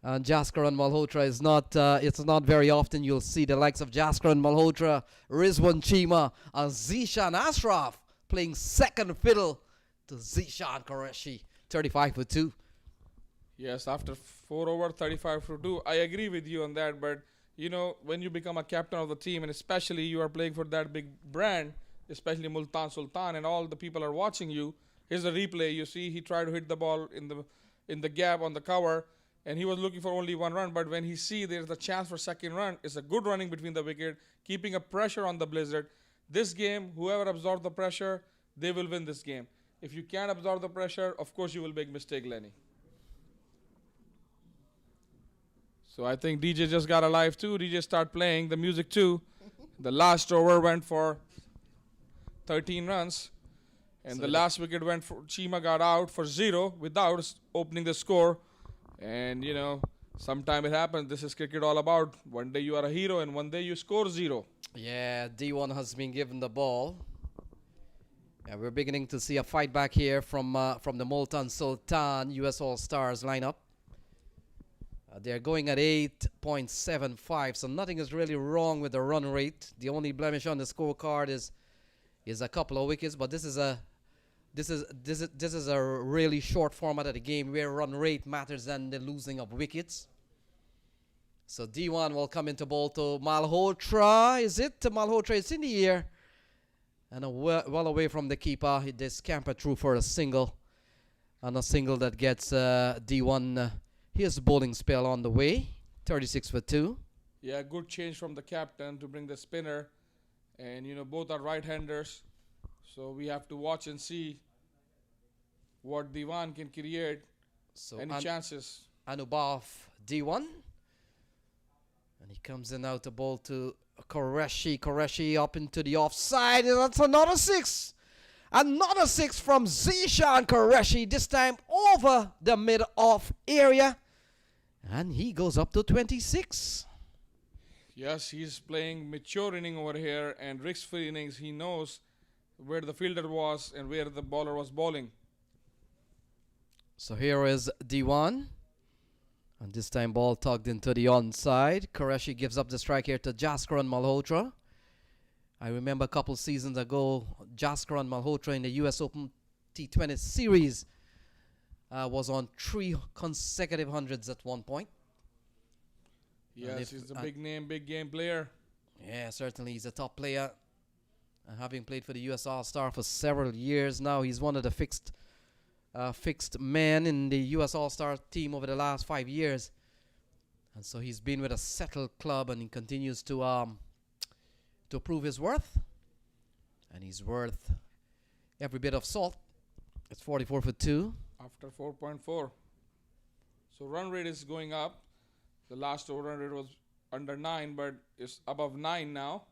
And Jaskar and Malhotra is not, it's not very often you'll see the likes of Jaskar and Malhotra, Rizwan Chima, and Zishan Ashraf playing second fiddle to Zishan Qureshi. 35 for 2. Yes, after 4 over 35 for 2. I agree with you on that, but you know, when you become a captain of the team, and especially you are playing for that big brand, especially Multan Sultan, and all the people are watching you. Here's a replay. You see, he tried to hit the ball in the gap on the cover, and he was looking for only 1 run. But when he see there's a chance for second run, it's a good running between the wicket, keeping a pressure on the Blizzard. This game, whoever absorbs the pressure, they will win this game. If you can't absorb the pressure, of course you will make mistake, Lenny. So I think DJ just got alive too. DJ start playing the music too. The last over went for 13 runs. And the last wicket went for Chima got out for 0 without opening the score. And you know, sometime it happens. This is cricket all about. One day you are a hero and one day you score 0. Yeah, D1 has been given the ball. And we're beginning to see a fight back here from the Multan Sultan US All Stars lineup. They're going at 8.75, so nothing is really wrong with the run rate. The only blemish on the scorecard is a couple of wickets, but this is a really short format of the game where run rate matters than the losing of wickets. So D1 will come into ball to Malhotra. Is it to Malhotra? It's in the air. And well away from the keeper. They scamper through for a single. And a single that gets D1 his bowling spell on the way. 36 for 2. Yeah, good change from the captain to bring the spinner. And, you know, both are right-handers. So we have to watch and see what Diwan can create. So any chances. Anubhav D1. And he comes in out the ball to Qureshi. Qureshi up into the offside. And that's another 6. Another 6 from Zishan Qureshi. This time over the mid-off area. And he goes up to 26. Yes, he's playing mature inning over here. And risk-free innings, he knows where the fielder was and where the bowler was bowling. So here is D1. And this time ball tugged into the onside. Qureshi gives up the strike here to Jaskar and Malhotra. I remember a couple seasons ago, Jaskar and Malhotra in the US Open T20 series was on 3 consecutive hundreds at one point. Yes, he's a big name, big game player. Yeah, certainly he's a top player. And having played for the US All-Star for several years now, he's one of the fixed men in the US All-Star team over the last 5 years. And so he's been with a settled club and he continues to prove his worth. And he's worth every bit of salt. It's 44 for 2. After 4.4. So run rate is going up. The last over run rate was under 9, but it's above 9 now.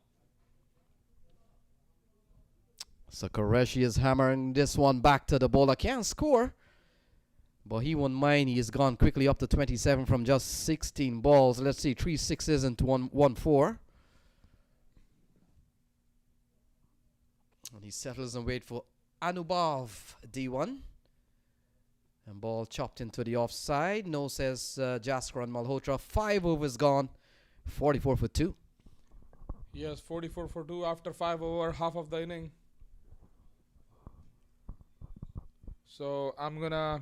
So Qureshi is hammering this one back to the bowler. Can't score, but he won't mind. He has gone quickly up to 27 from just 16 balls. Let's see, 3 6s and 1 4. And he settles and waits for Anubhav D1. And ball chopped into the offside. No, says Jaskaran Malhotra. 5 overs gone. 44 for 2. Yes, 44 for 2 after 5 over, half of the inning. So I'm gonna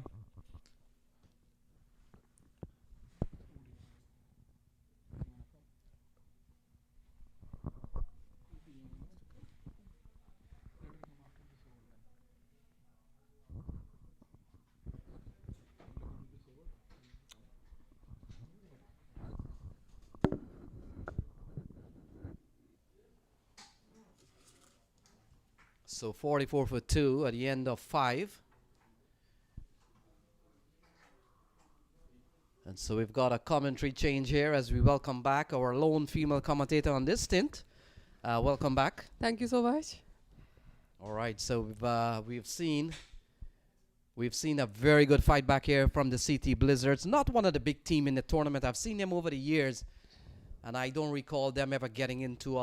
So 44 for 2 at the end of 5. And so we've got a commentary change here as we welcome back our lone female commentator on this stint. Welcome back. Thank you so much. All right, so we've seen a very good fight back here from the CT Blizzards. Not one of the big team in the tournament. I've seen them over the years, and I don't recall them ever getting into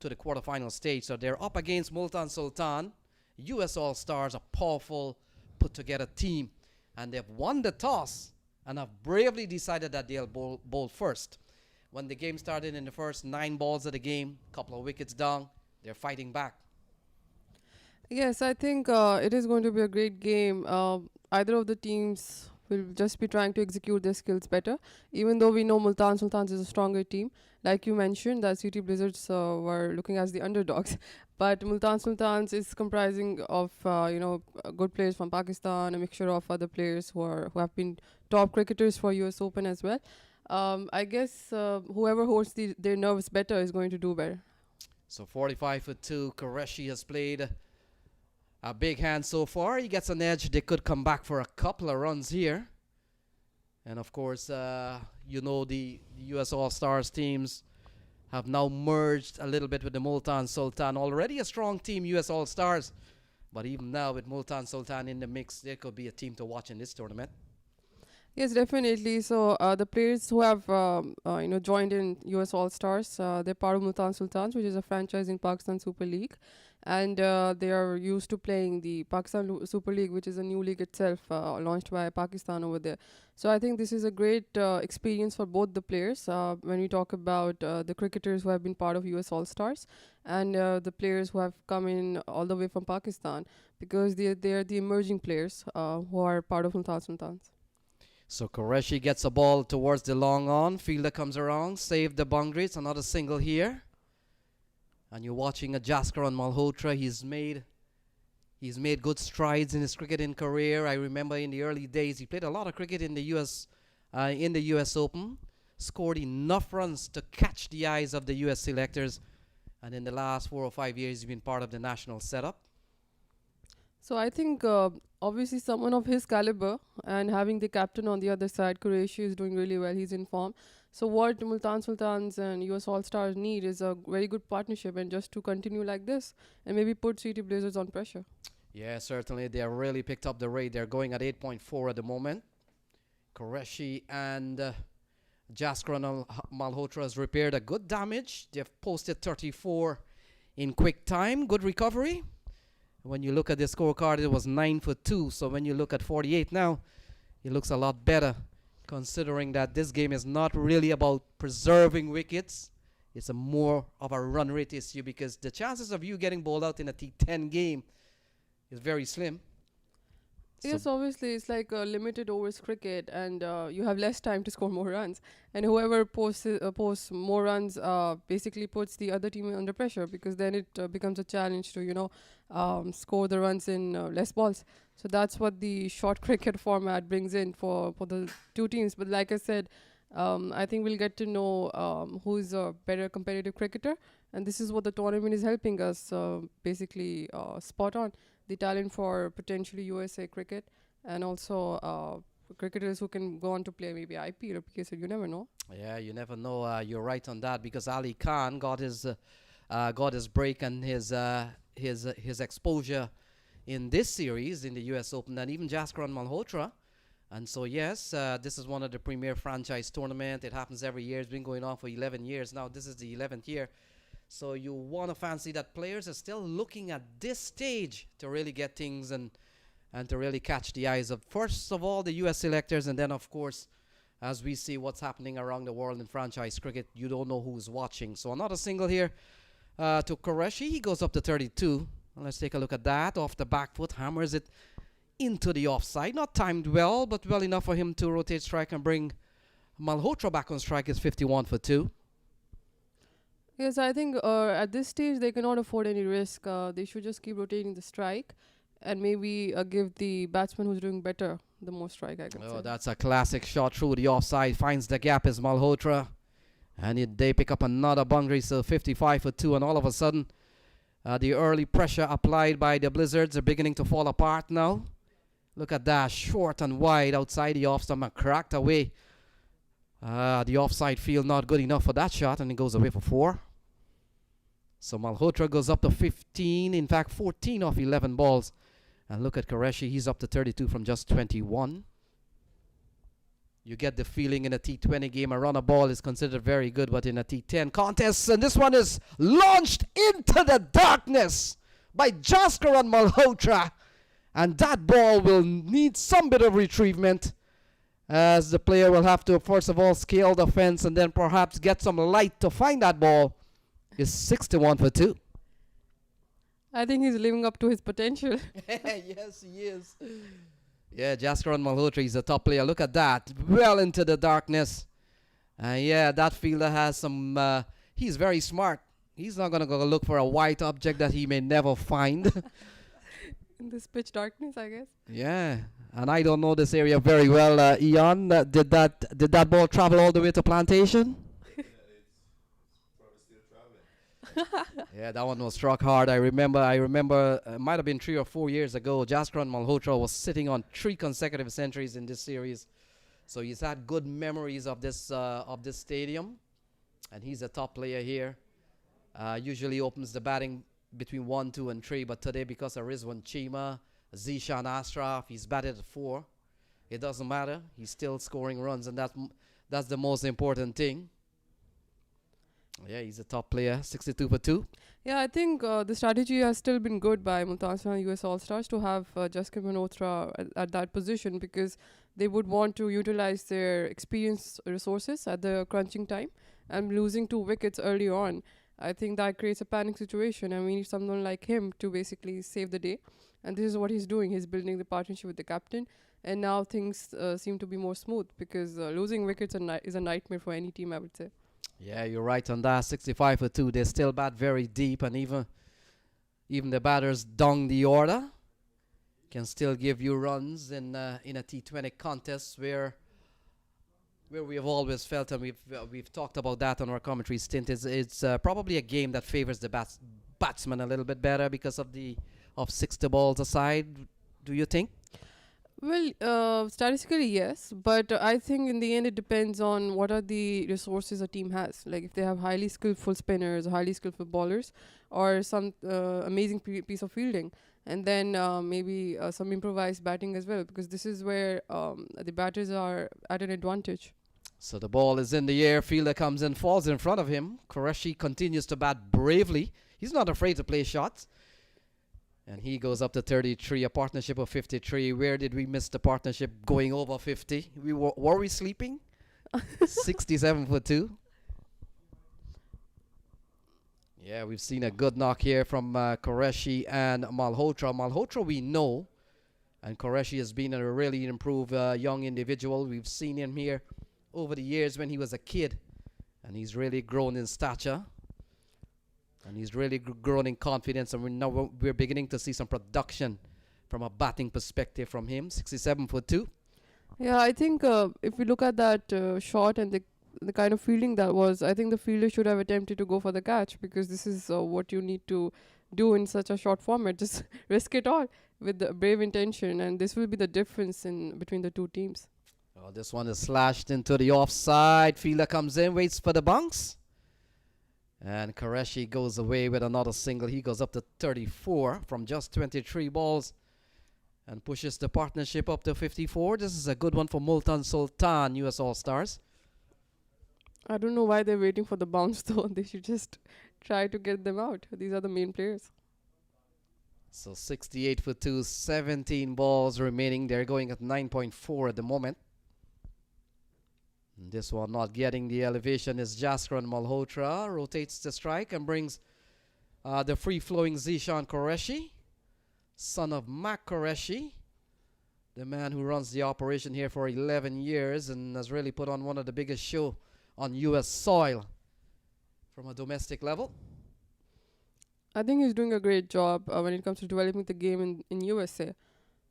to the quarterfinal stage. So they're up against Multan Sultan, US All-Stars, a powerful put-together team, and they've won the toss and have bravely decided that they'll bowl first. When the game started in the first 9 balls of the game, couple of wickets down, they're fighting back. Yes, I think it is going to be a great game. Either of the teams will just be trying to execute their skills better, even though we know Multan Sultans is a stronger team. Like you mentioned, that CT Blizzards were looking as the underdogs. But Multan Sultans is comprising of, good players from Pakistan, a mixture of other players who have been top cricketers for US Open as well. I guess whoever holds their nerves better is going to do better. So 45 for 2, Qureshi has played a big hand so far. He gets an edge. They could come back for a couple of runs here. And of course, the US All-Stars teams have now merged a little bit with the Multan Sultan. Already a strong team, US All-Stars. But even now with Multan Sultan in the mix, there could be a team to watch in this tournament. Yes, definitely. So the players who have joined in US All-Stars, they're part of Multan Sultans, which is a franchise in Pakistan Super League, and they are used to playing the Pakistan Super League, which is a new league itself launched by Pakistan over there. So I think this is a great experience for both the players when we talk about the cricketers who have been part of US All-Stars and the players who have come in all the way from Pakistan, because they are the emerging players who are part of Multan Sultans. So Qureshi gets a ball towards the long on. Fielder comes around, saved the boundaries. Another single here. And you're watching a Jaskaran Malhotra. He's made good strides in his cricketing career. I remember in the early days he played a lot of cricket in the US Open. Scored enough runs to catch the eyes of the US selectors. And in the last 4 or 5 years he's been part of the national setup. So I think obviously someone of his caliber and having the captain on the other side, Qureshi, is doing really well. He's in form. So what Multan Sultans and US All-Stars need is a very good partnership and just to continue like this and maybe put CT Blazers on pressure. Yeah, certainly. They have really picked up the rate. They're going at 8.4 at the moment. Qureshi and Jaskaran Malhotra has repaired a good damage. They've posted 34 in quick time. Good recovery. When you look at the scorecard, it was 9 for 2. So when you look at 48 now, it looks a lot better, considering that this game is not really about preserving wickets. It's a more of a run rate issue because the chances of you getting bowled out in a T10 game is very slim. Yes, obviously it's like a limited overs cricket and you have less time to score more runs. And whoever posts more runs basically puts the other team under pressure because then it becomes a challenge to, score the runs in less balls. So that's what the short cricket format brings in for the two teams. But like I said, I think we'll get to know who's a better competitive cricketer. And this is what the tournament is helping us basically spot on. The talent for potentially USA cricket and also cricketers who can go on to play maybe IPL or PSL. You never know. Yeah, you never know. You're right on that because Ali Khan got his break and his exposure in this series in the US Open, and even Jaskaran Malhotra. And so yes, this is one of the premier franchise tournament. It happens every year. It's been going on for 11 years now. This is the 11th year. So you want to fancy that players are still looking at this stage to really get things and and to really catch the eyes of, first of all, the U.S. selectors, and then, of course, as we see what's happening around the world in franchise cricket, you don't know who's watching. So another single here to Qureshi. He goes up to 32. And let's take a look at that. Off the back foot, hammers it into the offside. Not timed well, but well enough for him to rotate strike and bring Malhotra back on strike. Is 51 for 2. Yes, I think at this stage they cannot afford any risk. They should just keep rotating the strike and maybe give the batsman who's doing better the more strike, I can say. That's a classic shot through the offside. Finds the gap is Malhotra. And they pick up another boundary, so 55 for 2. And all of a sudden, the early pressure applied by the Blizzards are beginning to fall apart now. Look at that, short and wide outside the off stump and cracked away. The offside field not good enough for that shot, and it goes away for 4. So Malhotra goes up to 15, in fact 14 off 11 balls. And look at Qureshi, he's up to 32 from just 21. You get the feeling in a T20 game, a run a ball is considered very good, but in a T10 contest, and this one is launched into the darkness by Jaskaran Malhotra. And that ball will need some bit of retrievement, as the player will have to, first of all, scale the fence and then perhaps get some light to find that ball. Is 61 for 2. I think he's living up to his potential. Yes, he is. Yeah, Jaskaran Malhotra is a top player. Look at that. Well into the darkness. Yeah, that fielder has some... he's very smart. He's not going to go look for a white object that he may never find. In this pitch darkness, I guess. Yeah, and I don't know this area very well. Ian, did that ball travel all the way to Plantation? Yeah, that one was struck hard. I remember it might have been 3 or 4 years ago, Jaskaran Malhotra was sitting on 3 consecutive centuries in this series. So he's had good memories of this stadium, and he's a top player here. Usually opens the batting between 1, 2, and 3, but today because of Rizwan Chima, Zishan Ashraf, he's batted at 4. It doesn't matter. He's still scoring runs, and that's the most important thing. Yeah, he's a top player, 62 for 2. Yeah, I think the strategy has still been good by Multan US All-Stars to have Jaskaran Malhotra at that position, because they would want to utilize their experienced resources at the crunching time, and losing 2 wickets early on, I think that creates a panic situation, and we need someone like him to basically save the day. And this is what he's doing. He's building the partnership with the captain, and now things seem to be more smooth, because losing wickets is a nightmare for any team, I would say. Yeah, you're right on that. 65 for 2. They still bat very deep, and even the batters down the order can still give you runs in a T20 contest where we have always felt, and we've talked about that on our commentary stint. It's probably a game that favors the batsman a little bit better because of 60 balls aside. Do you think? Well, statistically, yes. But I think in the end, it depends on what are the resources a team has. Like if they have highly skillful spinners, highly skillful bowlers, or some amazing piece of fielding. And then maybe some improvised batting as well, because this is where the batters are at an advantage. So the ball is in the air. Fielder comes in, falls in front of him. Qureshi continues to bat bravely. He's not afraid to play shots. And he goes up to 33, a partnership of 53. Where did we miss the partnership going over 50? Were we sleeping? 67 for 2. Yeah, we've seen a good knock here from Qureshi and Malhotra. Malhotra we know, and Qureshi has been a really improved young individual. We've seen him here over the years when he was a kid, and he's really grown in stature. And he's really grown in confidence, and we're beginning to see some production from a batting perspective from him. 67 for 2. Yeah, I think if we look at that shot and the kind of fielding that was, I think the fielder should have attempted to go for the catch, because this is what you need to do in such a short format. Just risk it all with the brave intention, and this will be the difference in between the two teams. Oh, this one is slashed into the offside. Fielder comes in, waits for the bounce. And Qureshi goes away with another single. He goes up to 34 from just 23 balls and pushes the partnership up to 54. This is a good one for Multan Sultan, US All-Stars. I don't know why they're waiting for the bounce, though. They should just try to get them out. These are the main players. So 68 for 2, 17 balls remaining. They're going at 9.4 at the moment. And this one not getting the elevation is Jaskran Malhotra. Rotates the strike and brings the free-flowing Zishan Qureshi, son of MAQ Qureshi, the man who runs the operation here for 11 years and has really put on one of the biggest show on U.S. soil from a domestic level. I think he's doing a great job when it comes to developing the game in USA.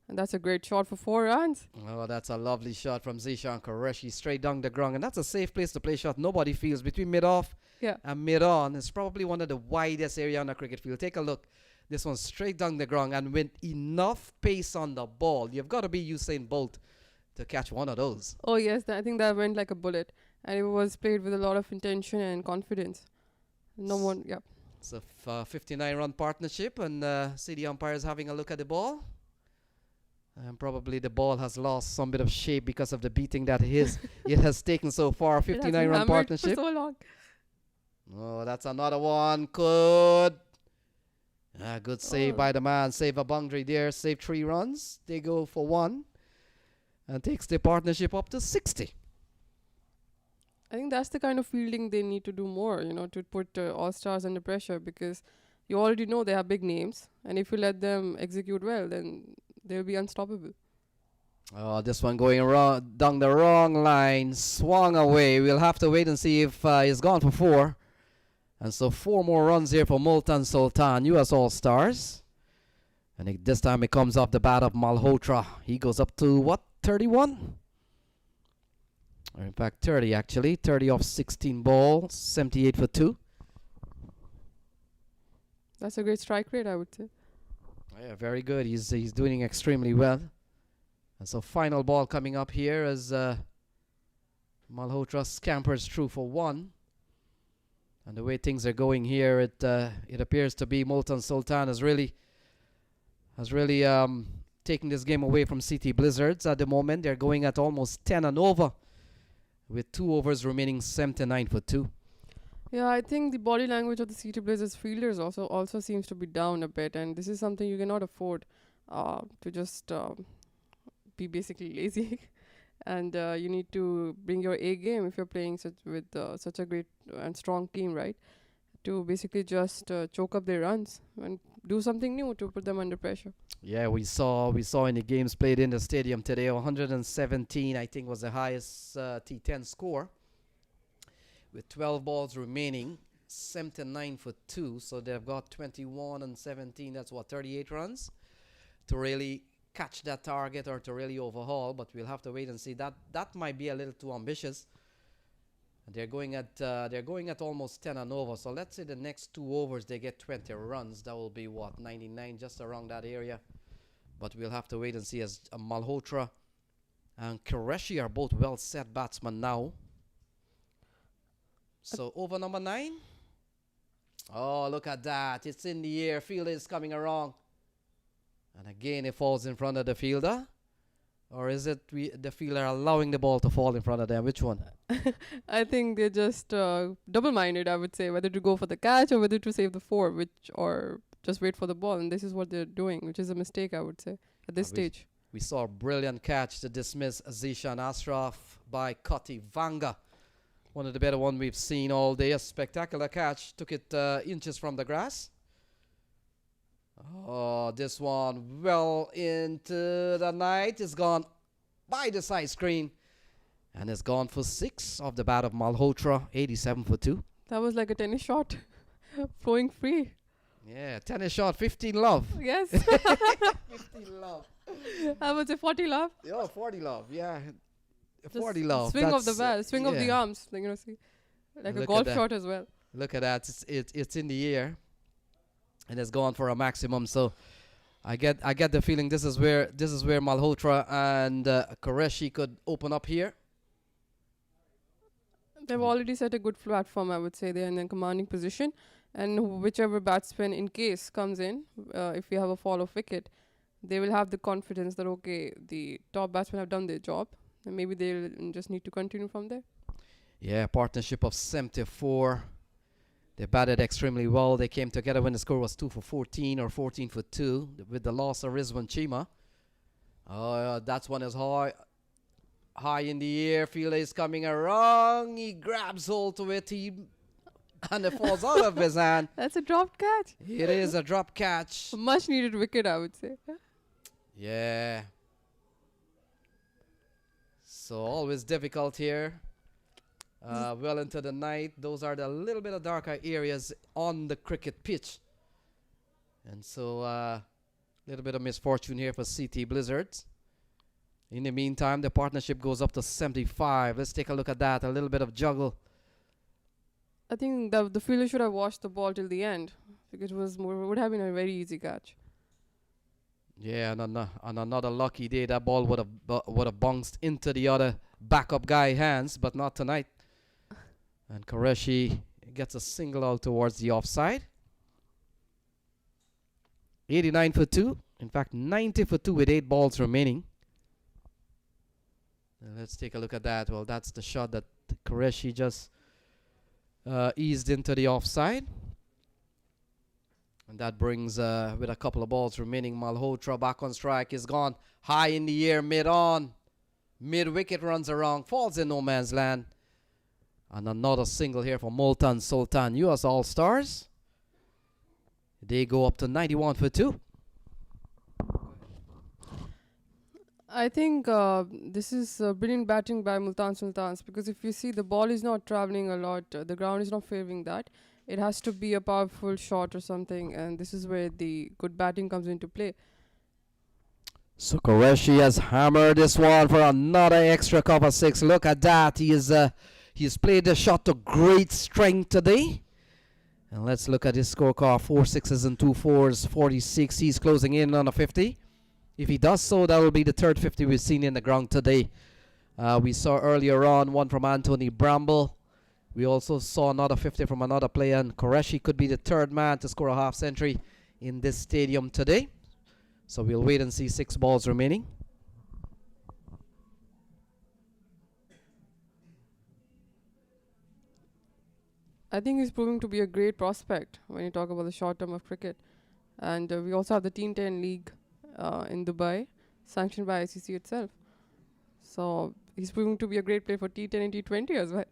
And that's a great shot for 4 runs. Oh, that's a lovely shot from Zishan Qureshi straight down the ground. And that's a safe place to play shot. Nobody feels between mid-off and mid-on. It's probably one of the widest area on the cricket field. Take a look. This one straight down the ground and with enough pace on the ball. You've got to be Usain Bolt to catch one of those. Oh, yes. I think that went like a bullet. And it was played with a lot of intention and confidence. No one, yeah. It's a 59-run partnership. And see the umpires having a look at the ball. And probably the ball has lost some bit of shape because of the beating that it has taken so far. 59-run partnership. For so long. Oh, that's another one. Good. Good save by the man. Save a boundary there. Save 3 runs. They go for 1. And takes the partnership up to 60. I think that's the kind of fielding they need to do more, to put all-stars under pressure, because you already know they have big names. And if you let them execute well, then they'll be unstoppable. Oh, this one going down the wrong line. Swung away. We'll have to wait and see if he's gone for 4. And so 4 more runs here for Multan Sultan, U.S. All-Stars. And this time it comes off the bat of Malhotra. He goes up to, 31? Or in fact, 30 actually. 30 off 16 balls, 78 for 2. That's a great strike rate, I would say. Yeah, very good. He's doing extremely well. And so final ball coming up here as Malhotra scampers through for 1. And the way things are going here, it appears to be Multan Sultan has really taken this game away from City Blizzards at the moment. They're going at almost 10 and over with 2 overs remaining, 79 for 2. Yeah, I think the body language of the City Blizzards fielders also seems to be down a bit, and this is something you cannot afford to just be basically lazy. And you need to bring your A game if you're playing with such a great and strong team, right? To basically just choke up their runs and do something new to put them under pressure. Yeah, we saw in the games played in the stadium today, 117 I think was the highest T10 score. With 12 balls remaining, 79 for 2. So they've got 21 and 17. That's 38 runs to really catch that target or to really overhaul. But we'll have to wait and see. That might be a little too ambitious. They're going at almost 10 and over. So let's say the next 2 overs they get 20 runs. That will be 99, just around that area. But we'll have to wait and see, as Malhotra and Qureshi are both well set batsmen now. So over number 9. Oh, look at that. It's in the air. Fielder is coming around. And again, it falls in front of the fielder. Or is it the fielder allowing the ball to fall in front of them? Which one? I think they're just double-minded, I would say, whether to go for the catch or whether to save the 4, or just wait for the ball. And this is what they're doing, which is a mistake, I would say, at this stage. We saw a brilliant catch to dismiss Zishan Ashraf by Koti Vanga. One of the better ones we've seen all day. A spectacular catch. Took it inches from the grass. Oh, this one well into the night. It's gone by the side screen. And it's gone for 6 off the bat of Malhotra. 87 for 2. That was like a tennis shot. Flowing free. Yeah, tennis shot. 15 love. Yes. 15 love. I would say 40 love. Yeah, 40 love. Yeah. Just 40 love. Swing of the bat, swing of the arms, see, like a golf shot as well. Look at that! It's in the air, and it's gone for a maximum. So, I get the feeling this is where Malhotra and Qureshi could open up here. They've already set a good platform, I would say. They're in a commanding position, and whichever batsman in case comes in, if we have a fall of wicket, they will have the confidence that okay, the top batsmen have done their job. And maybe they'll just need to continue from there. Yeah, partnership of 74 They batted extremely well. They came together when the score was 2 for 14 or 14 for 2 with the loss of Rizwan Chima. That one is high in the air. Fielder is coming around. He grabs hold to it. And it falls out of his hand. That's a dropped catch. It is a drop catch. Much needed wicket, I would say. Yeah. So always difficult here. Well into the night. Those are the little bit of darker areas on the cricket pitch. And so a little bit of misfortune here for CT Blizzards. In the meantime, the partnership goes up to 75. Let's take a look at that. A little bit of juggle. I think the fielder should have watched the ball till the end, because it would have been a very easy catch. Yeah, and on another lucky day, that ball would have bounced into the other backup guy hands, but not tonight. And Qureshi gets a single out towards the offside. 89 for 2. In fact, 90 for 2 with 8 balls remaining. Let's take a look at that. Well, that's the shot that Qureshi just eased into the offside. And that brings, with a couple of balls remaining, Malhotra back on strike. Is gone high in the air, mid-on. Mid-wicket runs around, falls in no man's land. And another single here for Multan Sultan. US All-Stars. They go up to 91 for 2. I think this is brilliant batting by Multan Sultans, because if you see, the ball is not traveling a lot. The ground is not favoring that. It has to be a powerful shot or something, and this is where the good batting comes into play. So Qureshi has hammered this one for another extra cover 6. Look at that. He's played the shot to great strength today. And let's look at his scorecard. 4 sixes and 2 fours, 46. He's closing in on a 50. If he does so, that will be the third 50 we've seen in the ground today. We saw earlier on one from Anthony Bramble. We also saw another 50 from another player, and Qureshi could be the third man to score a half century in this stadium today. So we'll wait and see. 6 balls remaining. I think he's proving to be a great prospect when you talk about the short term of cricket. And we also have the T10 League in Dubai, sanctioned by ICC itself. So he's proving to be a great player for T10 and T20 as well.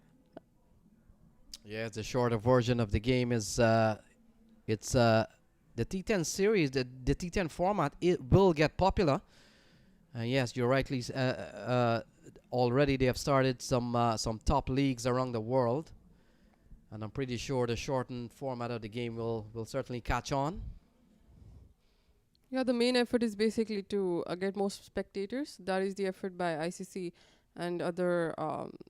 Yeah, it's a shorter version of the game. It's the T10 series, the T10 format. It will get popular. Yes, you're rightly. Already they have started some top leagues around the world, and I'm pretty sure the shortened format of the game will certainly catch on. Yeah, the main effort is basically to get more spectators. That is the effort by ICC and other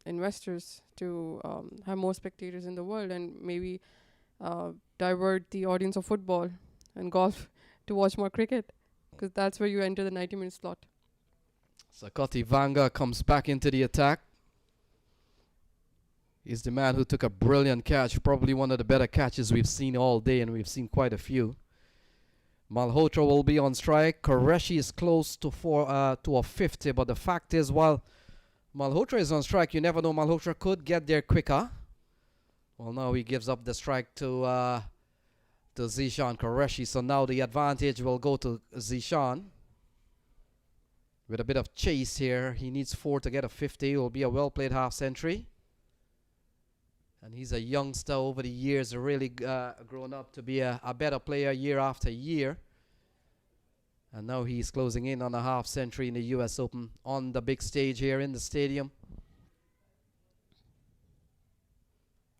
investors to have more spectators in the world, and maybe divert the audience of football and golf to watch more cricket, because that's where you enter the 90-minute slot. Sakati Vanga comes back into the attack. He's the man who took a brilliant catch, probably one of the better catches we've seen all day, and we've seen quite a few. Malhotra will be on strike. Qureshi is close to a 50, but the fact is, while Malhotra is on strike, you never know, Malhotra could get there quicker. Well, now he gives up the strike to Zishan Qureshi, so now the advantage will go to Zishan. With a bit of chase here, he needs 4 to get a 50. It will be a well-played half-century. And he's a youngster over the years, really grown up to be a better player year after year. And now he's closing in on a half-century in the US Open on the big stage here in the stadium.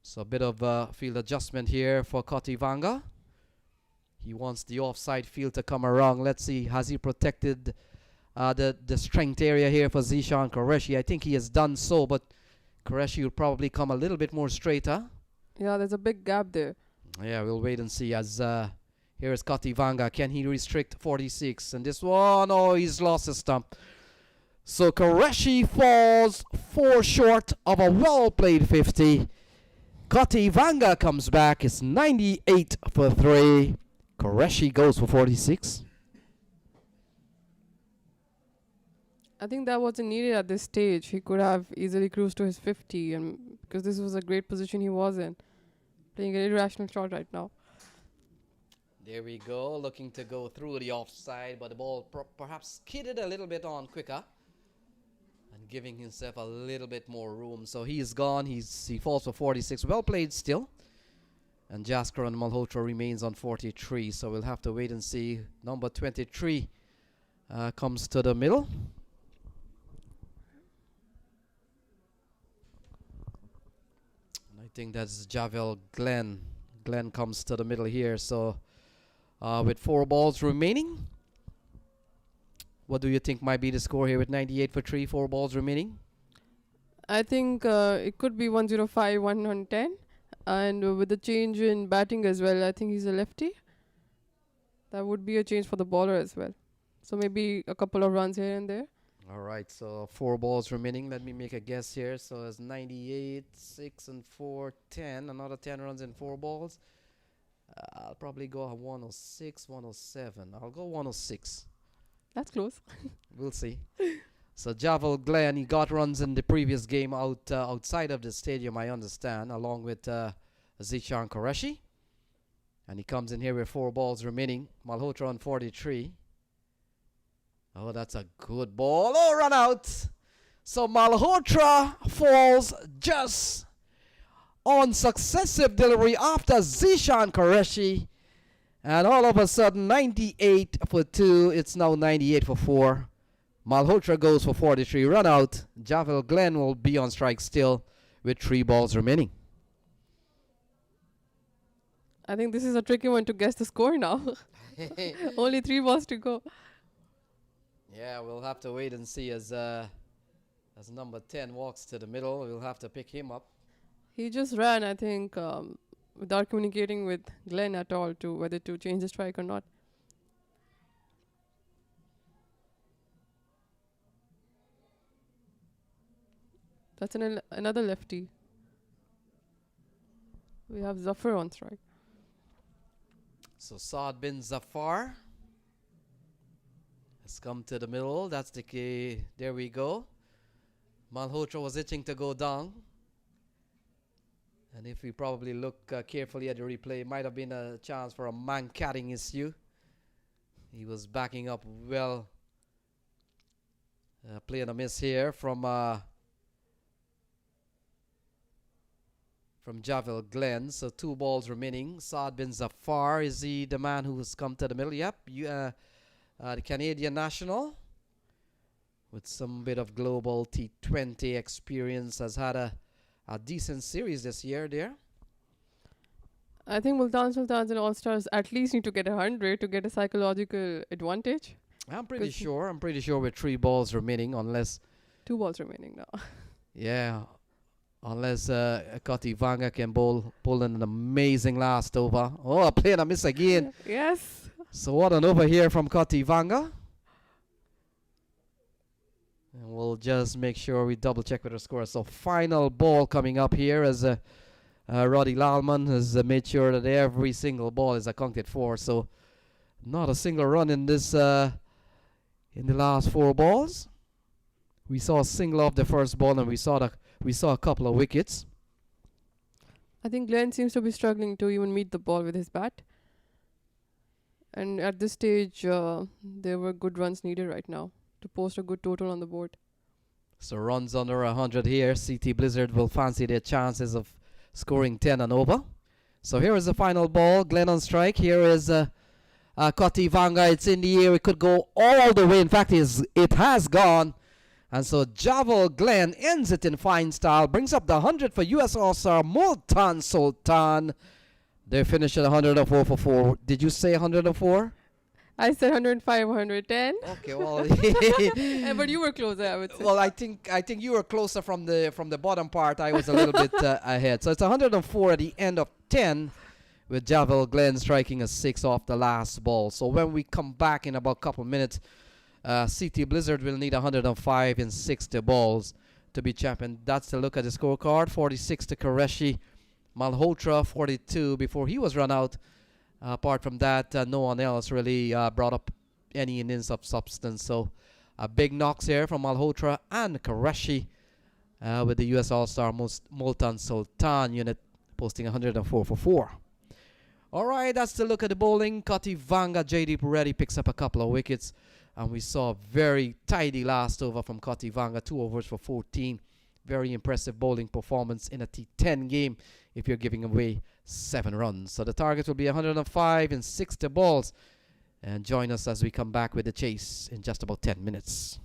So a bit of field adjustment here for Koti Vanga. He wants the offside field to come around. Let's see, has he protected the strength area here for Zishan Qureshi? I think he has done so, but Qureshi will probably come a little bit more straighter. Yeah, there's a big gap there. Yeah, we'll wait and see. As here is Koti Vanga. Can he restrict 46? And this one, oh, he's lost his stump. So Qureshi falls 4 short of a well-played 50. Koti Vanga comes back. It's 98 for 3. Qureshi goes for 46. I think that wasn't needed at this stage. He could have easily cruised to his 50, and because this was a great position he was in, playing an irrational shot right now. There we go, looking to go through the offside, but the ball perhaps skidded a little bit on quicker and giving himself a little bit more room. So he's gone. He falls for 46. Well played still. And Jasker and Malhotra remains on 43. So we'll have to wait and see. Number 23 comes to the middle. And I think that's Javel Glenn. Glenn comes to the middle here. So with 4 balls remaining, what do you think might be the score here with 98 for 3, 4 balls remaining? I think it could be 105, 110. And with the change in batting as well, I think he's a lefty. That would be a change for the bowler as well. So maybe a couple of runs here and there. All right, so 4 balls remaining. Let me make a guess here. So it's 98, 6 and 4, 10. Another 10 runs in 4 balls. I'll probably go 106, 107. I'll go 106. That's close. We'll see. So Javel Glenn, he got runs in the previous game outside of the stadium, I understand, along with Zishan Qureshi. And he comes in here with 4 balls remaining. Malhotra on 43. Oh, that's a good ball. Oh, run out. So Malhotra falls just on successive delivery after Zishan Qureshi. And all of a sudden, 98 for 2. It's now 98 for 4. Malhotra goes for 43. Run out. Javel Glenn will be on strike still with 3 balls remaining. I think this is a tricky one to guess the score now. Only 3 balls to go. Yeah, we'll have to wait and see as number 10 walks to the middle. We'll have to pick him up. He just ran, I think, without communicating with Glenn at all to whether to change the strike or not. That's another lefty. We have Zafar on strike. So Saad bin Zafar has come to the middle. That's the key. There we go. Malhotra was itching to go down. And if we probably look carefully at the replay, it might have been a chance for a man-catting issue. He was backing up well. Playing a miss here from Javel Glenn. So 2 balls remaining. Saad bin Zafar, is he the man who has come to the middle? Yep. The Canadian national with some bit of global T20 experience has had a decent series this year there. I think Multan Sultans and All-Stars at least need to get 100 to get a psychological advantage. I'm pretty sure with 3 balls remaining, unless 2 balls remaining now. Yeah, unless Koti Vanga can pull an amazing last over. Oh, playing a miss again. Yes. So what an over here from Koti Vanga. And we'll just make sure we double check with the score. So final ball coming up here as Roddy Lalman has made sure that every single ball is accounted for. So not a single run in this in the last 4 balls. We saw a single off the first ball, and we saw a couple of wickets. I think Glenn seems to be struggling to even meet the ball with his bat. And at this stage, there were good runs needed right now to post a good total on the board. So runs under 100 here. CT Blizzard will fancy their chances of scoring 10 and over. So here is the final ball. Glenn on strike. Here is Koti Vanga. It's in the air. It could go all the way. In fact, it has gone. And so Javel Glenn ends it in fine style. Brings up the 100 for US All-Star Multan Sultan. They finished at 104 for 4. Did you say 104? I said 105, 110. Okay, well, but you were closer, I would say. Well, I think you were closer from the bottom part. I was a little bit ahead. So it's 104 at the end of 10, with Javel Glenn striking a 6 off the last ball. So when we come back in about a couple minutes, CT Blizzard will need 105 in 60 balls to be champion. That's the look at the scorecard. 46 to Qureshi. Malhotra 42 before he was run out. Apart from that, no one else really brought up any innings of substance. So big knocks here from Malhotra and Qureshi with the US All-Star Multan Sultan unit posting 104 for 4. All right, that's the look at the bowling. Kativanga Jaideep Reddy picks up a couple of wickets. And we saw a very tidy last over from Kativanga, 2 overs for 14. Very impressive bowling performance in a T10 game if you're giving away 7 runs. So the target will be 105 in 60 balls. And join us as we come back with the chase in just about 10 minutes.